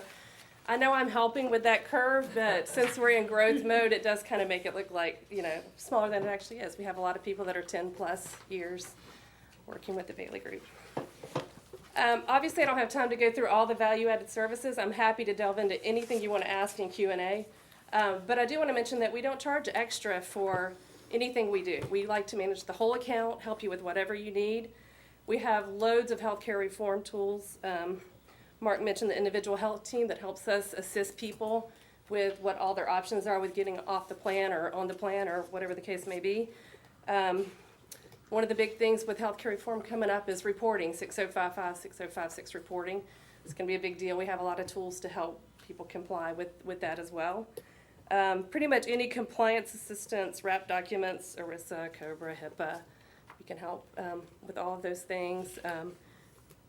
I know I'm helping with that curve, but since we're in growth mode, it does kind of make it look like, smaller than it actually is. We have a lot of people that are 10 plus years working with the Bailey Group. Obviously, I don't have time to go through all the value-added services. I'm happy to delve into anything you want to ask in Q&A. But I do want to mention that we don't charge extra for anything we do. We like to manage the whole account, help you with whatever you need. We have loads of healthcare reform tools. Mark mentioned the individual health team that helps us assist people with what all their options are with getting off the plan or on the plan or whatever the case may be. One of the big things with healthcare reform coming up is reporting, 6055, 6056 reporting. It's going to be a big deal. We have a lot of tools to help people comply with that as well. Pretty much any compliance assistance, wrap documents, ERISA, COBRA, HIPAA, we can help with all of those things.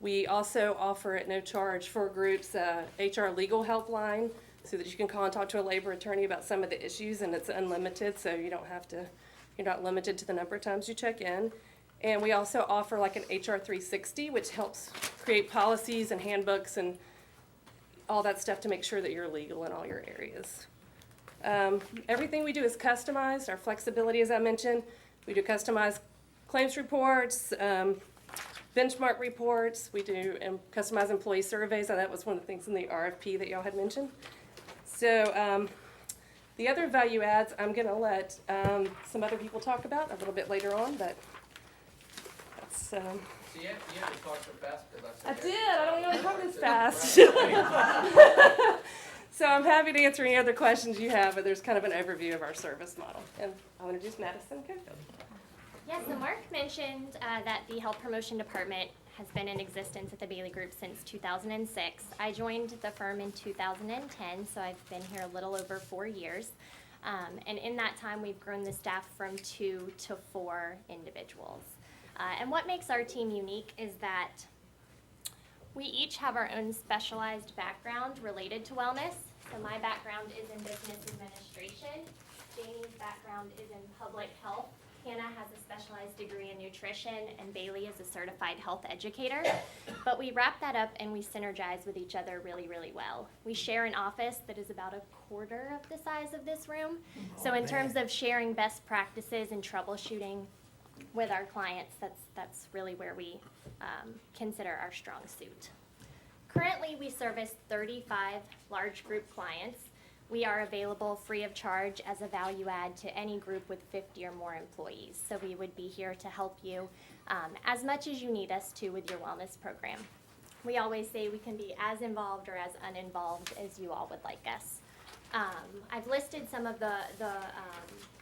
We also offer at no charge for groups HR legal helpline so that you can call and talk to a labor attorney about some of the issues, and it's unlimited, so you don't have to, you're not limited to the number of times you check in. And we also offer like an HR 360, which helps create policies and handbooks and all that stuff to make sure that you're legal in all your areas. Everything we do is customized. Our flexibility, as I mentioned, we do customized claims reports, benchmark reports. We do customized employee surveys. So that was one of the things in the RFP that y'all had mentioned. So the other value adds, I'm going to let some other people talk about a little bit later on, but that's. So you have to talk so fast because I did. I don't want to talk this fast. So I'm happy to answer any other questions you have, but there's kind of an overview of our service model. And I'll introduce Madison Cofield. Yes, so Mark mentioned that the Health Promotion Department has been in existence at the Bailey Group since 2006. I joined the firm in 2010, so I've been here a little over 4 years. And in that time, we've grown the staff from 2 to 4 individuals. And what makes our team unique is that we each have our own specialized background related to wellness. So my background is in business administration. Jamie's background is in public health. Hannah has a specialized degree in nutrition, and Bailey is a certified health educator. But we wrap that up and we synergize with each other really, really well. We share an office that is about 1/4 of the size of this room. So in terms of sharing best practices and troubleshooting with our clients, that's really where we consider our strong suit. Currently, we service 35 large group clients. We are available free of charge as a value add to any group with 50 or more employees. So we would be here to help you as much as you need us to with your wellness program. We always say we can be as involved or as uninvolved as you all would like us. I've listed some of the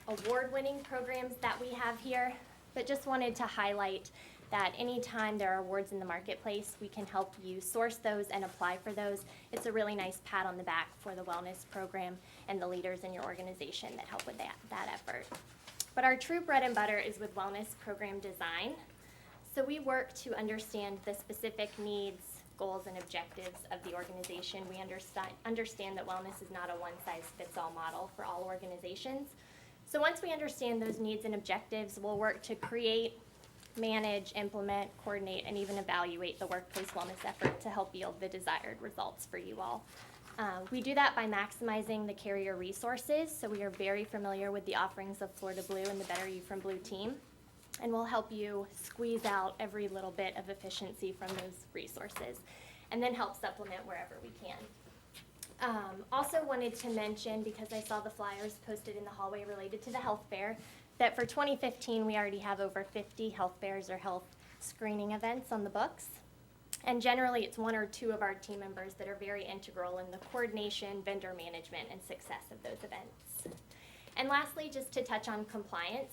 award-winning programs that we have here, but just wanted to highlight that anytime there are awards in the marketplace, we can help you source those and apply for those. It's a really nice pat on the back for the wellness program and the leaders in your organization that help with that effort. But our true bread and butter is with wellness program design. So we work to understand the specific needs, goals, and objectives of the organization. We understand that wellness is not a one-size-fits-all model for all organizations. So once we understand those needs and objectives, we'll work to create, manage, implement, coordinate, and even evaluate the workplace wellness effort to help yield the desired results for you all. We do that by maximizing the carrier resources, so we are very familiar with the offerings of Florida Blue and the Better You from Blue team, and we'll help you squeeze out every little bit of efficiency from those resources, and then help supplement wherever we can. Also wanted to mention, because I saw the flyers posted in the hallway related to the health fair, that for 2015 we already have over 50 health fairs or health screening events on the books. And generally it's 1 or 2 of our team members that are very integral in the coordination, vendor management, and success of those events. And lastly, just to touch on compliance,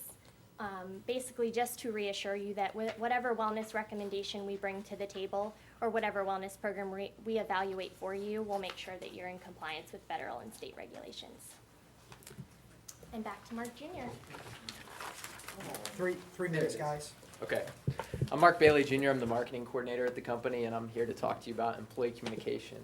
basically just to reassure you that whatever wellness recommendation we bring to the table or whatever wellness program we evaluate for you, we'll make sure that you're in compliance with federal and state regulations. And back to Mark Jr. Three minutes, guys. Okay. I'm Mark Bailey Jr. I'm the marketing coordinator at the company, and I'm here to talk to you about employee communication.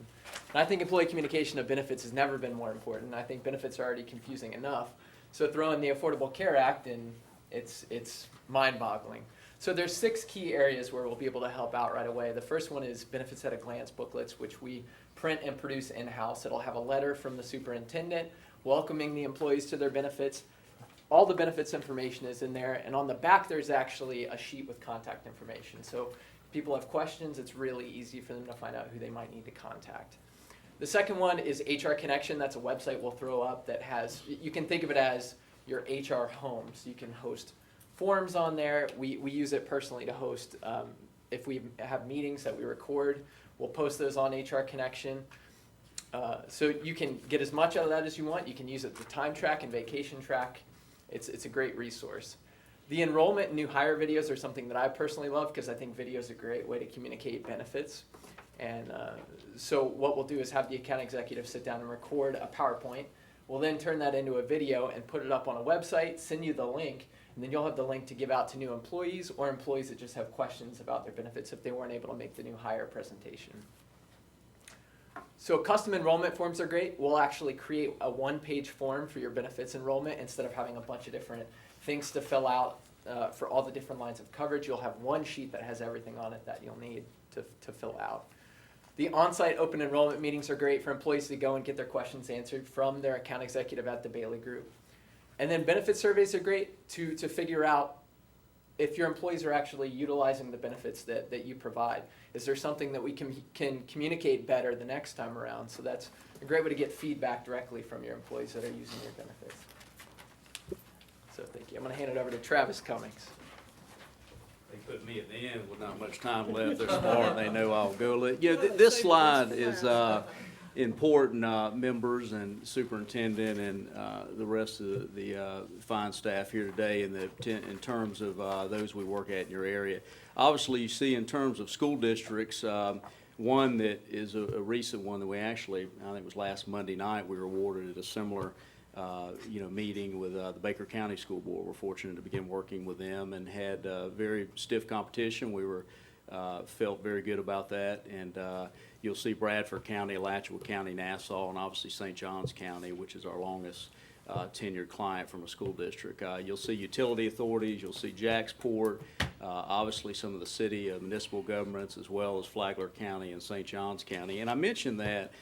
And I think employee communication of benefits has never been more important. I think benefits are already confusing enough. So throw in the Affordable Care Act, and it's mind-boggling. So there's 6 key areas where we'll be able to help out right away. The first one is Benefits at a Glance booklets, which we print and produce in-house. It'll have a letter from the superintendent welcoming the employees to their benefits. All the benefits information is in there, and on the back there's actually a sheet with contact information. So if people have questions, it's really easy for them to find out who they might need to contact. The second one is HR Connection. That's a website we'll throw up that has, you can think of it as your HR home. So you can host forums on there. We use it personally to host, if we have meetings that we record, we'll post those on HR Connection. So you can get as much out of that as you want. You can use it to time track and vacation track. It's a great resource. The enrollment and new hire videos are something that I personally love because I think video is a great way to communicate benefits. And so what we'll do is have the account executive sit down and record a PowerPoint. We'll then turn that into a video and put it up on a website, send you the link, and then you'll have the link to give out to new employees or employees that just have questions about their benefits if they weren't able to make the new hire presentation. So custom enrollment forms are great. We'll actually create a one-page form for your benefits enrollment instead of having a bunch of different things to fill out for all the different lines of coverage. You'll have one sheet that has everything on it that you'll need to fill out. The on-site open enrollment meetings are great for employees to go and get their questions answered from their account executive at the Bailey Group. And then benefit surveys are great to figure out if your employees are actually utilizing the benefits that you provide. Is there something that we can communicate better the next time around? So that's a great way to get feedback directly from your employees that are using your benefits. So thank you. I'm going to hand it over to Travis Cummings. They put me at the end with not much time left. They're smart. They know I'll go. This slide is important, members and superintendent and the rest of the fine staff here today in terms of those we work at in your area. Obviously, you see in terms of school districts, one that is a recent one that we actually, I think it was last Monday night, we were awarded at a similar meeting with the Baker County School Board. We're fortunate to begin working with them and had very stiff competition. We were felt very good about that, and you'll see Bradford County, Alachua County, Nassau, and obviously St. Johns County, which is our longest tenured client from a school district. You'll see utility authorities, you'll see Jacksport, obviously some of the city municipal governments, as well as Flagler County and St. Johns County. And I mention that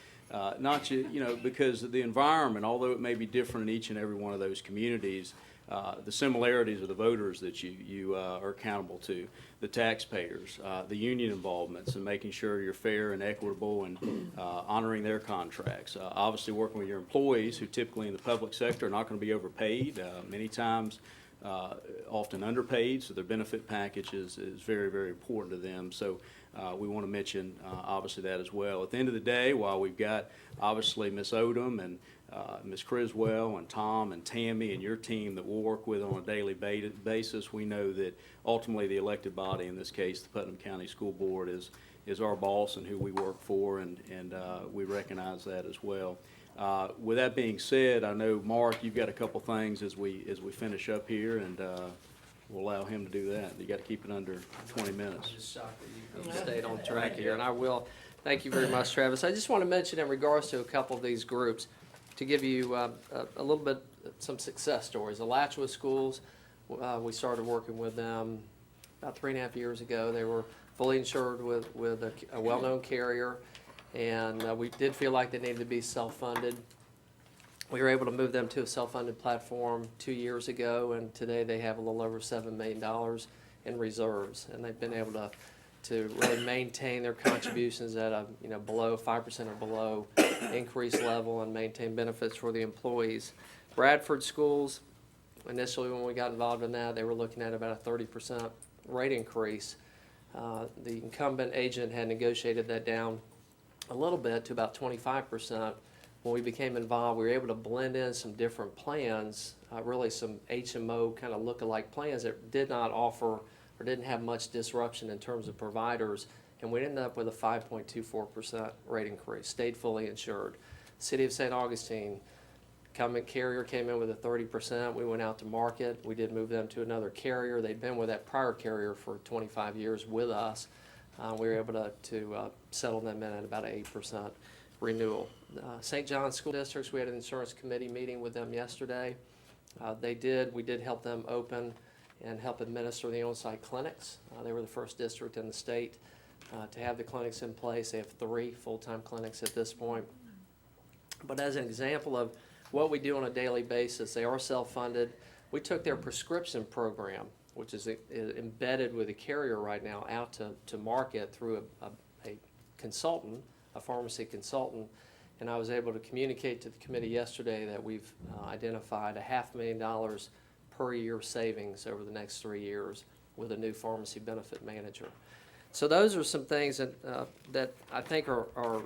because the environment, although it may be different in each and every one of those communities, the similarities of the voters that you are accountable to, the taxpayers, the union involvements, and making sure you're fair and equitable and honoring their contracts. Obviously working with your employees, who typically in the public sector are not going to be overpaid, many times often underpaid, so their benefit package is very, very important to them. So we want to mention obviously that as well. At the end of the day, while we've got obviously Ms. Odom and Ms. Criswell and Tom and Tammy and your team that we'll work with on a daily basis, we know that ultimately the elected body, in this case the Putnam County School Board, is our boss and who we work for, and we recognize that as well. With that being said, I know, Mark, you've got a couple things as we finish up here, and we'll allow him to do that. You got to keep it under 20 minutes. I'm just shocked that you stayed on track here, and I will. Thank you very much, Travis. I just want to mention in regards to a couple of these groups, to give you a little bit, some success stories. Alachua Schools, we started working with them about 3.5 years ago. They were fully insured with a well-known carrier, and we did feel like they needed to be self-funded. We were able to move them to a self-funded platform 2 years ago, and today they have a little over $7 million in reserves, and they've been able to really maintain their contributions at a below 5% or below increase level and maintain benefits for the employees. Bradford Schools, initially when we got involved in that, they were looking at about a 30% rate increase. The incumbent agent had negotiated that down a little bit to about 25%. When we became involved, we were able to blend in some different plans, really some HMO kind of look-alike plans that did not offer or didn't have much disruption in terms of providers, and we ended up with a 5.24% rate increase, stayed fully insured. City of St. Augustine, Carrier came in with a 30%. We went out to market. We did move them to another carrier. They'd been with that prior carrier for 25 years with us. We were able to settle them in at about an 8% renewal. St. John's School Districts, we had an insurance committee meeting with them yesterday. We did help them open and help administer the on-site clinics. They were the first district in the state to have the clinics in place. They have 3 full-time clinics at this point. But as an example of what we do on a daily basis, they are self-funded. We took their prescription program, which is embedded with a carrier right now, out to market through a consultant, a pharmacy consultant, and I was able to communicate to the committee yesterday that we've identified $500,000 per year savings over the next 3 years with a new pharmacy benefit manager. So those are some things that I think are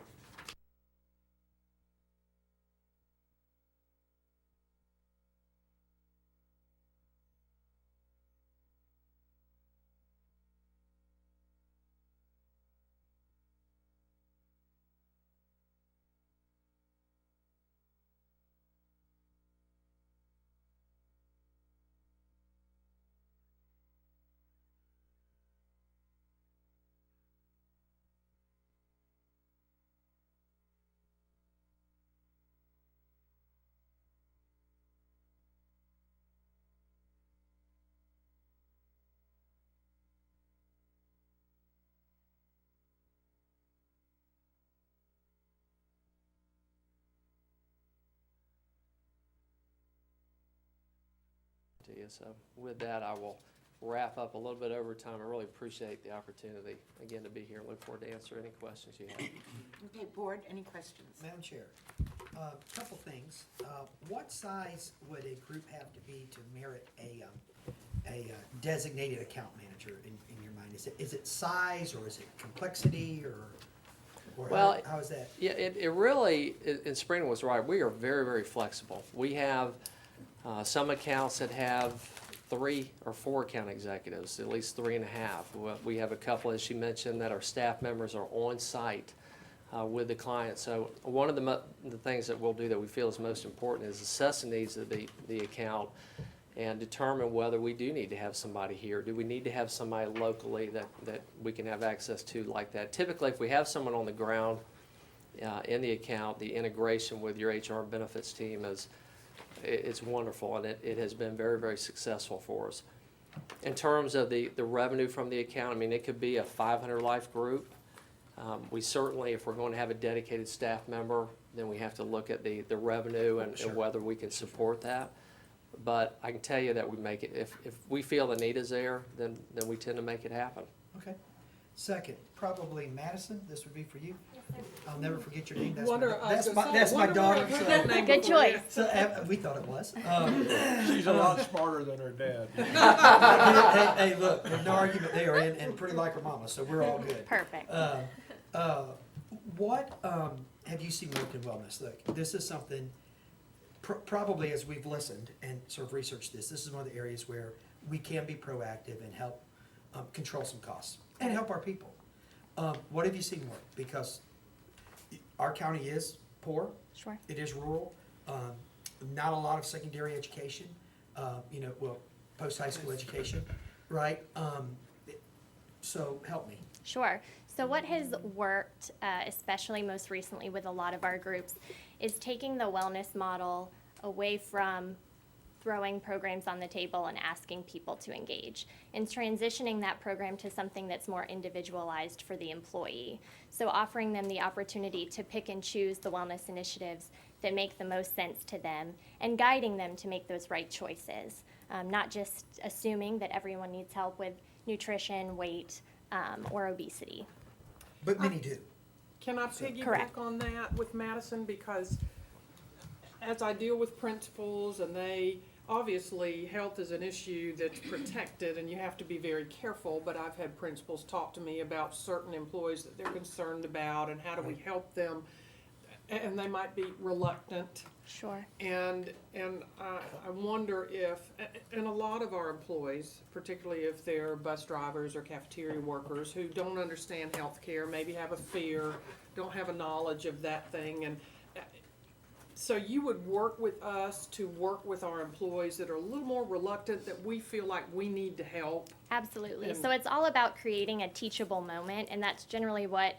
to you. So with that, I will wrap up a little bit over time. I really appreciate the opportunity, again, to be here. Look forward to answer any questions you have. Okay, board, any questions? Madam Chair, couple things. What size would a group have to be to merit a designated account manager in your mind? Is it size, or is it complexity, or Well, how is that? Yeah, it really, and Sabrina was right, we are very, very flexible. We have some accounts that have 3 or 4 account executives, at least 3.5. We have a couple, as she mentioned, that our staff members are on site with the client. So one of the things that we'll do that we feel is most important is assess the needs of the account and determine whether we do need to have somebody here. Do we need to have somebody locally that we can have access to like that? Typically, if we have someone on the ground in the account, the integration with your HR benefits team it's wonderful, and it has been very, very successful for us. In terms of the revenue from the account, I mean, it could be a 500 life group. We certainly, if we're going to have a dedicated staff member, then we have to look at the revenue and whether we can support that. But I can tell you that we make it, if we feel the need is there, then we tend to make it happen. Okay. Second, probably Madison, this would be for you. I'll never forget your name. That's my daughter. Good choice. So, we thought it was. She's a lot smarter than her dad. Hey, look, there's no argument there, and pretty like her mama, so we're all good. Perfect. What have you seen work in wellness? Look, this is something, probably as we've listened and sort of researched this is one of the areas where we can be proactive and help control some costs and help our people. What have you seen work? Because our county is poor. Sure. It is rural. Not a lot of secondary education. Post-high school education, right? So help me. Sure. So what has worked, especially most recently with a lot of our groups, is taking the wellness model away from throwing programs on the table and asking people to engage, and transitioning that program to something that's more individualized for the employee. So offering them the opportunity to pick and choose the wellness initiatives that make the most sense to them, and guiding them to make those right choices. Not just assuming that everyone needs help with nutrition, weight, or obesity. But many do. Can I Correct. piggyback on that with Madison? Because as I deal with principals, and obviously health is an issue that's protected and you have to be very careful, but I've had principals talk to me about certain employees that they're concerned about and how do we help them, and they might be reluctant. Sure. And I wonder if, and a lot of our employees, particularly if they're bus drivers or cafeteria workers who don't understand healthcare, maybe have a fear, don't have a knowledge of that thing, and So you would work with us to work with our employees that are a little more reluctant, that we feel like we need to help? Absolutely. And- So it's all about creating a teachable moment, and that's generally what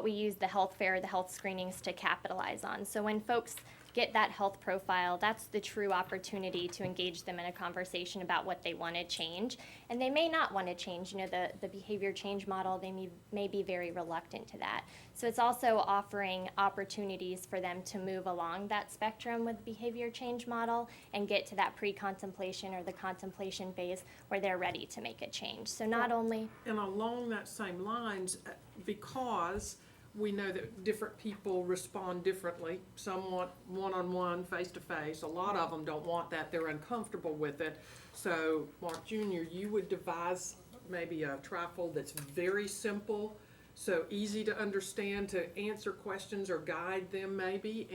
we use the health fair, the health screenings to capitalize on. So when folks get that health profile, that's the true opportunity to engage them in a conversation about what they want to change. And they may not want to change, you know, the behavior change model, they may be very reluctant to that. So it's also offering opportunities for them to move along that spectrum with behavior change model and get to that pre-contemplation or the contemplation phase where they're ready to make a change. So not only And along that same lines, because we know that different people respond differently. Some want one-on-one, face-to-face. A lot of them don't want that. They're uncomfortable with it. So, Mark Jr., you would devise maybe a trifold that's very simple, so easy to understand, to answer questions or guide them maybe,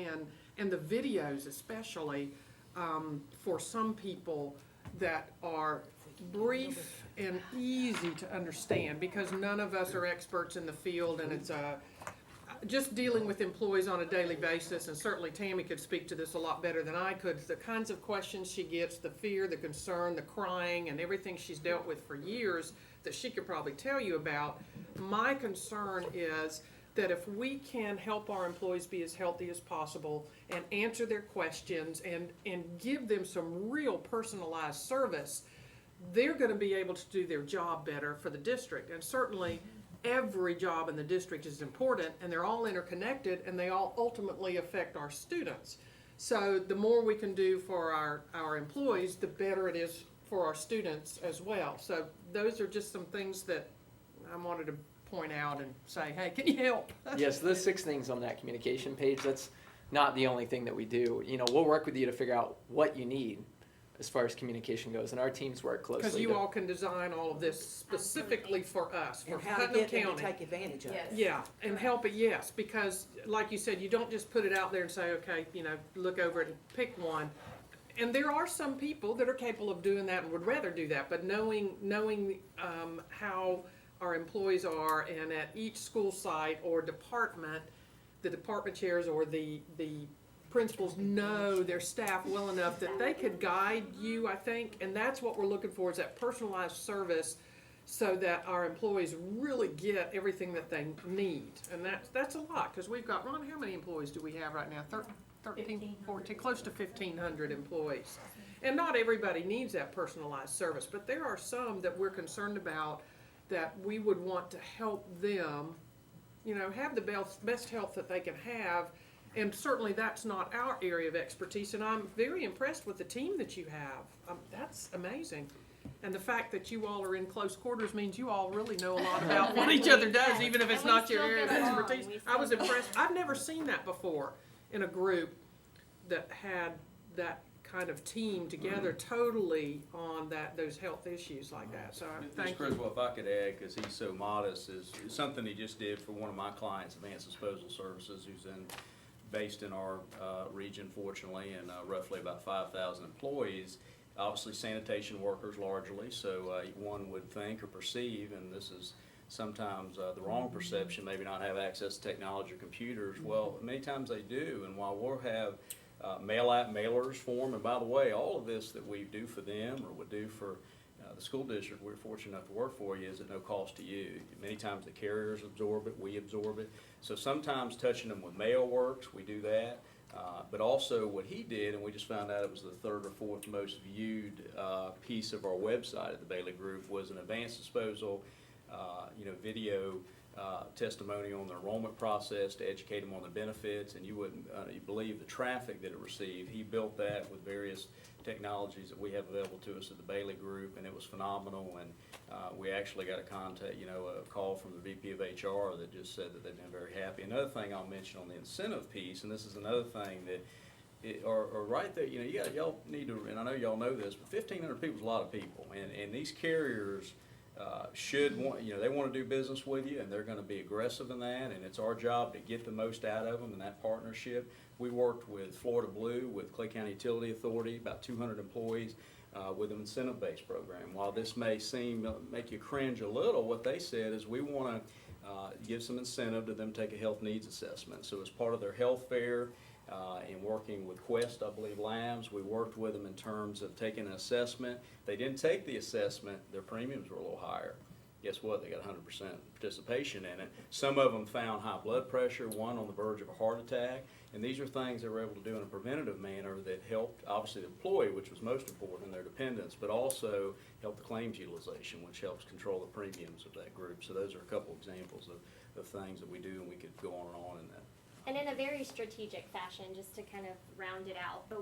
and the videos especially, for some people that are brief and easy to understand, because none of us are experts in the field, and it's just dealing with employees on a daily basis, and certainly Tammy could speak to this a lot better than I could, the kinds of questions she gets, the fear, the concern, the crying, and everything she's dealt with for years that she could probably tell you about. My concern is that if we can help our employees be as healthy as possible and answer their questions and give them some real personalized service, they're gonna be able to do their job better for the district. And certainly, every job in the district is important, and they're all interconnected, and they all ultimately affect our students. So the more we can do for our employees, the better it is for our students as well. So those are just some things that I wanted to point out and say, hey, can you help? Yes, those 6 things on that communication page, that's not the only thing that we do. You know, we'll work with you to figure out what you need as far as communication goes, and our teams work closely. Because you to- all can design all of this specifically for us, for And how to Putnam get them to County. take advantage of it. Yeah, and help it, yes, because like you said, you don't just put it out there and say, okay, you know, look over it and pick one. And there are some people that are capable of doing that and would rather do that, but knowing how our employees are, and at each school site or department, the department chairs or the principals know their staff well enough that they could guide you, I think, and that's what we're looking for, is that personalized service, so that our employees really get everything that they need. And that's a lot, because we've got, Ron, how many employees do we have right now? 13, 14, close to 1,500 employees. And not everybody needs that personalized service, but there are some that we're concerned about that we would want to help them, you know, have the best health that they can have. And certainly that's not our area of expertise, and I'm very impressed with the team that you have. That's amazing. And the fact that you all are in close quarters means you all really know a lot about what each other does, even if it's And we not your still area of get along. expertise. We I was still- impressed. I've never seen that before in a group that had that kind of team together totally on those health issues like that. So Ms. thank you. Criswell, if I could add, because he's so modest, is something he just did for one of my clients, Advanced Disposal Services, who's based in our region, fortunately, and roughly about 5,000 employees. Obviously sanitation workers largely, so one would think or perceive, and this is sometimes the wrong perception, maybe not have access to technology or computers. Well, many times they do, and while we'll have mail-out mailers for them, and by the way, all of this that we do for them or would do for the school district we're fortunate enough to work for you is at no cost to you. Many times the carriers absorb it, we absorb it. So sometimes touching them with mail works, we do that. But also what he did, and we just found out it was the 3rd or 4th most viewed piece of our website at the Bailey Group, was an advanced disposal, video testimonial on the enrollment process to educate them on the benefits, and you wouldn't you believe the traffic that it received. He built that with various technologies that we have available to us at the Bailey Group, and it was phenomenal. And we actually got a call from the VP of HR that just said that they've been very happy. Another thing I'll mention on the incentive piece, and this is another thing that or right there, y'all need to, and I know y'all know this, but 1,500 people is a lot of people, and these carriers should want, they want to do business with you, and they're going to be aggressive in that, and it's our job to get the most out of them in that partnership. We worked with Florida Blue, with Clay County Utility Authority, about 200 employees, with an incentive-based program. While this may make you cringe a little, what they said is we want to give some incentive to them to take a health needs assessment. So as part of their health fair, In working with Quest, I believe Labs, we worked with them in terms of taking an assessment. They didn't take the assessment, their premiums were a little higher. Guess what? They got 100% participation in it. Some of them found high blood pressure, one on the verge of a heart attack, and these are things they were able to do in a preventative manner that helped, obviously, the employee, which was most important, and their dependents, but also helped the claims utilization, which helps control the premiums of that group. So those are a couple examples of things that we do, and we could go on in that. And in a very strategic fashion, just to kind of round it out, but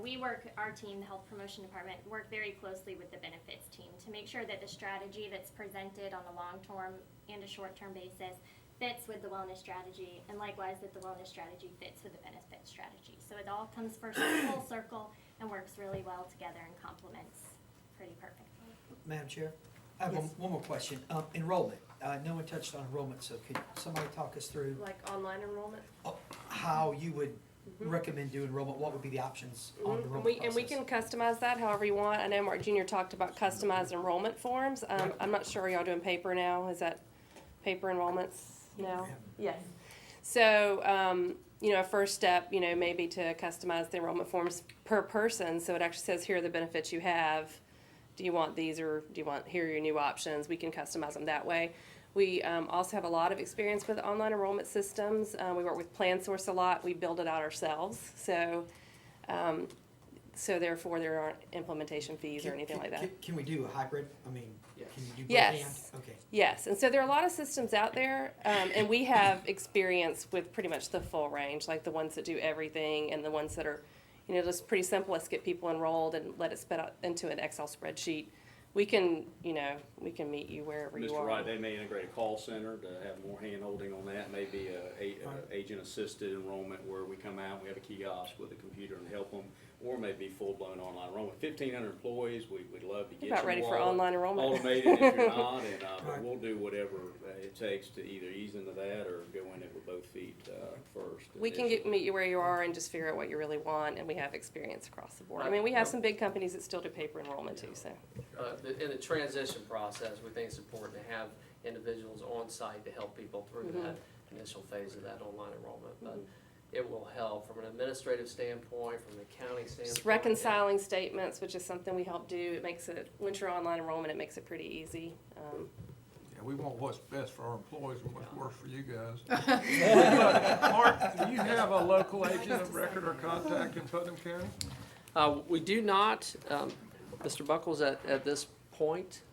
our team, the Health Promotion Department, work very closely with the benefits team to make sure that the strategy that's presented on a long-term and a short-term basis fits with the wellness strategy, and likewise that the wellness strategy fits with the benefits strategy. So it all comes full circle and works really well together and complements pretty perfectly. Madam Chair, I have one more question. Enrollment, no one touched on enrollment, so could somebody talk us through Like online enrollment? how you would recommend doing enrollment? What would be the options on the enrollment And we can customize that however you want. I know Mark Jr. talked about customized enrollment forms. I'm not sure, are y'all doing paper now? Is that paper enrollments now? Yes. So, first step, maybe to customize the enrollment forms per person. So it actually says, here are the benefits you have. Do you want these, or do you want, here are your new options? We can customize them that way. We also have a lot of experience with online enrollment systems. We work with PlanSource a lot. We build it out ourselves. So therefore, there aren't implementation fees or anything like that. Can we do a hybrid? I mean, can you do both Yes. and? Okay. Yes, and so there are a lot of systems out there, and we have experience with pretty much the full range, like the ones that do everything and the ones that are, just pretty simple. Let's get people enrolled and let it spit out into an Excel spreadsheet. We can meet you wherever you are. Mr. Wright, they may integrate a call center to have more hand-holding on that, maybe a agent-assisted enrollment where we come out, we have a kiosk with a computer and help them, or maybe full-blown online enrollment. 1,500 employees, we'd love to get you About ready for online enrollment. automated if you're not, and but we'll do whatever it takes to either ease into that or go in it with both feet first. We can meet you where you are and just figure out what you really want, and we have experience across the board. I mean, we have some big companies that still do paper enrollment too, so. In the transition process, we think it's important to have individuals on site to help people through that initial phase of that online enrollment. But it will help from an administrative standpoint, from an accounting standpoint. Just reconciling statements, which is something we help do. It makes it, once you're online enrollment, it makes it pretty easy. Yeah, we want what's best for our employees and what's worse for you guys. Mark, do you have a local agent of record or contact in Putnam County? We do not, Mr. Buckles, at this point.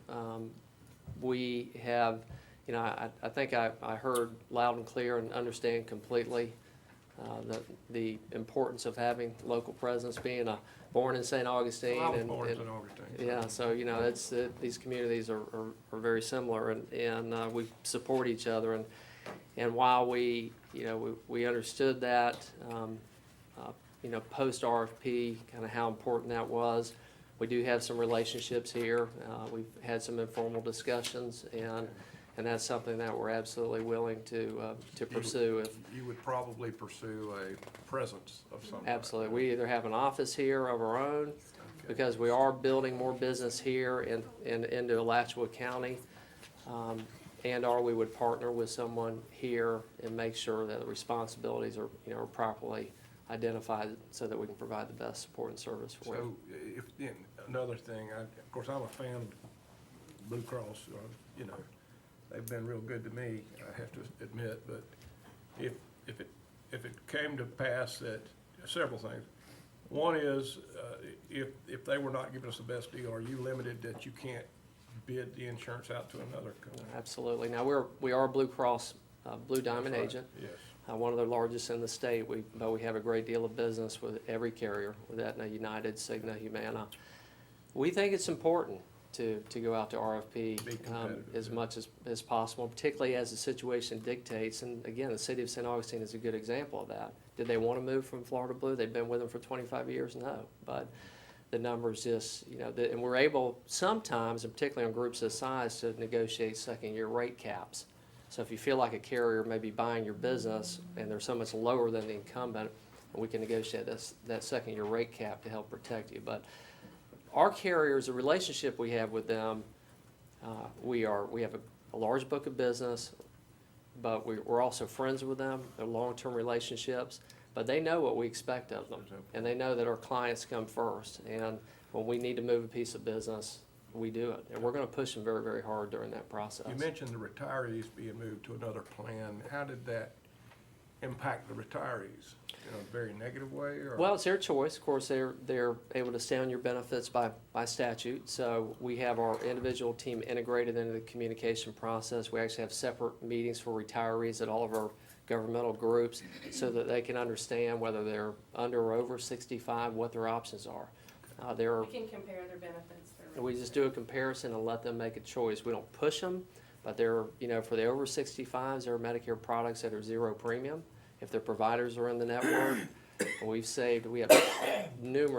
We have, I think I heard loud and clear and understand completely the importance of having local presence, being born in St. Augustine. I was born in St. Augustine. Yeah, so, it's, these communities are very similar, and we support each other. And while we understood that, post RFP, kind of how important that was, we do have some relationships here. We've had some informal discussions, and that's something that we're absolutely willing to pursue. You would probably pursue a presence of some kind. Absolutely. We either have an office here of our own, because we are building more business here into Alachua County, and/or we would partner with someone here and make sure that the responsibilities are properly identified so that we can provide the best support and service for you. So, another thing, of course, I'm a fan of Blue Cross, they've been real good to me, I have to admit, but if it came to pass that, several things. One is, if they were not giving us the best deal, are you limited that you can't bid the insurance out to another company? Absolutely. Now, we are a Blue Cross Blue Diamond agent. Yes. One of the largest in the state, but we have a great deal of business with every carrier, with Aetna, United, Cigna, Humana. We think it's important to go out to RFP as much as possible, particularly as the situation dictates. And again, the city of St. Augustine is a good example of that. Did they want to move from Florida Blue? They've been with them for 25 years? No. But the numbers just, and we're able sometimes, and particularly on groups this size, to negotiate second-year rate caps. So if you feel like a carrier may be buying your business and they're so much lower than the incumbent, we can negotiate that second-year rate cap to help protect you. But our carriers, the relationship we have with them, we have a large book of business, but we're also friends with them. They're long-term relationships. but they know what we expect of them, and they know that our clients come first, and when we need to move a piece of business, we do it, and we're gonna push them very, very hard during that process. You mentioned the retirees being moved to another plan. How did that impact the retirees? In a very negative way, or? Well, it's their choice. Of course, they're able to stay on your benefits by statute. So we have our individual team integrated into the communication process. We actually have separate meetings for retirees at all of our governmental groups so that they can understand whether they're under or over 65, what their options are. We can compare their benefits. We just do a comparison and let them make a choice. We don't push them, but they're, for the over 65s, there are Medicare products that are zero premium. If their providers are in the network, we have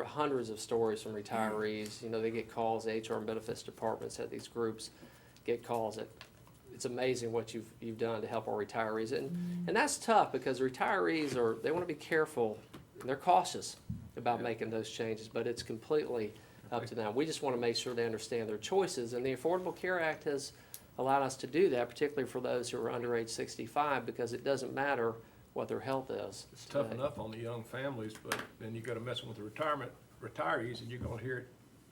hundreds of stories from retirees. They get calls, the HR and benefits departments at these groups get calls that it's amazing what you've done to help our retirees. And that's tough because retirees they want to be careful, and they're cautious about making those changes, but it's completely up to them. We just want to make sure they understand their choices, and the Affordable Care Act has allowed us to do that, particularly for those who are under age 65, because it doesn't matter what their health is. It's tough enough on the young families, but then you gotta mess with the retirees, and you're gonna hear it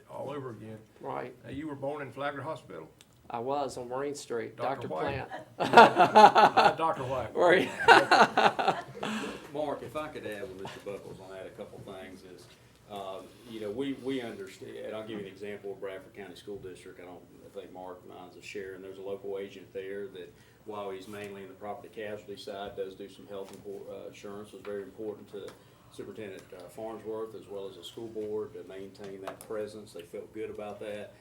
all over again. Right. Now, you were born in Flagler Hospital? I was on Marine Street, Dr. White. Plant. Dr. White. Right. Mark, if I could add with Mr. Buckles on that, a couple things is, we understand, and I'll give you an example of Bradford County School District. I think Mark minds a share, and there's a local agent there that, while he's mainly in the property casualty side, does do some health insurance. Was very important to Superintendent Farnsworth as well as the school board to maintain that presence. They felt good about that.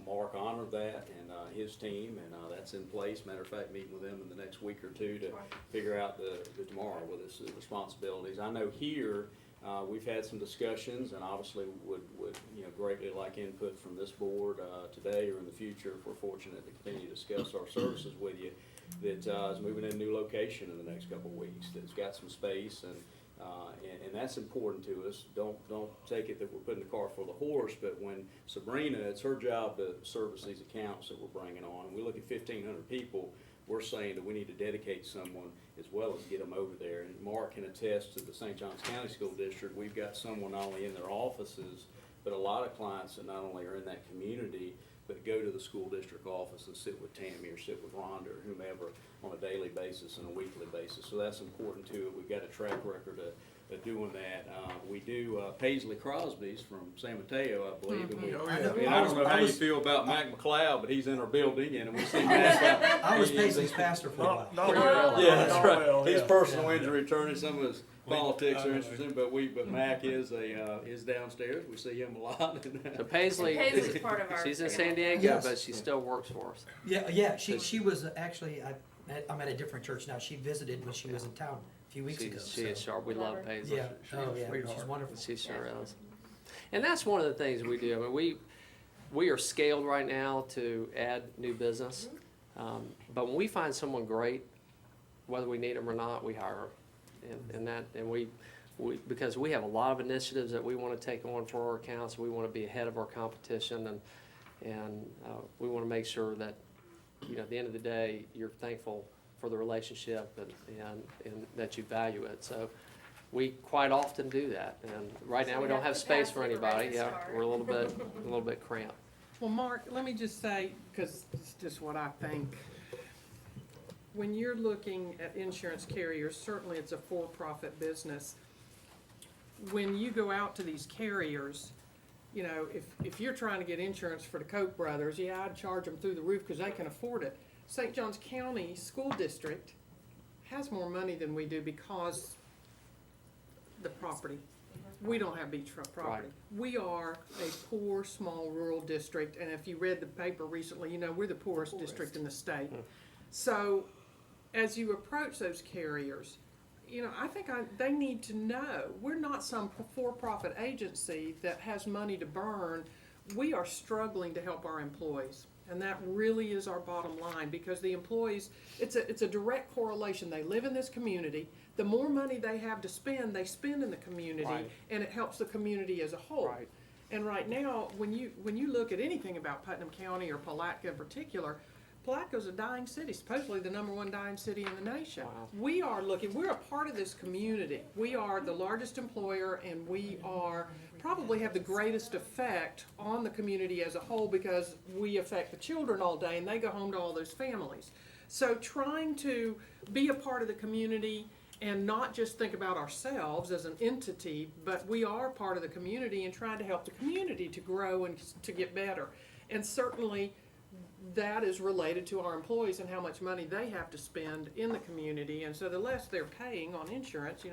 Mark honored that and his team, and that's in place. Matter of fact, meeting with them in the next week or two to figure out tomorrow with his responsibilities. I know here we've had some discussions, and obviously would greatly like input from this board today or in the future if we're fortunate to continue to discuss our services with you. That is moving in a new location in the next couple of weeks. That's got some space, and that's important to us. Don't take it that we're putting the cart before the horse. But when Sabrina, it's her job to service these accounts that we're bringing on, and we look at 1,500 people. We're saying that we need to dedicate someone as well as get them over there. And Mark can attest to the St. Johns County School District. We've got someone not only in their offices, but a lot of clients that not only are in that community, but go to the school district office and sit with Tammy or sit with Rhonda or whomever on a daily basis and a weekly basis. So that's important too. We've got a track record of doing that. We do Paisley Crosby's from San Mateo, I believe. And I don't know how you feel about Mac McLeod, but he's in our building, and we see Mac. I was Paisley's pastor for a while. Yeah, that's right. He's personal injury attorney. Some of his politics are interesting, but Mac is downstairs. We see him a lot. So Paisley, Paisley's part of our she's in family. San Diego, Yes. but she still works for us. Yeah, she was actually, I'm at a different church now. She visited when she was in town a few weeks ago. She is sharp. We love Paisley. Yeah, she's wonderful. She sure is. And that's one of the things we do. I mean, we are scaled right now to add new business. But when we find someone great, whether we need them or not, we hire them. And we because we have a lot of initiatives that we want to take on for our accounts. We want to be ahead of our competition, and we want to make sure that, at the end of the day, you're thankful for the relationship and that you value it. So we quite often do that. And right now, we don't have space for anybody. Yeah, we're a little bit cramped. Well, Mark, let me just say, because it's just what I think. When you're looking at insurance carriers, certainly it's a for-profit business. When you go out to these carriers, if you're trying to get insurance for the Koch brothers, yeah, I'd charge them through the roof because they can afford it. St. Johns County School District has more money than we do because the property. We don't have beachfront property. Right. We are a poor, small, rural district, and if you read the paper recently, we're the poorest district in the state. So, as you approach those carriers, I think they need to know we're not some for-profit agency that has money to burn. We are struggling to help our employees, and that really is our bottom line, because the employees, it's a direct correlation. They live in this community. The more money they have to spend, they spend in the community, Right. and it helps the community as a whole. Right. And right now, when you look at anything about Putnam County or Palatka in particular, Palaco's a dying city, supposedly the #1 dying city in the nation. We're a part of this community. We are the largest employer, and we probably have the greatest effect on the community as a whole because we affect the children all day and they go home to all those families. So trying to be a part of the community and not just think about ourselves as an entity, but we are part of the community and trying to help the community to grow and to get better. And certainly that is related to our employees and how much money they have to spend in the community. And so the less they're paying on insurance,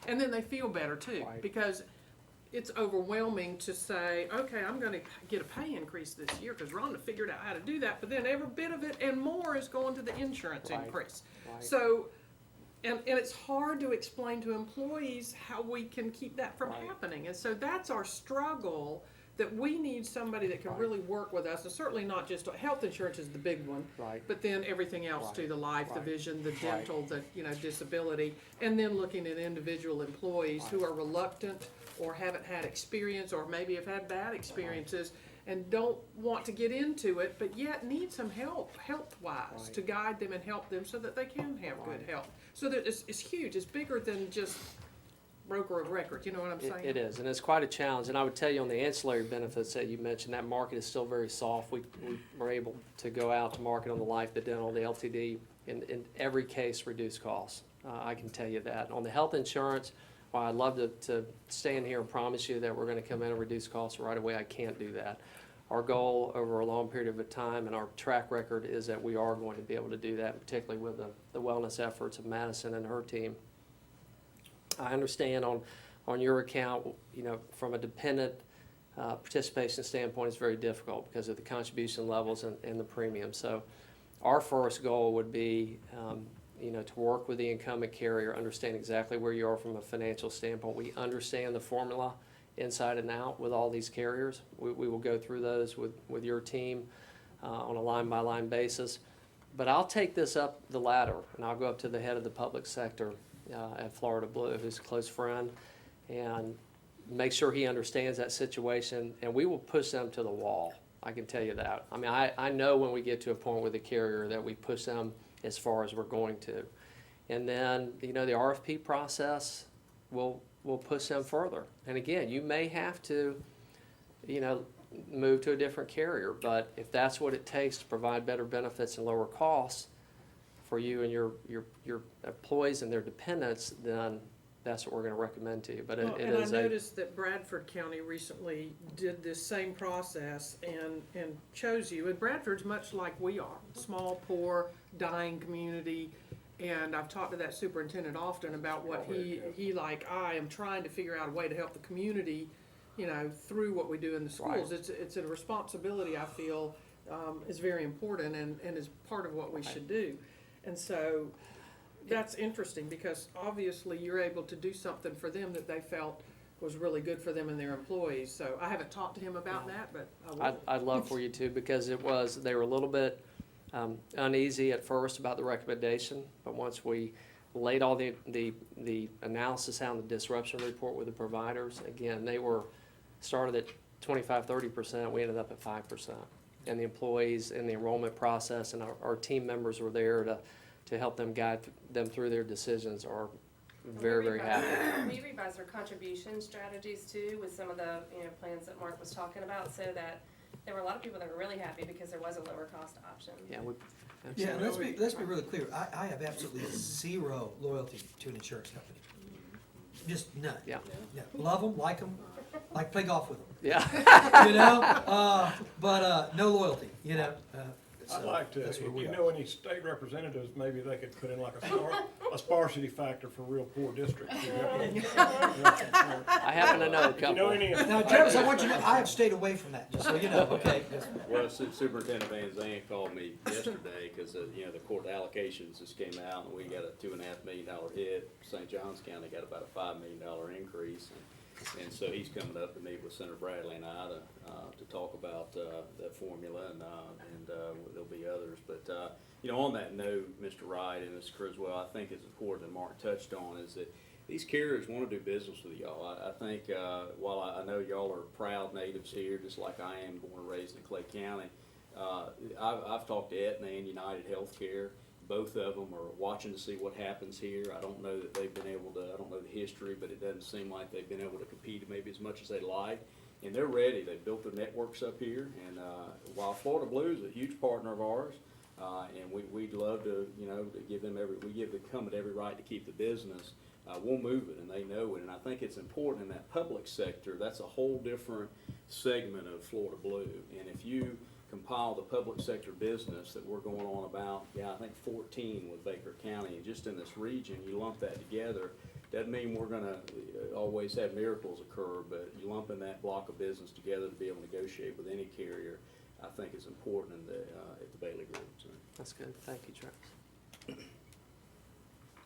and then they feel better too, because it's overwhelming to say, okay, I'm gonna get a pay increase this year because Rhonda figured out how to do that, but then every bit of it and more is going to the insurance increase. So, and it's hard to explain to employees how we can keep that from happening. And so that's our struggle, that we need somebody that can really work with us. And certainly not just, health insurance is the big one, but then everything else too, the life, the vision, the dental, the disability, and then looking at individual employees who are reluctant or haven't had experience or maybe have had bad experiences and don't want to get into it, but yet need some help, health-wise, to guide them and help them so that they can have good health. So that it's huge. It's bigger than just broker of record. You know what I'm saying? It is, and it's quite a challenge. And I would tell you on the ancillary benefits that you mentioned, that market is still very soft. We were able to go out to market on the life, the dental, the LTD, in every case reduce costs. I can tell you that. On the health insurance, while I'd love to stand here and promise you that we're going to come in and reduce costs right away, I can't do that. Our goal over a long period of time and our track record is that we are going to be able to do that, particularly with the wellness efforts of Madison and her team. I understand on your account, from a dependent participation standpoint, it's very difficult because of the contribution levels and the premium. So our first goal would be to work with the incumbent carrier, understand exactly where you are from a financial standpoint. We understand the formula inside and out with all these carriers. We will go through those with your team on a line-by-line basis. But I'll take this up the ladder, and I'll go up to the head of the public sector at Florida Blue, who's a close friend, and make sure he understands that situation, and we will push them to the wall. I can tell you that. I mean, I know when we get to a point with a carrier that we push them as far as we're going to. And then, the RFP process will push them further. And again, you may have to, move to a different carrier, but if that's what it takes to provide better benefits and lower costs for you and your employees and their dependents, then that's what we're going to recommend to you. But I noticed that Bradford County recently did this same process and chose you. And Bradford's much like we are, small, poor, dying community. And I've talked to that superintendent often about what I am trying to figure out a way to help the community, through what we do in the schools. It's a responsibility I feel is very important and is part of what we should do. And so that's interesting because obviously you're able to do something for them that they felt was really good for them and their employees. So I haven't talked to him about that, but I will. I'd love for you to, because they were a little bit uneasy at first about the recommendation, but once we laid all the analysis out in the disruption report with the providers, again, they were started at 25-30%, we ended up at 5%. And the employees in the enrollment process and our team members were there to help them guide them through their decisions are very, very happy. We revised our contribution strategies too with some of the plans that Mark was talking about, so that there were a lot of people that were really happy because there was a lower cost option. Yeah, let's be really clear. I have absolutely zero loyalty to an insurance company. Just none. Yeah. Love them, like play golf with them. Yeah. But no loyalty. I'd like to, if you know any state representatives, maybe they could put in like a sparsity factor for real poor districts. I happen to know a couple. Now, Travis, I want you to know, I have stayed away from that, just so you know, okay? Well, Superintendent Van Zandt called me yesterday because, the court allocations just came out and we got a $2.5 million hit. St. Johns County got about a $5 million increase. And so he's coming up to meet with Senator Bradley and I to talk about that formula, and there'll be others. But on that note, Mr. Wright and Mr. Criswell, I think it's important that Mark touched on is that these carriers want to do business with y'all. I think while I know y'all are proud natives here, just like I am, born and raised in Clay County, I've talked to Aetna and United Healthcare. Both of them are watching to see what happens here. I don't know that they've been able to, I don't know the history, but it doesn't seem like they've been able to compete maybe as much as they'd like. And they're ready. They've built their networks up here. And while Florida Blue is a huge partner of ours, and we'd love to, you know, to give them we give the incumbent every right to keep the business, we'll move it, and they know it. And I think it's important in that public sector. That's a whole different segment of Florida Blue. And if you compile the public sector business that we're going on about, I think 14 with Baker County, and just in this region, you lump that together, doesn't mean we're gonna always have miracles occur, but you lumping that block of business together to be able to negotiate with any carrier, I think is important in at the Bailey Group. So. That's good. Thank you, Travis.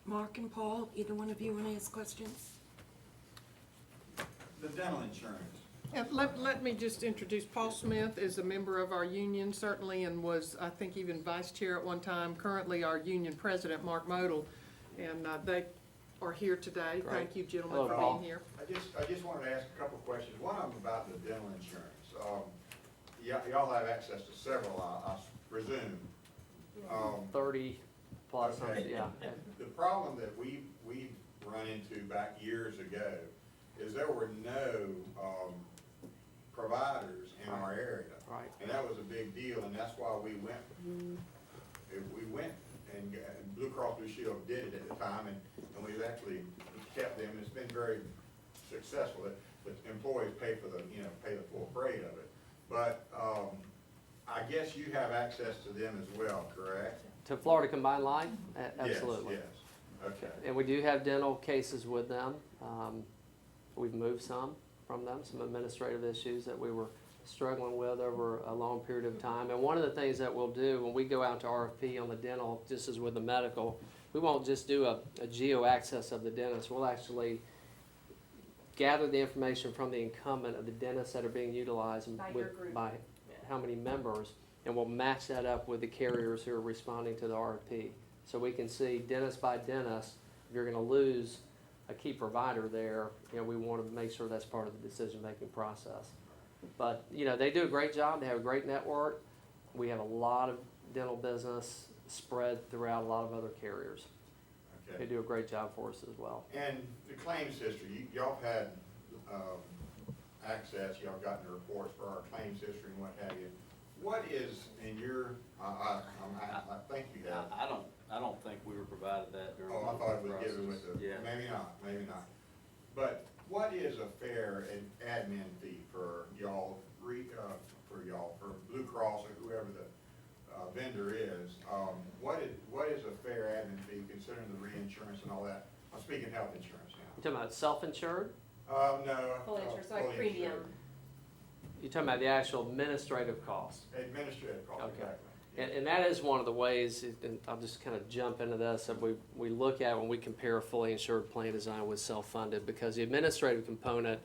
Mark and Paul, either one of you want to ask questions? The dental insurance. And let me just introduce, Paul Smith is a member of our union, certainly, and was, I think, even vice chair at one time, currently our union president, Mark Model, and they are here today. Great. Thank you, gentlemen, Hello, for Paul. being here. I just wanted to ask a couple of questions. One of them about the dental insurance. Y'all have access to several, I presume. 30 plus, Okay. yeah. The problem that we've run into back years ago is there were no providers in our area. Right. And that was a big deal, and that's why we went and Blue Cross Blue Shield did it at the time, and we've actually kept them, and it's been very successful. The employees pay for pay the full freight of it. But I guess you have access to them as well, correct? To Florida Combined Line? Absolutely. Yes, okay. And we do have dental cases with them. We've moved some from them, some administrative issues that we were struggling with over a long period of time. And one of the things that we'll do when we go out to RFP on the dental, just as with the medical, we won't just do a geo access of the dentist. We'll actually gather the information from the incumbent of the dentists that are being utilized and By your group. by how many members, and we'll match that up with the carriers who are responding to the RFP. So we can see dentist by dentist, if you're gonna lose a key provider there, we want to make sure that's part of the decision-making process. But, they do a great job. They have a great network. We have a lot of dental business spread throughout a lot of other carriers. Okay. They do a great job for us as well. And the claims history, y'all had access, y'all gotten the reports for our claims history and what have you. What is in your, I think you have. I don't think we were provided that during the Oh, I thought it was process. given with the, Yeah. maybe not. But what is a fair admin fee for y'all, for Blue Cross or whoever the vendor is? What is a fair admin fee considering the reinsurance and all that? I'm speaking health insurance now. You talking about self-insured? No. Full insurance, like fully premium. insured. You talking about the actual administrative cost? Administrative cost, Okay. exactly. And that is one of the ways, and I'll just kind of jump into this, that we look at when we compare a fully insured plan design with self-funded, because the administrative component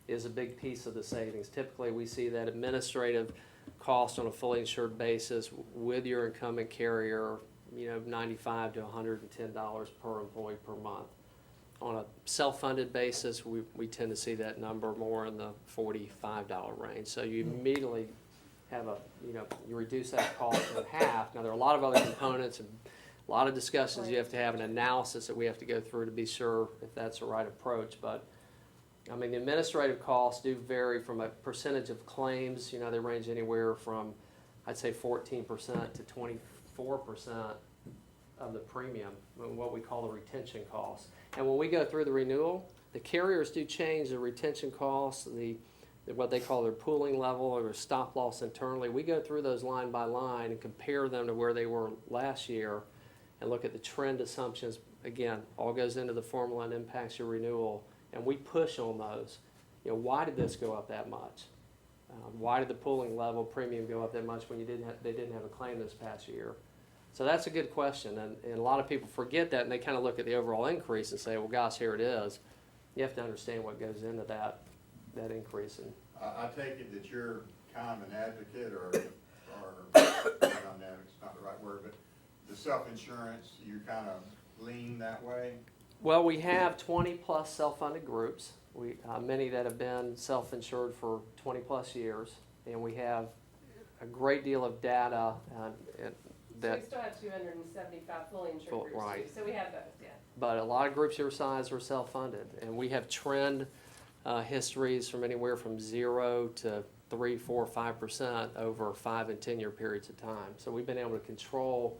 is a big piece of the savings. Typically, we see that administrative cost on a fully insured basis with your incumbent carrier, $95 to $110 per employee per month. On a self-funded basis, we tend to see that number more in the $45 range. So you immediately have you reduce that cost in half. Now, there are a lot of other components and a lot of discussions you have to have, an analysis that we have to go through to be sure if that's the right approach. But, the administrative costs do vary from a percentage of claims. They range anywhere from, I'd say, 14% to 24% of the premium, what we call the retention costs. And when we go through the renewal, the carriers do change the retention costs, what they call their pooling level or their stop loss internally. We go through those line by line and compare them to where they were last year and look at the trend assumptions. Again, all goes into the formula and impacts your renewal. And we push on those. Why did this go up that much? Why did the pooling level premium go up that much when they didn't have a claim this past year? So that's a good question. And a lot of people forget that, and they kind of look at the overall increase and say, well, gosh, here it is. You have to understand what goes into that increase. And I take it that you're kind of an advocate or it's not the right word, but the self-insurance, you kind of lean that way? Well, we have 20-plus self-funded groups. Many that have been self-insured for 20-plus years, and we have a great deal of data and So that we still have 275 fully insured Full- groups too, right. so we have both, yeah. but a lot of groups your size are self-funded, and we have trend histories from anywhere from 0 to 3, 4, 5% over 5 and 10-year periods of time. So we've been able to control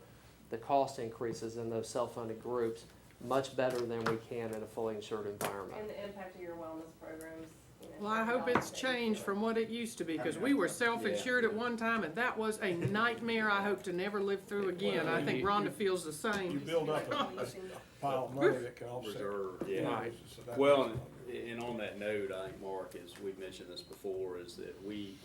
the cost increases in those self-funded groups much better than we can in a fully insured environment. And the impact of your wellness programs, you know. Well, I hope it's changed from what it used to be, because we were self-insured at one time, and that was a nightmare I hope to never live through again. I think Rhonda feels the You same. build up a pile of money that can offset. Reserve, yeah. Right. So that Well, makes and on that note, I think, Mark, as we've mentioned this before, is that we've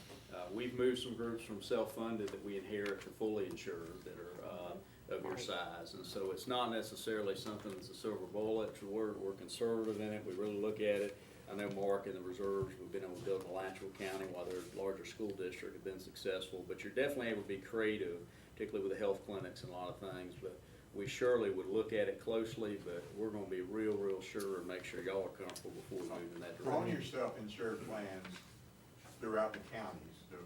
moved some groups from self-funded that we inherit to fully insured that are of your size. And so it's not necessarily something that's a silver bullet. We're conservative in it. We really look at it. I know Mark and the reserves, we've been able to build in Alachua County while their larger school district have been successful. But you're definitely able to be creative, particularly with the health clinics and a lot of things. But we surely would look at it closely, but we're gonna be real sure and make sure y'all are comfortable before we move in that On direction. your self-insured plans throughout the counties, the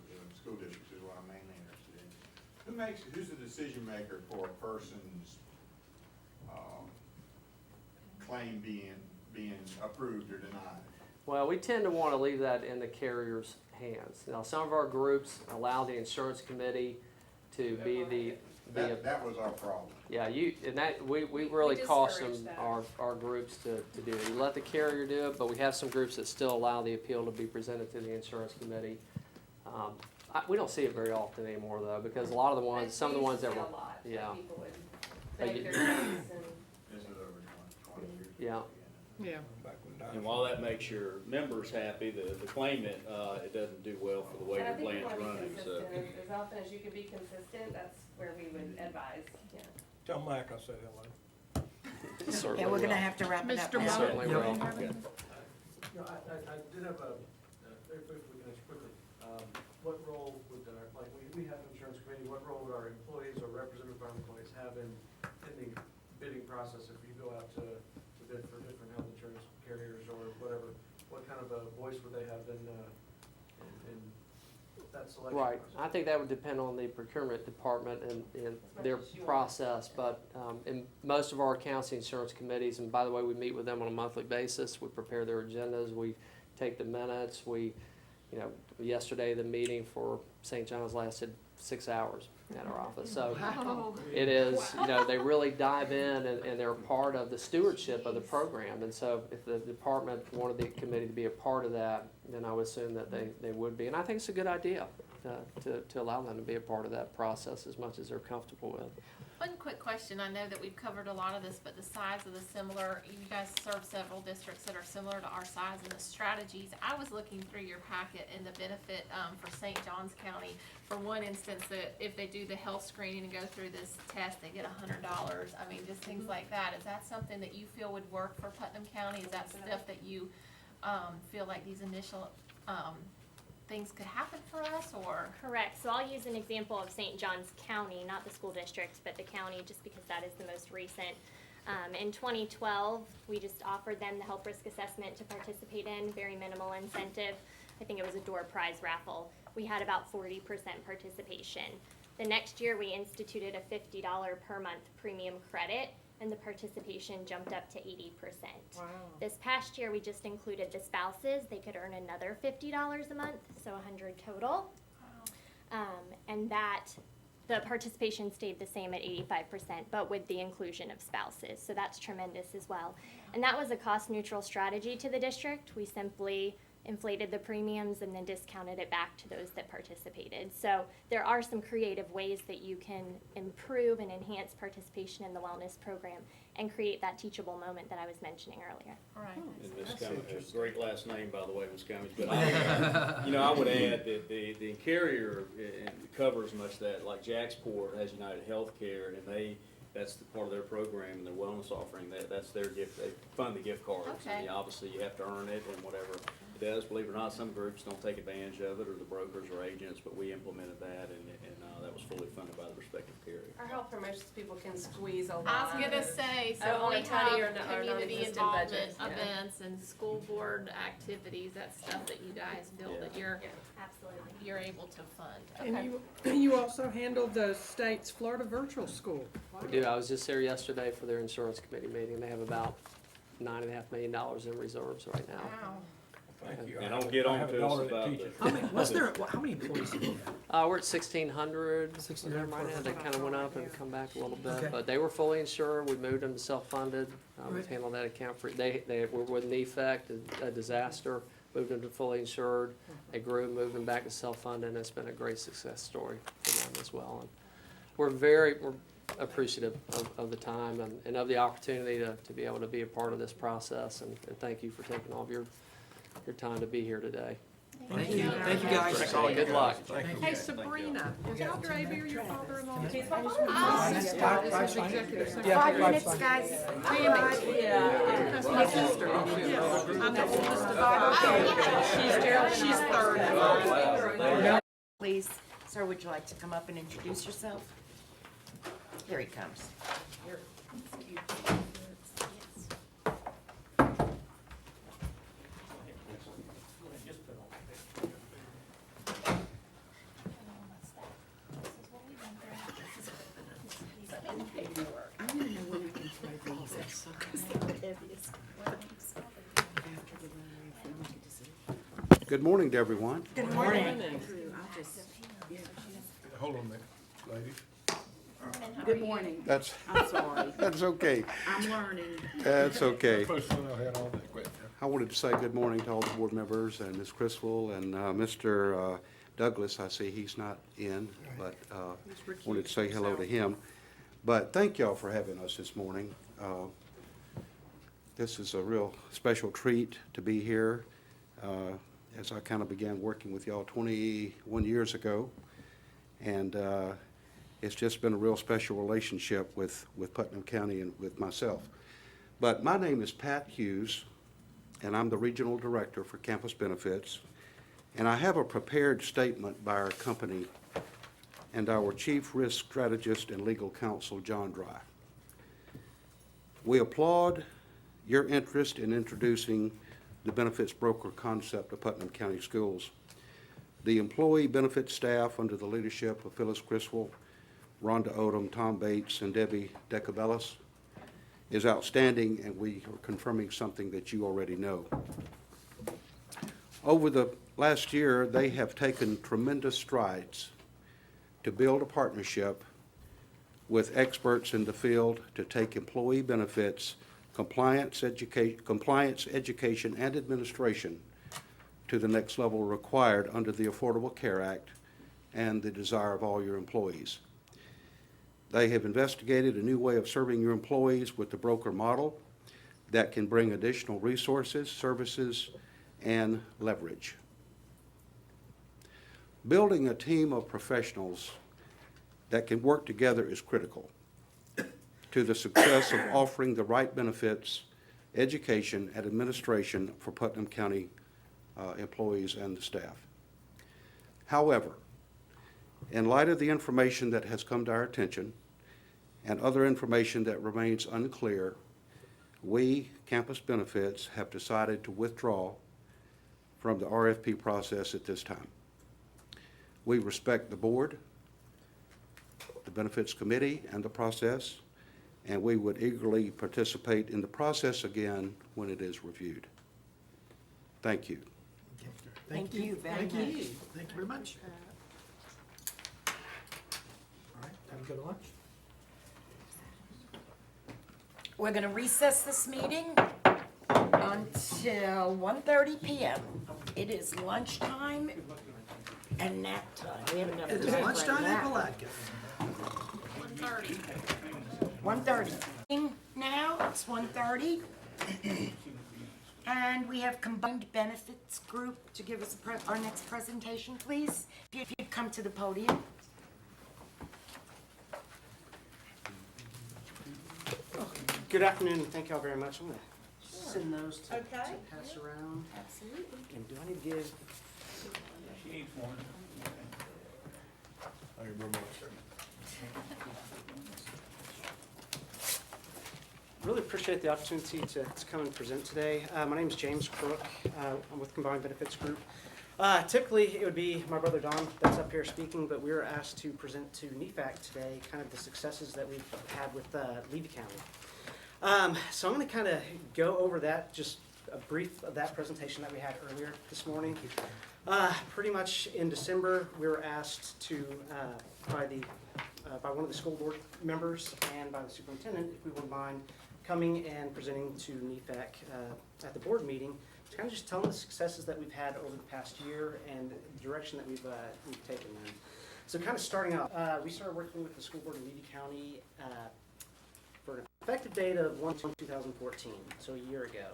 school districts is what I'm mainly interested in. Who's the decision maker for a person's, claim being approved or denied? Well, we tend to want to leave that in the carrier's hands. Now, some of our groups allow the insurance committee to be the. That was our problem. Yeah, we really caution discourage that. our groups to do it. You let the carrier do it, but we have some groups that still allow the appeal to be presented to the insurance committee. We don't see it very often anymore though, because a lot of the ones, some of the ones that were, yeah. People would But beg you- their case and. This is over 20 years. Yeah. Yeah. back when And while that makes your members happy, the claimant, it doesn't do well for the way And I your think we plan's want to be running, so. consistent, as often as you can be consistent, that's where we would advise, yeah. Tell Mike I said hello. Certainly Yeah, we're gonna will. have to wrap it up Mr. now. Certainly will. Okay. No, I did have a, if we can ask quickly, what role would like, we have an insurance committee, what role would our employees or representative of our employees have in the bidding process if you go out to bid for different health insurance carriers or whatever? What kind of a voice would they have in that selection Right, process? I think that would depend on the procurement department and their as you want. process, but in most of our accounts, the insurance committees, and by the way, we meet with them on a monthly basis, we prepare their agendas, we take the minutes, yesterday the meeting for St. John's lasted 6 hours at our office, so it is, they really dive in and they're a part of the stewardship of the program, and so if the department wanted the committee to be a part of that, then I would assume that they would be, and I think it's a good idea to allow them to be a part of that process as much as they're comfortable with. One quick question, I know that we've covered a lot of this, but the size of the similar, you guys serve several districts that are similar to our size and the strategies. I was looking through your packet and the benefit, for St. Johns County. For one instance, that if they do the health screening and go through this test, they get $100. I mean, just things like that. Is that something that you feel would work for Putnam County? Is that stuff that you, feel like these initial, things could happen for us, or? Correct. So I'll use an example of St. Johns County, not the school district, but the county, just because that is the most recent. In 2012, we just offered them the health risk assessment to participate in, very minimal incentive. I think it was a door prize raffle. We had about 40% participation. The next year, we instituted a $50 per month premium credit, and the participation jumped up to 80%. Wow. This past year, we just included the spouses. They could earn another $50 a month, so $100 total. And that, the participation stayed the same at 85%, but with the inclusion of spouses. So that's tremendous as well. And that was a cost-neutral strategy to the district. We simply inflated the premiums and then discounted it back to those that participated. So there are some creative ways that you can improve and enhance participation in the wellness program and create that teachable moment that I was mentioning earlier. Right. And Ms. Cummings, great last name, by the way, Ms. Cummings, but I would add that the carrier covers much of that, like Jacksport has United Healthcare, and that's the part of their program and their wellness offering, that's their gift, they fund the gift cards. Okay. And obviously you have to earn it and whatever it does, believe it or not, some groups don't take advantage of it, or the brokers or agents, but we implemented that and that was fully funded by the respective carrier. Our health promotions people can squeeze a lot. I was gonna say, so on we a tiny or have no- or community non-existent involvement budget, yeah. events and school board activities, that's stuff that you guys feel that you're able to fund. And Okay. you also handle the state's Florida Virtual School. We do. I was just there yesterday for their insurance committee meeting. They have about $9.5 million in reserves right now. Wow. Thank you. And don't get I on have a to us daughter that about teaches. How many, how many employees do you have? We're at 1,600. 1,600 right now. They kind of went up and come back a little bit, Okay. but they were fully insured. We moved them to self-funded. We've Right. handled that account for, they were with an effect, a disaster, moved them to fully insured. They grew, moved them back to self-funded, and it's been a great success story for them as well. And we're appreciative of the time and of the opportunity to be able to be a part of this process, and thank you for taking all of your time to be here today. Thank you. Thank you, guys. Good luck. Hey, Sabrina, is Dr. Abear your father-in-law? He's my Yeah, 5 minutes, guys. My sister. I'm the oldest of 5. She's third. Please, sir, would you like to come up and introduce yourself? Here he comes. Good morning to everyone. Good morning. Hold on a minute, ladies. Good morning. That's, I'm sorry. that's okay. I'm learning. That's okay. First one I had all that quick. I wanted to say good morning to all the board members and Ms. Criswell and Mr. Douglas. I see he's not in, but wanted to say hello to him. But thank y'all for having us this morning. This is a real special treat to be here. As I kind of began working with y'all 21 years ago. And it's just been a real special relationship with Putnam County and with myself. But my name is Pat Hughes, and I'm the Regional Director for Campus Benefits. And I have a prepared statement by our company and our Chief Risk Strategist and Legal Counsel, John Dry. We applaud your interest in introducing the benefits broker concept of Putnam County Schools. The employee benefits staff under the leadership of Phyllis Criswell, Rhonda Odom, Tom Bates, and Debbie Decabellis is outstanding, and we are confirming something that you already know. Over the last year, they have taken tremendous strides to build a partnership with experts in the field to take employee benefits, compliance, education, and administration to the next level required under the Affordable Care Act and the desire of all your employees. They have investigated a new way of serving your employees with the broker model that can bring additional resources, services, and leverage. Building a team of professionals that can work together is critical to the success of offering the right benefits, education, and administration for Putnam County employees and the staff. However, in light of the information that has come to our attention and other information that remains unclear, we, Campus Benefits, have decided to withdraw from the RFP process at this time. We respect the board, the benefits committee, and the process, and we would eagerly participate in the process again when it is reviewed. Thank you. Thank you very much. Thank you very much. All right, time to go to lunch. We're gonna recess this meeting until 1:30 p.m. It is lunchtime and nap time. We have enough It is time for lunchtime in that. Palatka. 1:30. Now, it's 1:30. And we have Combined Benefits Group to give us our next presentation, please. If you'd come to the podium. Good afternoon, and thank y'all very much. I'm gonna send those to Okay. pass around. Absolutely. And do I need to give? She needs one. Thank you very much. Really appreciate the opportunity to come and present today. My name is James Crook. I'm with Combined Benefits Group. Typically, it would be my brother Don that's up here speaking, but we were asked to present to NEFAC today kind of the successes that we've had with Levy County. So I'm going to kind of go over that, just a brief of that presentation that we had earlier this morning. Pretty much in December, we were asked to, by one of the school board members and by the superintendent, if we wouldn't mind coming and presenting to NEFAC at the board meeting, to kind of just tell them the successes that we've had over the past year and the direction that we've taken them. So kind of starting out, we started working with the school board in Levy County for an effective date of 1/1/2014, so a year ago.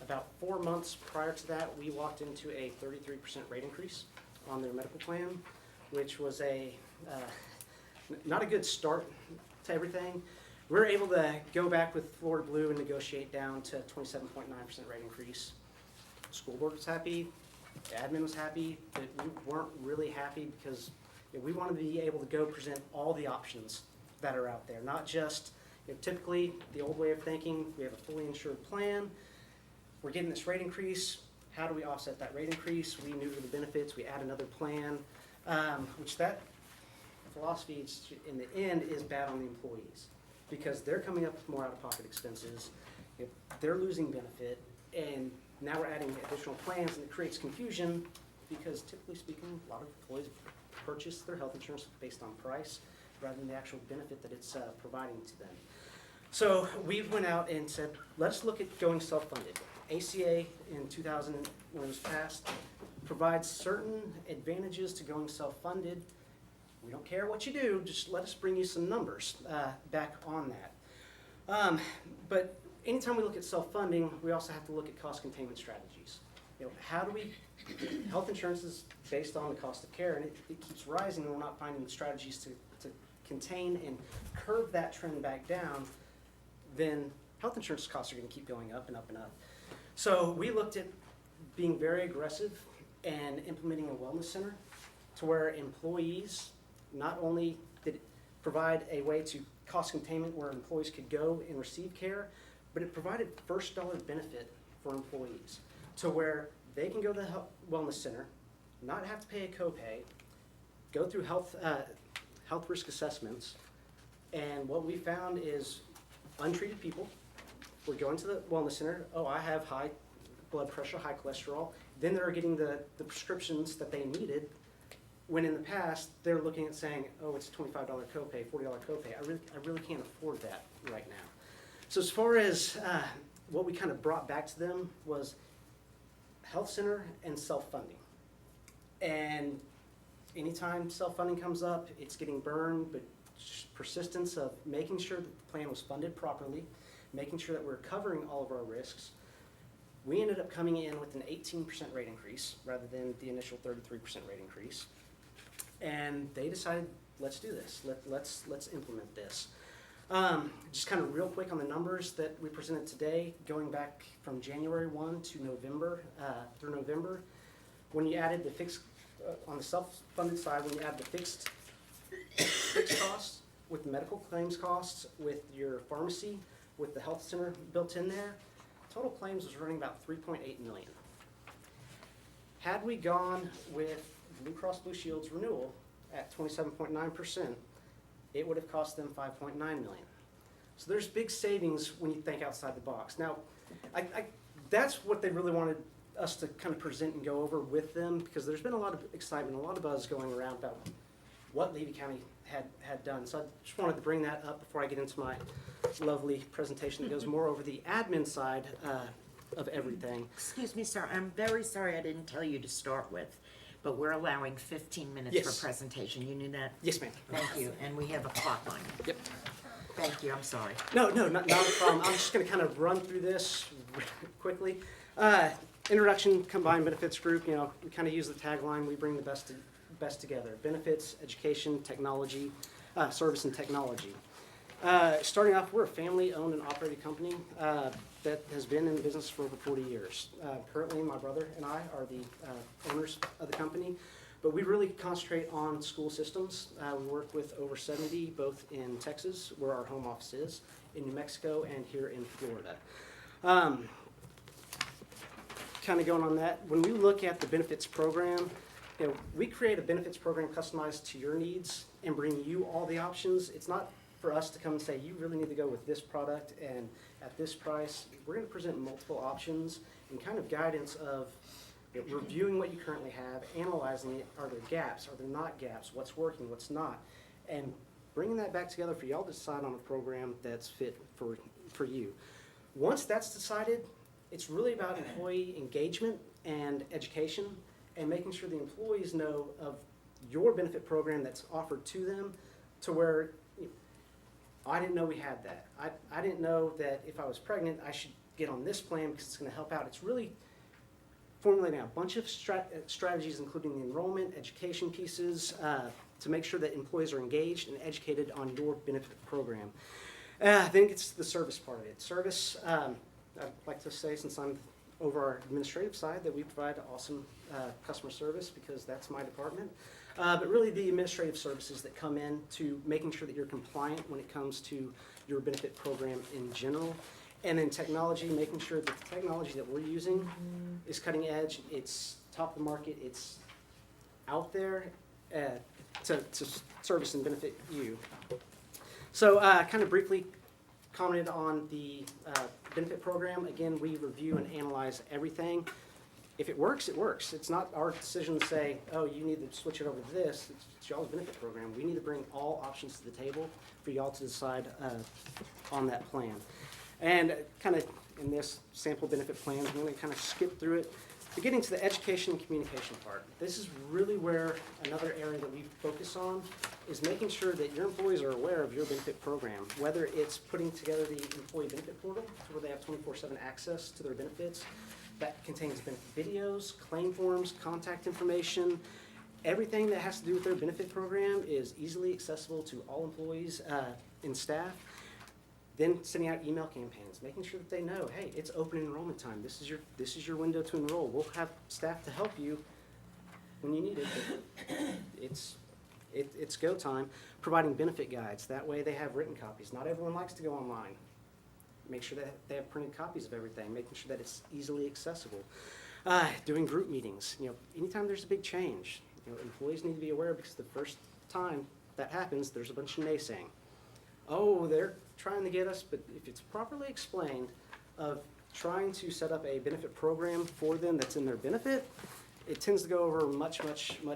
About 4 months prior to that, we walked into a 33% rate increase on their medical plan, which was not a good start to everything. We were able to go back with Florida Blue and negotiate down to 27.9% rate increase. The school board was happy, the admin was happy, but we weren't really happy because we want to be able to go present all the options that are out there, not just, typically the old way of thinking, we have a fully insured plan, we're getting this rate increase, how do we offset that rate increase? We neuter the benefits, we add another plan, which that philosophy in the end is bad on the employees because they're coming up with more out-of-pocket expenses, they're losing benefit, and now we're adding additional plans and it creates confusion because typically speaking, a lot of employees purchase their health insurance based on price rather than the actual benefit that it's providing to them. So we went out and said, let's look at going self-funded. ACA in 2000, when it was passed, provides certain advantages to going self-funded. We don't care what you do, just let us bring you some numbers back on that. But anytime we look at self-funding, we also have to look at cost containment strategies. How do we, health insurance is based on the cost of care, and it keeps rising, and we're not finding strategies to contain and curve that trend back down, then health insurance costs are going to keep going up and up and up. So we looked at being very aggressive and implementing a wellness center to where employees not only did it provide a way to cost containment where employees could go and receive care, but it provided first dollar benefit for employees to where they can go to the wellness center, not have to pay a copay, go through health risk assessments, and what we found is untreated people were going to the wellness center, oh, I have high blood pressure, high cholesterol, then they're getting the prescriptions that they needed, when in the past, they're looking at saying, oh, it's a $25 copay, $40 copay, I really can't afford that right now. So as far as what we kind of brought back to them was health center and self-funding. And anytime self-funding comes up, it's getting burned, but persistence of making sure that the plan was funded properly, making sure that we're covering all of our risks. We ended up coming in with an 18% rate increase rather than the initial 33% rate increase. And they decided, let's do this, let's implement this. Just kind of real quick on the numbers that we presented today, going back from January 1 to November, through November, when you added the fixed, on the self-funded side, when you add the fixed costs with the medical claims costs, with your pharmacy, with the health center built in there, total claims was running about 3.8 million. Had we gone with Blue Cross Blue Shield's renewal at 27.9%, it would have cost them 5.9 million. So there's big savings when you think outside the box. Now, that's what they really wanted us to kind of present and go over with them, because there's been a lot of excitement, a lot of buzz going around about what Levy County had done. So I just wanted to bring that up before I get into my lovely presentation that goes more over the admin side of everything. Excuse me, sir, I'm very sorry I didn't tell you to start with, but we're allowing 15 minutes Yes. for presentation. You knew that? Yes, ma'am. Thank you, and we have a clock on you. Yep. Thank you, I'm sorry. No, not a problem. I'm just going to kind of run through this quickly. Introduction, Combined Benefits Group, we kind of use the tagline, we bring the best together. Benefits, education, technology, service and technology. Starting off, we're a family-owned and operated company that has been in business for over 40 years. Currently, my brother and I are the owners of the company. But we really concentrate on school systems. We work with over 70, both in Texas, where our home office is, in New Mexico, and here in Florida. Kind of going on that, when we look at the benefits program, you know, we create a benefits program customized to your needs and bring you all the options. It's not for us to come and say, you really need to go with this product and at this price. We're going to present multiple options and kind of guidance of, you know, reviewing what you currently have, analyzing it. Are there gaps? Are there not gaps? What's working? What's not? And bringing that back together for y'all to decide on a program that's fit for you. Once that's decided, it's really about employee engagement and education and making sure the employees know of your benefit program that's offered to them, to where, you know, I didn't know we had that. I didn't know that if I was pregnant, I should get on this plan because it's going to help out. It's really formulating a bunch of strategies, including the enrollment, education pieces, to make sure that employees are engaged and educated on your benefit program. Then it's the service part of it. Service, I'd like to say, since I'm over our administrative side, that we provide awesome customer service because that's my department. But really the administrative services that come in to making sure that you're compliant when it comes to your benefit program in general. And then technology, making sure that the technology that we're using is cutting edge, it's top of the market, it's out there to service and benefit you. So kind of briefly commented on the benefit program. Again, we review and analyze everything. If it works, it works. It's not our decision to say, oh, you need to switch it over to this. It's y'all's benefit program. We need to bring all options to the table for y'all to decide on that plan. And kind of in this sample benefit plan, I'm going to kind of skip through it. Getting to the education and communication part. This is really where another area that we focus on is making sure that your employees are aware of your benefit program, whether it's putting together the employee benefit portal where they have 24/7 access to their benefits. That contains benefit videos, claim forms, contact information. Everything that has to do with their benefit program is easily accessible to all employees and staff. Then sending out email campaigns, making sure that they know, hey, it's open enrollment time. This is your window to enroll. We'll have staff to help you when you need it. But it's go time. Providing benefit guides. That way they have written copies. Not everyone likes to go online. Make sure that they have printed copies of everything. Making sure that it's easily accessible. Doing group meetings. You know, anytime there's a big change, you know, employees need to be aware because the first time that happens, there's a bunch of naysaying. Oh, they're trying to get us, but if it's properly explained of trying to set up a benefit program for them that's in their benefit, it tends to go over much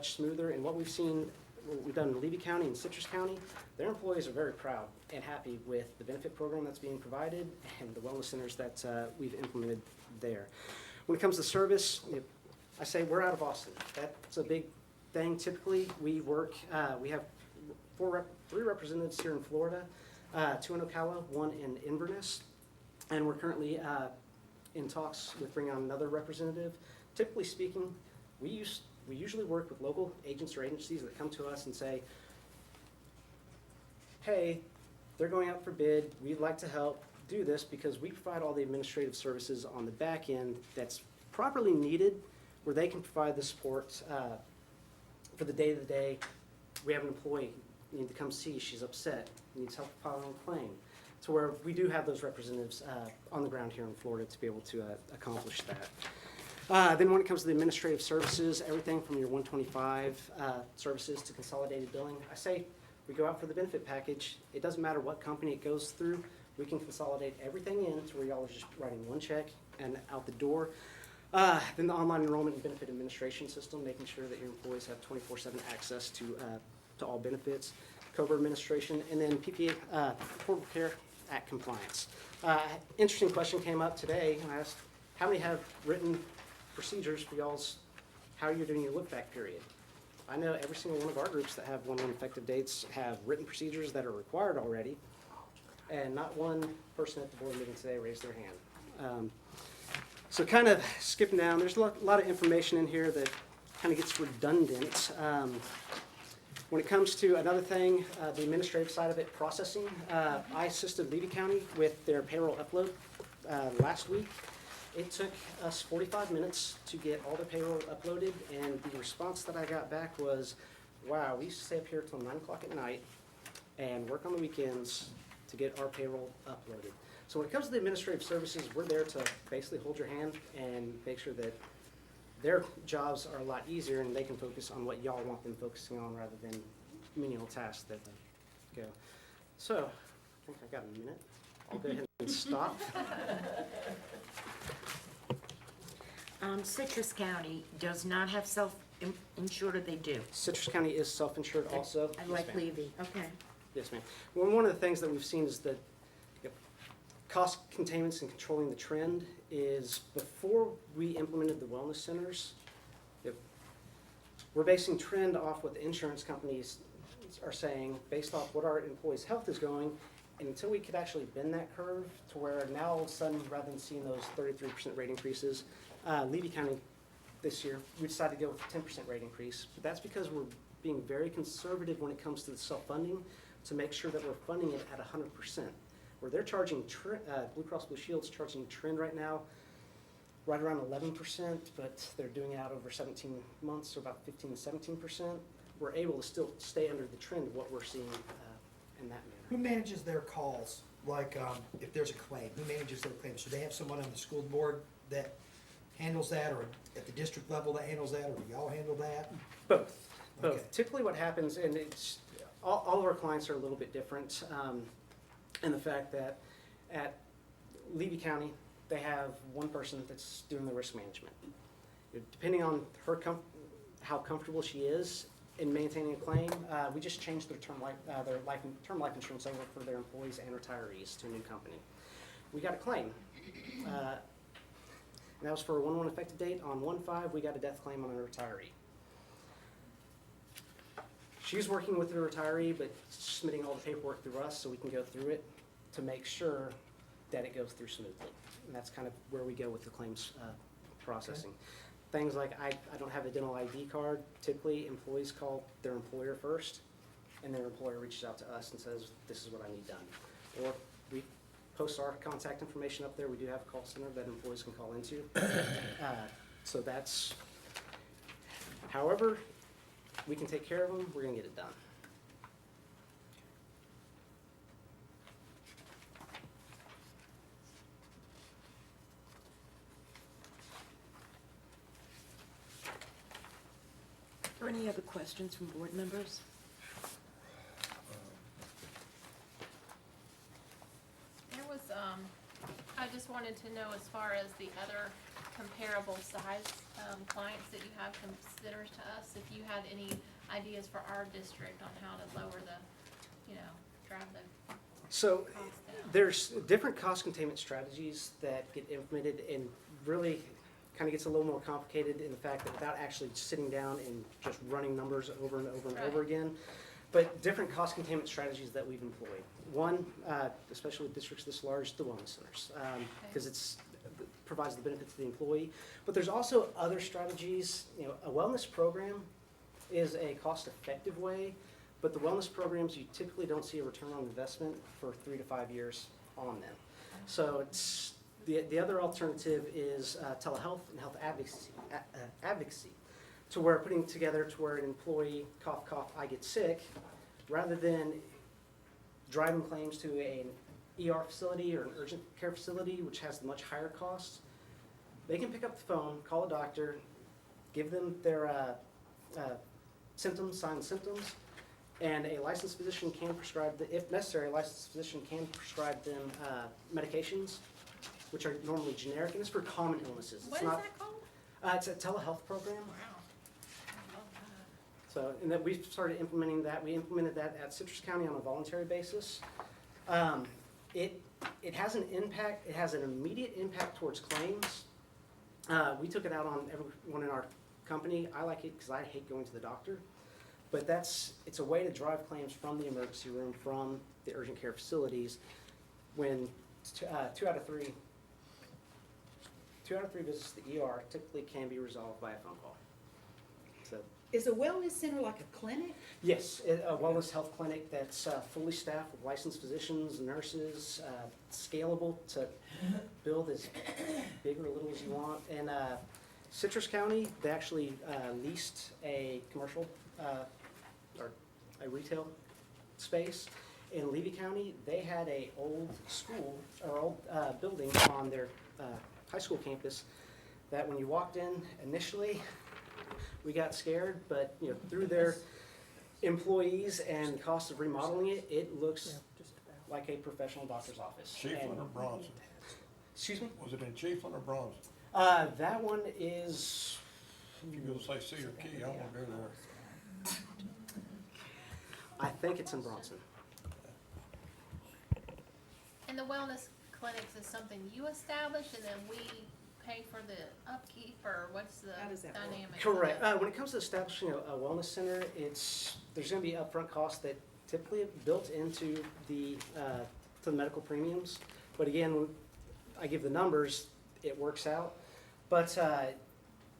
smoother. And what we've seen, what we've done in Levy County and Citrus County, their employees are very proud and happy with the benefit program that's being provided and the wellness centers that we've implemented there. When it comes to service, you know, I say we're out of Austin. That's a big thing. Typically, we work, we have three representatives here in Florida, 2 in Ocala, 1 in Inverness, and we're currently in talks with bringing on another representative. Typically speaking, we usually work with local agents or agencies that come to us and say, hey, they're going out for bid, we'd like to help do this because we provide all the administrative services on the back end that's properly needed, where they can provide the support for the day-to-day. We have an employee you need to come see, she's upset, needs help filing a claim, to where we do have those representatives on the ground here in Florida to be able to accomplish that. Then when it comes to the administrative services, everything from your 125 services to consolidated billing, I say we go out for the benefit package. It doesn't matter what company it goes through. We can consolidate everything in to where y'all are just writing one check and out the door. Then the online enrollment and benefit administration system, making sure that your employees have 24/7 access to all benefits, COBRA administration, and then PPA, Affordable Care Act compliance. Interesting question came up today, and I asked, how many have written procedures for y'all's, how you're doing your look-back period? I know every single one of our groups that have 1/1 effective dates have written procedures that are required already, and not one person at the board meeting today raised their hand. So kind of skipping down, there's a lot of information in here that kind of gets redundant. When it comes to another thing, the administrative side of it, processing, I assisted Levy County with their payroll upload last week. It took us 45 minutes to get all the payroll uploaded, and the response that I got back was, wow, we used to stay up here till 9 o'clock at night and work on the weekends to get our payroll uploaded. So when it comes to the administrative services, we're there to basically hold your hand and make sure that their jobs are a lot easier and they can focus on what y'all want them focusing on rather than menial tasks that go. So, I think I got a minute. I'll go ahead and stop. Citrus County does not have self-insured, or they do? Citrus County is self-insured also. I Yes, like ma'am. Levy, okay. Yes, ma'am. Well, one of the things that we've seen is that cost containments and controlling the trend is before we implemented the wellness centers, we're basing trend off what the insurance companies are saying based off what our employees' health is going. And until we could actually bend that curve to where now all of a sudden, rather than seeing those 33% rate increases, Levy County this year, we decided to go with a 10% rate increase. But that's because we're being very conservative when it comes to the self-funding to make sure that we're funding it at 100%. Where they're charging, Blue Cross Blue Shield's charging trend right now right around 11%, but they're doing it out over 17 months, so about 15 to 17%. We're able to still stay under the trend of what we're seeing in that manner. Who manages their calls? Like, if there's a claim, who manages their claims? Do they have someone on the school board that handles that, or at the district level that handles that, or do y'all handle that? Both. Okay. Typically what happens, and it's, all of our clients are a little bit different, in the fact that at Levy County, they have one person that's doing the risk management. Depending on her how comfortable she is in maintaining a claim, we just changed their term life insurance over for their employees and retirees to a new company. We got a claim. And that was for a 1/1 effective date. On 1/5, we got a death claim on a retiree. She's working with the retiree, but submitting all the paperwork through us so we can go through it to make sure that it goes through smoothly. And that's kind of where we go with the claims processing. Okay. Things like I don't have a dental ID card. Typically, employees call their employer first, and their employer reaches out to us and says, this is what I need done. Or we post our contact information up there. We do have a call center that employees can call into. So that's, however we can take care of them, we're gonna get it done. Are there any other questions from board members? There was, I just wanted to know as far as the other comparable size, clients that you have considered to us, if you had any ideas for our district on how to lower the, drive the So cost down. there's different cost containment strategies that get implemented, and really kind of gets a little more complicated in the fact that without actually sitting down and just running numbers over and over and over again, but different cost containment strategies that we've employed. One, especially with districts this large, the wellness centers, because it's provides the benefit to the employee. But there's also other strategies. A wellness program is a cost-effective way, but the wellness programs, you typically don't see a return on investment for 3 to 5 years on them. So it's the other alternative is telehealth and health advocacy, to where putting together to where an employee, cough, cough, I get sick, rather than driving claims to an ER facility or an urgent care facility, which has much higher costs, they can pick up the phone, call a doctor, give them their symptoms, signs, symptoms, and a licensed physician can prescribe, if necessary, a licensed physician can prescribe them medications, which are normally generic, and it's for common illnesses. What It's is not, that called? it's a telehealth program. Wow. I love that. So, and that we've started implementing that. We implemented that at Citrus County on a voluntary basis. It has an impact, it has an immediate impact towards claims. We took it out on everyone in our company. I like it because I hate going to the doctor. But it's a way to drive claims from the emergency room, from the urgent care facilities, when 2 out of 3 visits to the ER typically can be resolved by a phone call. So Is a wellness center like a clinic? Yes, a wellness health clinic that's fully staffed with licensed physicians, nurses, scalable to build as big or little as you want. And Citrus County, they actually leased a commercial or a retail space. In Levy County, they had a old school or old building on their high school campus that when you walked in initially, we got scared, but you know, through their employees and the cost of remodeling it, it looks like a professional doctor's office. Chiefland or Bronson? Excuse me? Was it in Chiefland or Bronson? That one is. If you're gonna say Cedar Key, I wanna go there. I think it's in Bronson. And the wellness clinics is something you establish and then we pay for the upkeep, or what's the How does that work? dynamic? of Correct. that? When it comes to establishing a wellness center, there's going to be upfront costs that typically built into the medical premiums. But again, when I give the numbers, it works out. But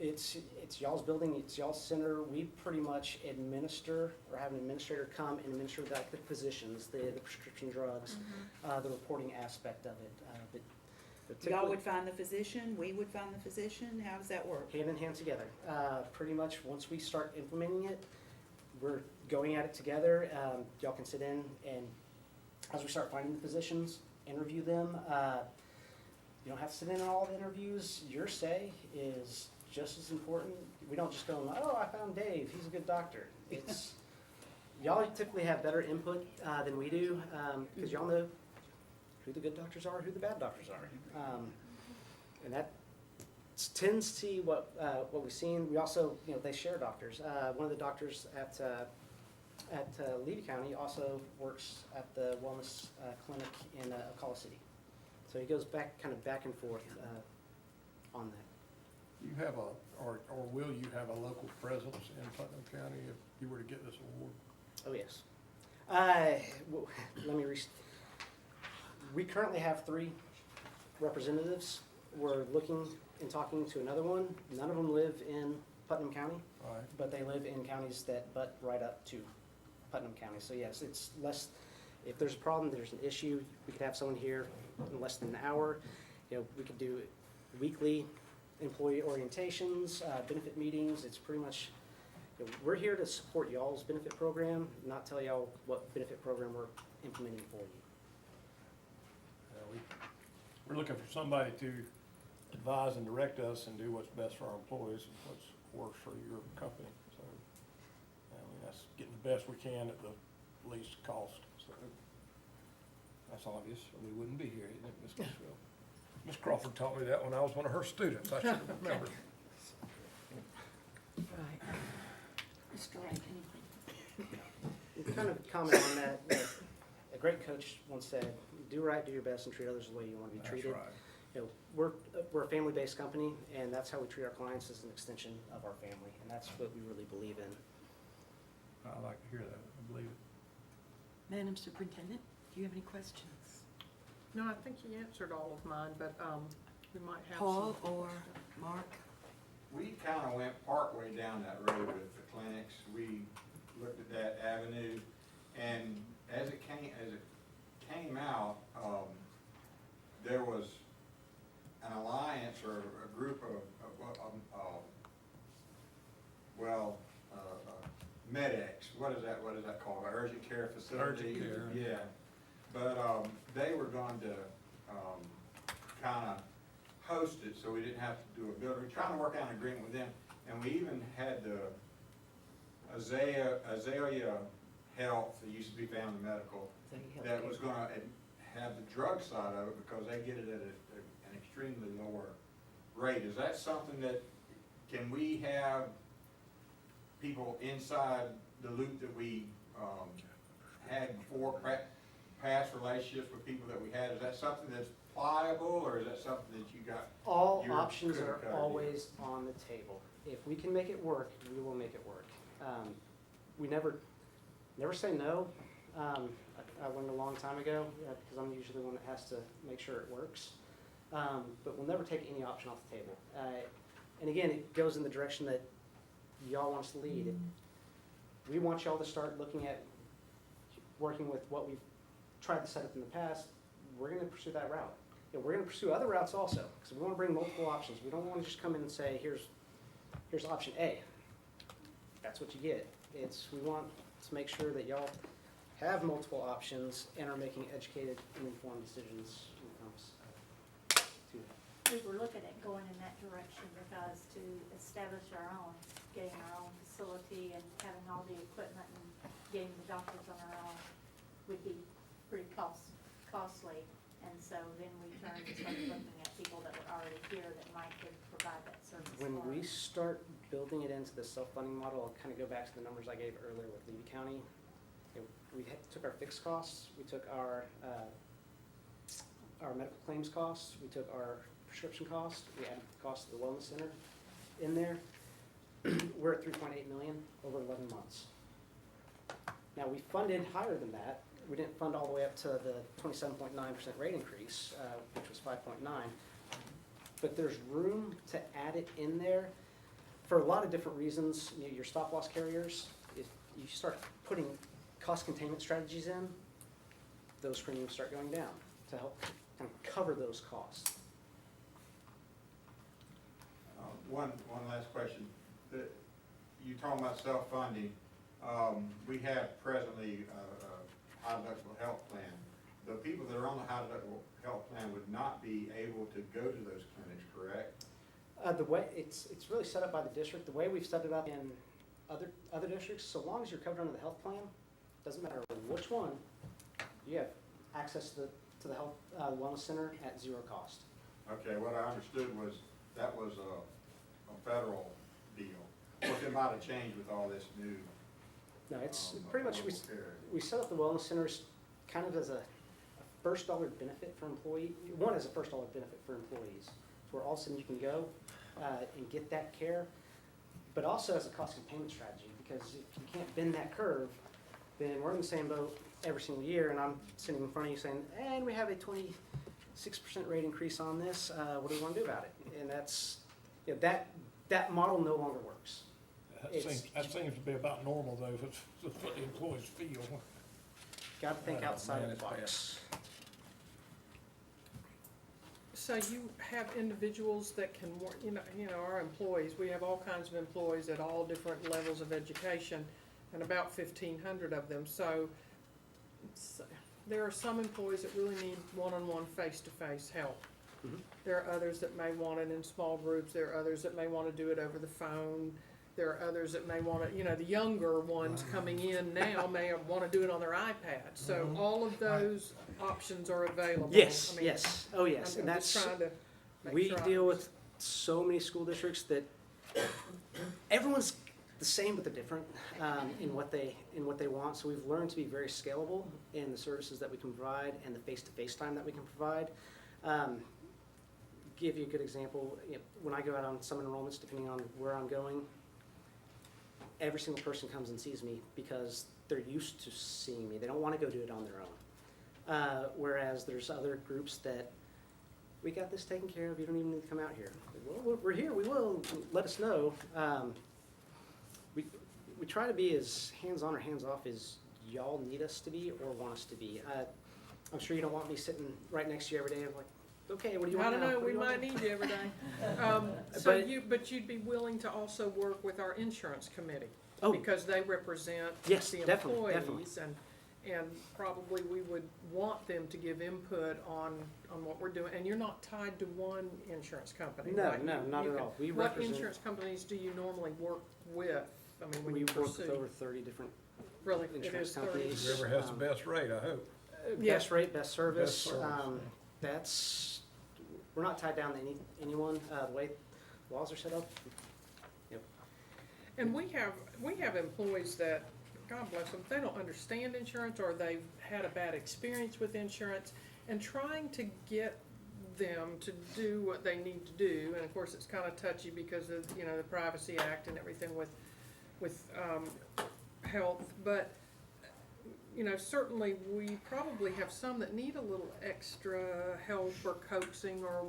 it's y'all's building, it's y'all's center. We pretty much administer or have an administrator come and administer the physicians, the prescription drugs, the reporting aspect of it. But Y'all typically- would find the physician, we would find the physician, how does that work? hand in hand together. Pretty much, once we start implementing it, we're going at it together. Y'all can sit in and, as we start finding the physicians, interview them. You don't have to sit in on all the interviews. Your say is just as important. We don't just go, oh, I found Dave, he's a good doctor. It's, y'all typically have better input than we do, because y'all know who the good doctors are, who the bad doctors are. And that tends to what we've seen. We also, they share doctors. One of the doctors at Levy County also works at the wellness clinic in Ocala City. So he goes back and forth on that. You have or will you have a local presence in Putnam County if you were to get this award? Oh, yes. Let me we currently have 3 representatives. We're looking and talking to another one. None of them live in Putnam County, All right. but they live in counties that butt right up to Putnam County. So yes, it's less, if there's a problem, there's an issue, we could have someone here in less than an hour. We could do weekly employee orientations, benefit meetings. It's pretty much, we're here to support y'all's benefit program, not tell y'all what benefit program we're implementing for you. We're looking for somebody to advise and direct us and do what's best for our employees and what's works for your company. So, that's getting the best we can at the least cost. So, that's obvious, or we wouldn't be here, isn't it, Ms. Griswold? Ms. Crawford taught me that when I was one of her students. I should have remembered. Right. Mr. Wright, anything? Kind of comment on that, a great coach once said, do right, do your best, and treat others the way you want to be treated. That's right. We're a family-based company, and that's how we treat our clients as an extension of our family, and that's what we really believe in. I like to hear that. I believe it. Madam Superintendent, do you have any questions? No, I think you answered all of mine, but we might have some. Paul or Mark? We kind of went partway down that road with the clinics. We looked at that avenue, and as it came out, there was an alliance or a group of MedEx. What is that called? An urgent care facility? Urgent care. Yeah. But they were going to kind of host it, so we didn't have to do a building. We're trying to work out an agreement with them, and we even had the Azalea Health, that used to be Family Medical, that was going to have the drug side of it because they get it at an extremely lower rate. Is that something that, can we have people inside the loop that we had before, past relationships with people that we had? Is that something that's pliable, or is that something that you got? All your options cookie are cutter always on the table. If we can make it work, we will make it work. We never say no. I learned a long time ago, because I'm usually the one that has to make sure it works. But we'll never take any option off the table. And again, it goes in the direction that y'all want us to lead. We want y'all to start looking at working with what we've tried to set up in the past. We're gonna pursue that route. Yeah, we're gonna pursue other routes also, because we wanna bring multiple options. We don't wanna just come in and say, here's option A. That's what you get. We want to make sure that y'all have multiple options and are making educated and informed decisions when it comes to that. We were looking at going in that direction because to establish our own, getting our own facility and having all the equipment and getting the doctors on our own would be pretty costly. And so then we turned and started looking at people that were already here that might could provide that service for When we us. start building it into the self-funding model, I'll kind of go back to the numbers I gave earlier with Levy County. Took our fixed costs, we took our medical claims costs, we took our prescription costs, we added the cost of the wellness center in there. We're at 3.8 million over 11 months. Now, we funded higher than that. We didn't fund all the way up to the 27.9% rate increase, which was 5.9. But there's room to add it in there for a lot of different reasons. Your stop-loss carriers, if you start putting cost containment strategies in, those premiums start going down to help kind of cover those costs. One last question. You talking about self-funding. We have presently a high deductible health plan. The people that are on the high deductible health plan would not be able to go to those clinics, correct? The way it's really set up by the district. The way we've set it up in other districts, so long as you're covered under the health plan, doesn't matter which one, you have access to the health wellness center at zero cost. Okay, what I understood was that was a federal deal. Of course, it might have changed with all this new. No, it's pretty much, affordable care. we set up the wellness centers kind of as a first dollar benefit for employee, one is a first dollar benefit for employees, where all of a sudden you can go and get that care, but also as a cost containment strategy, because if you can't bend that curve, then we're in the same boat every single year, and I'm sitting in front of you saying, and we have a 26% rate increase on this, what do we want to do about it? And that's, that model no longer works. That seems to be about normal though, if it's what the employees feel. Got to think outside of the box. So you have individuals that can work, our employees, we have all kinds of employees at all different levels of education, and about 1,500 of them. So there are some employees that really need one-on-one, face-to-face help. Mhm. There are others that may want it in small groups. There are others that may want to do it over the phone. There are others that may want to, the younger ones coming in now may want to do it on their iPad. So all of those options are available. Yes, I mean, yes, oh yes, and I'm just that's, trying to make we sure I deal with so many school districts that everyone's the same but they're different in what they want. So we've learned to be very scalable in the services that we can provide and the face-to-face time that we can provide. Give you a good example, when I go out on some enrollments, depending on where I'm going, every single person comes and sees me because they're used to seeing me. They don't want to go do it on their own. Whereas there's other groups that, we got this taken care of, you don't even need to come out here. Well, we're here, we will, let us know. We try to be as hands-on or hands-off as y'all need us to be or want us to be. I'm sure you don't want me sitting right next to you every day, like, okay, what do you want I now? don't know, What do we you want might now? need you every day. But you'd be willing to also work with our insurance committee? Oh. Because they represent Yes, the definitely, employees, and probably we would want them to give input on what we're doing. And you're not tied to one insurance company, No, right? no, not at all. We What represent- insurance companies do you normally work with? I mean, when We you work with pursue? over 30 different Really, it insurance is 30. companies. Whoever has the best rate, I hope. Yeah. Best rate, best service. Best service. That's, we're not tied down to anyone. The way laws are set up. Yep. And we have employees that, God bless them, they don't understand insurance or they've had a bad experience with insurance, and trying to get them to do what they need to do, and of course it's kind of touchy because of, the Privacy Act and everything with health, but certainly we probably have some that need a little extra help or coaxing or,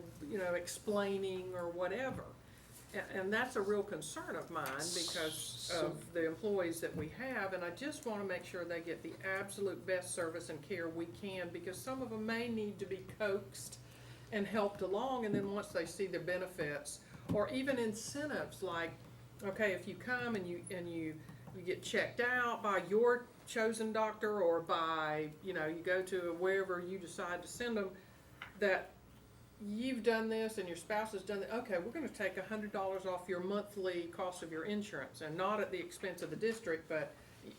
explaining or whatever. And that's a real concern of mine because of the employees that we have, and I just want to make sure they get the absolute best service and care we can, because some of them may need to be coaxed and helped along, and then once they see the benefits, or even incentives like, okay, if you come and you get checked out by your chosen doctor, or by, you go to wherever you decide to send them, that you've done this and your spouse has done that, okay, we're gonna take $100 off your monthly cost of your insurance, and not at the expense of the district, but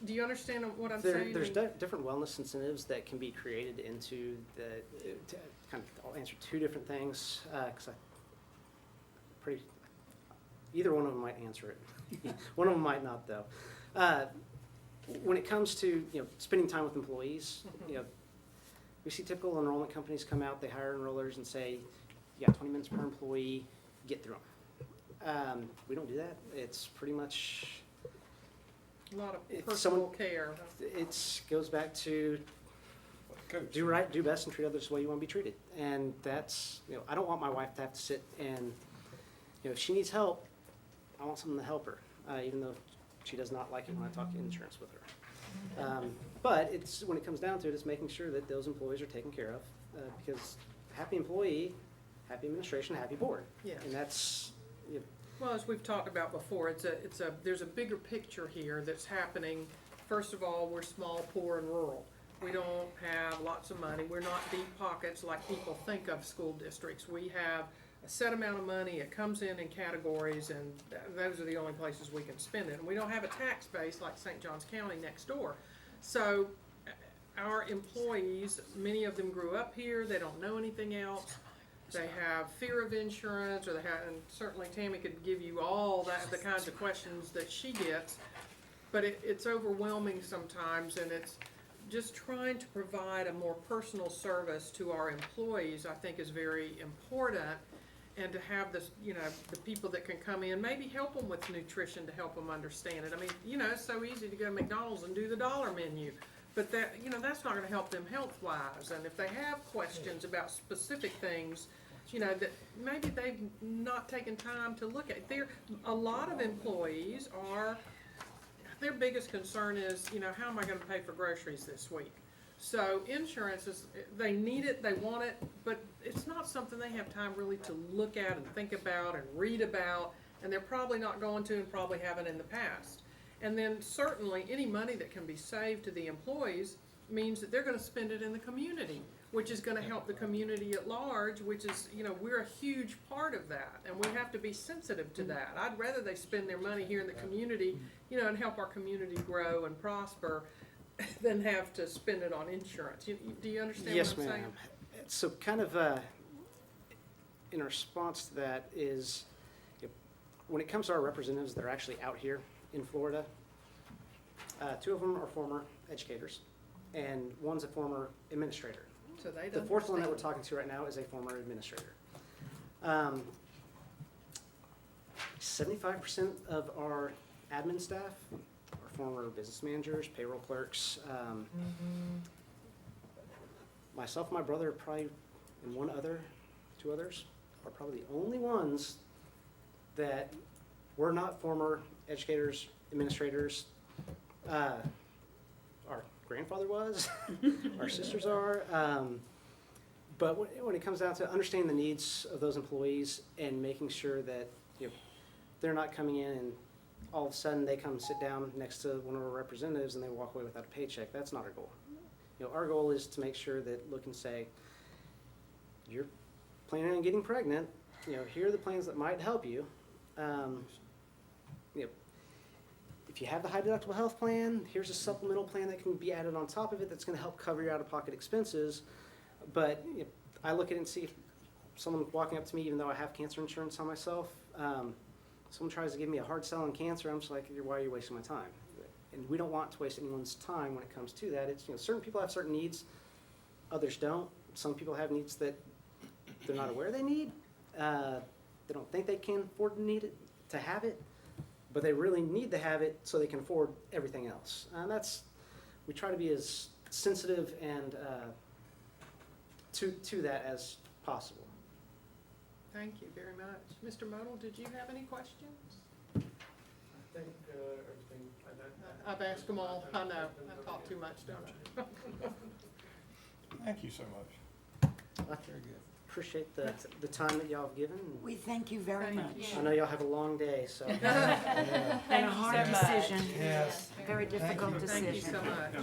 do you understand what I'm saying? There's different wellness incentives that can be created into I'll answer two different things, because either one of them might answer it. One of them might not, though. When it comes to, spending time with employees, we see typical enrollment companies come out, they hire enrollers and say, you got 20 minutes per employee, get through them. We don't do that. It's pretty much A lot of personal care. It goes back to do right, do best, and treat others the way you want to be treated. And that's, I don't want my wife to have to sit and, if she needs help, I want someone to help her, even though she does not like it when I talk insurance with her. But when it comes down to it, it's making sure that those employees are taken care of, because happy employee, happy administration, happy board. Yes. And that's, Well, as we've talked about before, there's a bigger picture here that's happening. First of all, we're small, poor, and rural. We don't have lots of money. We're not deep pockets like people think of school districts. We have a set amount of money. It comes in categories, and those are the only places we can spend it. And we don't have a tax base like St. Johns County next door. So our employees, many of them grew up here. They don't know anything else. They have fear of insurance, and certainly Tammy could give you all the kinds of questions that she gets. But it's overwhelming sometimes, and it's just trying to provide a more personal service to our employees, I think, is very important. And to have this, the people that can come in, maybe help them with nutrition to help them understand it. I mean, it's so easy to go to McDonald's and do the dollar menu, but that's not gonna help them health-wise. And if they have questions about specific things, that maybe they've not taken time to look at. A lot of employees their biggest concern is, how am I gonna pay for groceries this week? So insurance they need it, they want it, but it's not something they have time really to look at and think about and read about, and they're probably not going to, and probably haven't in the past. And then certainly any money that can be saved to the employees means that they're gonna spend it in the community, which is gonna help the community at large, which is, we're a huge part of that, and we have to be sensitive to that. I'd rather they spend their money here in the community, and help our community grow and prosper, than have to spend it on insurance. Do you understand what I'm saying? Yes, ma'am. So kind of in response to that is, when it comes to our representatives that are actually out here in Florida, two of them are former educators, and one's a former administrator. So they The don't fourth one that we're understand. talking to right now is a former administrator. 75% of our admin staff are former business managers, payroll clerks. Myself and my brother probably, and two others, are probably the only ones that were not former educators, administrators. Our grandfather was, our sisters are. But when it comes down to understanding the needs of those employees and making sure that they're not coming in and all of a sudden they come sit down next to one of our representatives and they walk away without a paycheck, that's not our goal. Our goal is to make sure that look and say, you're planning on getting pregnant, here are the plans that might help you. If you have the high deductible health plan, here's a supplemental plan that can be added on top of it that's gonna help cover your out-of-pocket expenses. But I look at it and see if someone walking up to me, even though I have cancer insurance on myself, someone tries to give me a hard sell on cancer, I'm just like, why are you wasting my time? And we don't want to waste anyone's time when it comes to that. It's, certain people have certain needs, others don't. Some people have needs that they're not aware they need. They don't think they can afford to have it, but they really need to have it so they can afford everything else. And we try to be as sensitive and to that as possible. Thank you very much. Mr. Modell, did you have any questions? I think, everything, I've asked them all. I know, I talk too much, don't I? Thank you so much. Very good. Appreciate the time that y'all have given. We thank you very much. I know y'all have a long day, so. And a hard decision. Yes. Very difficult decision. Thank you so much.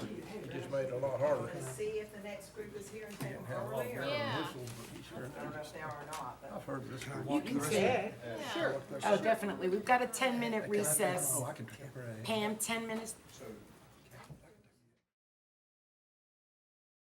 It just made it a lot harder. See if the next group is here and take them Have a lot of early, or bells and Yeah. whistles, but he's sure I don't know if they are or not, but. I've heard this. You can see. Sure. Oh, definitely. We've got a 10-minute recess. Oh, I can. Pam, 10 minutes,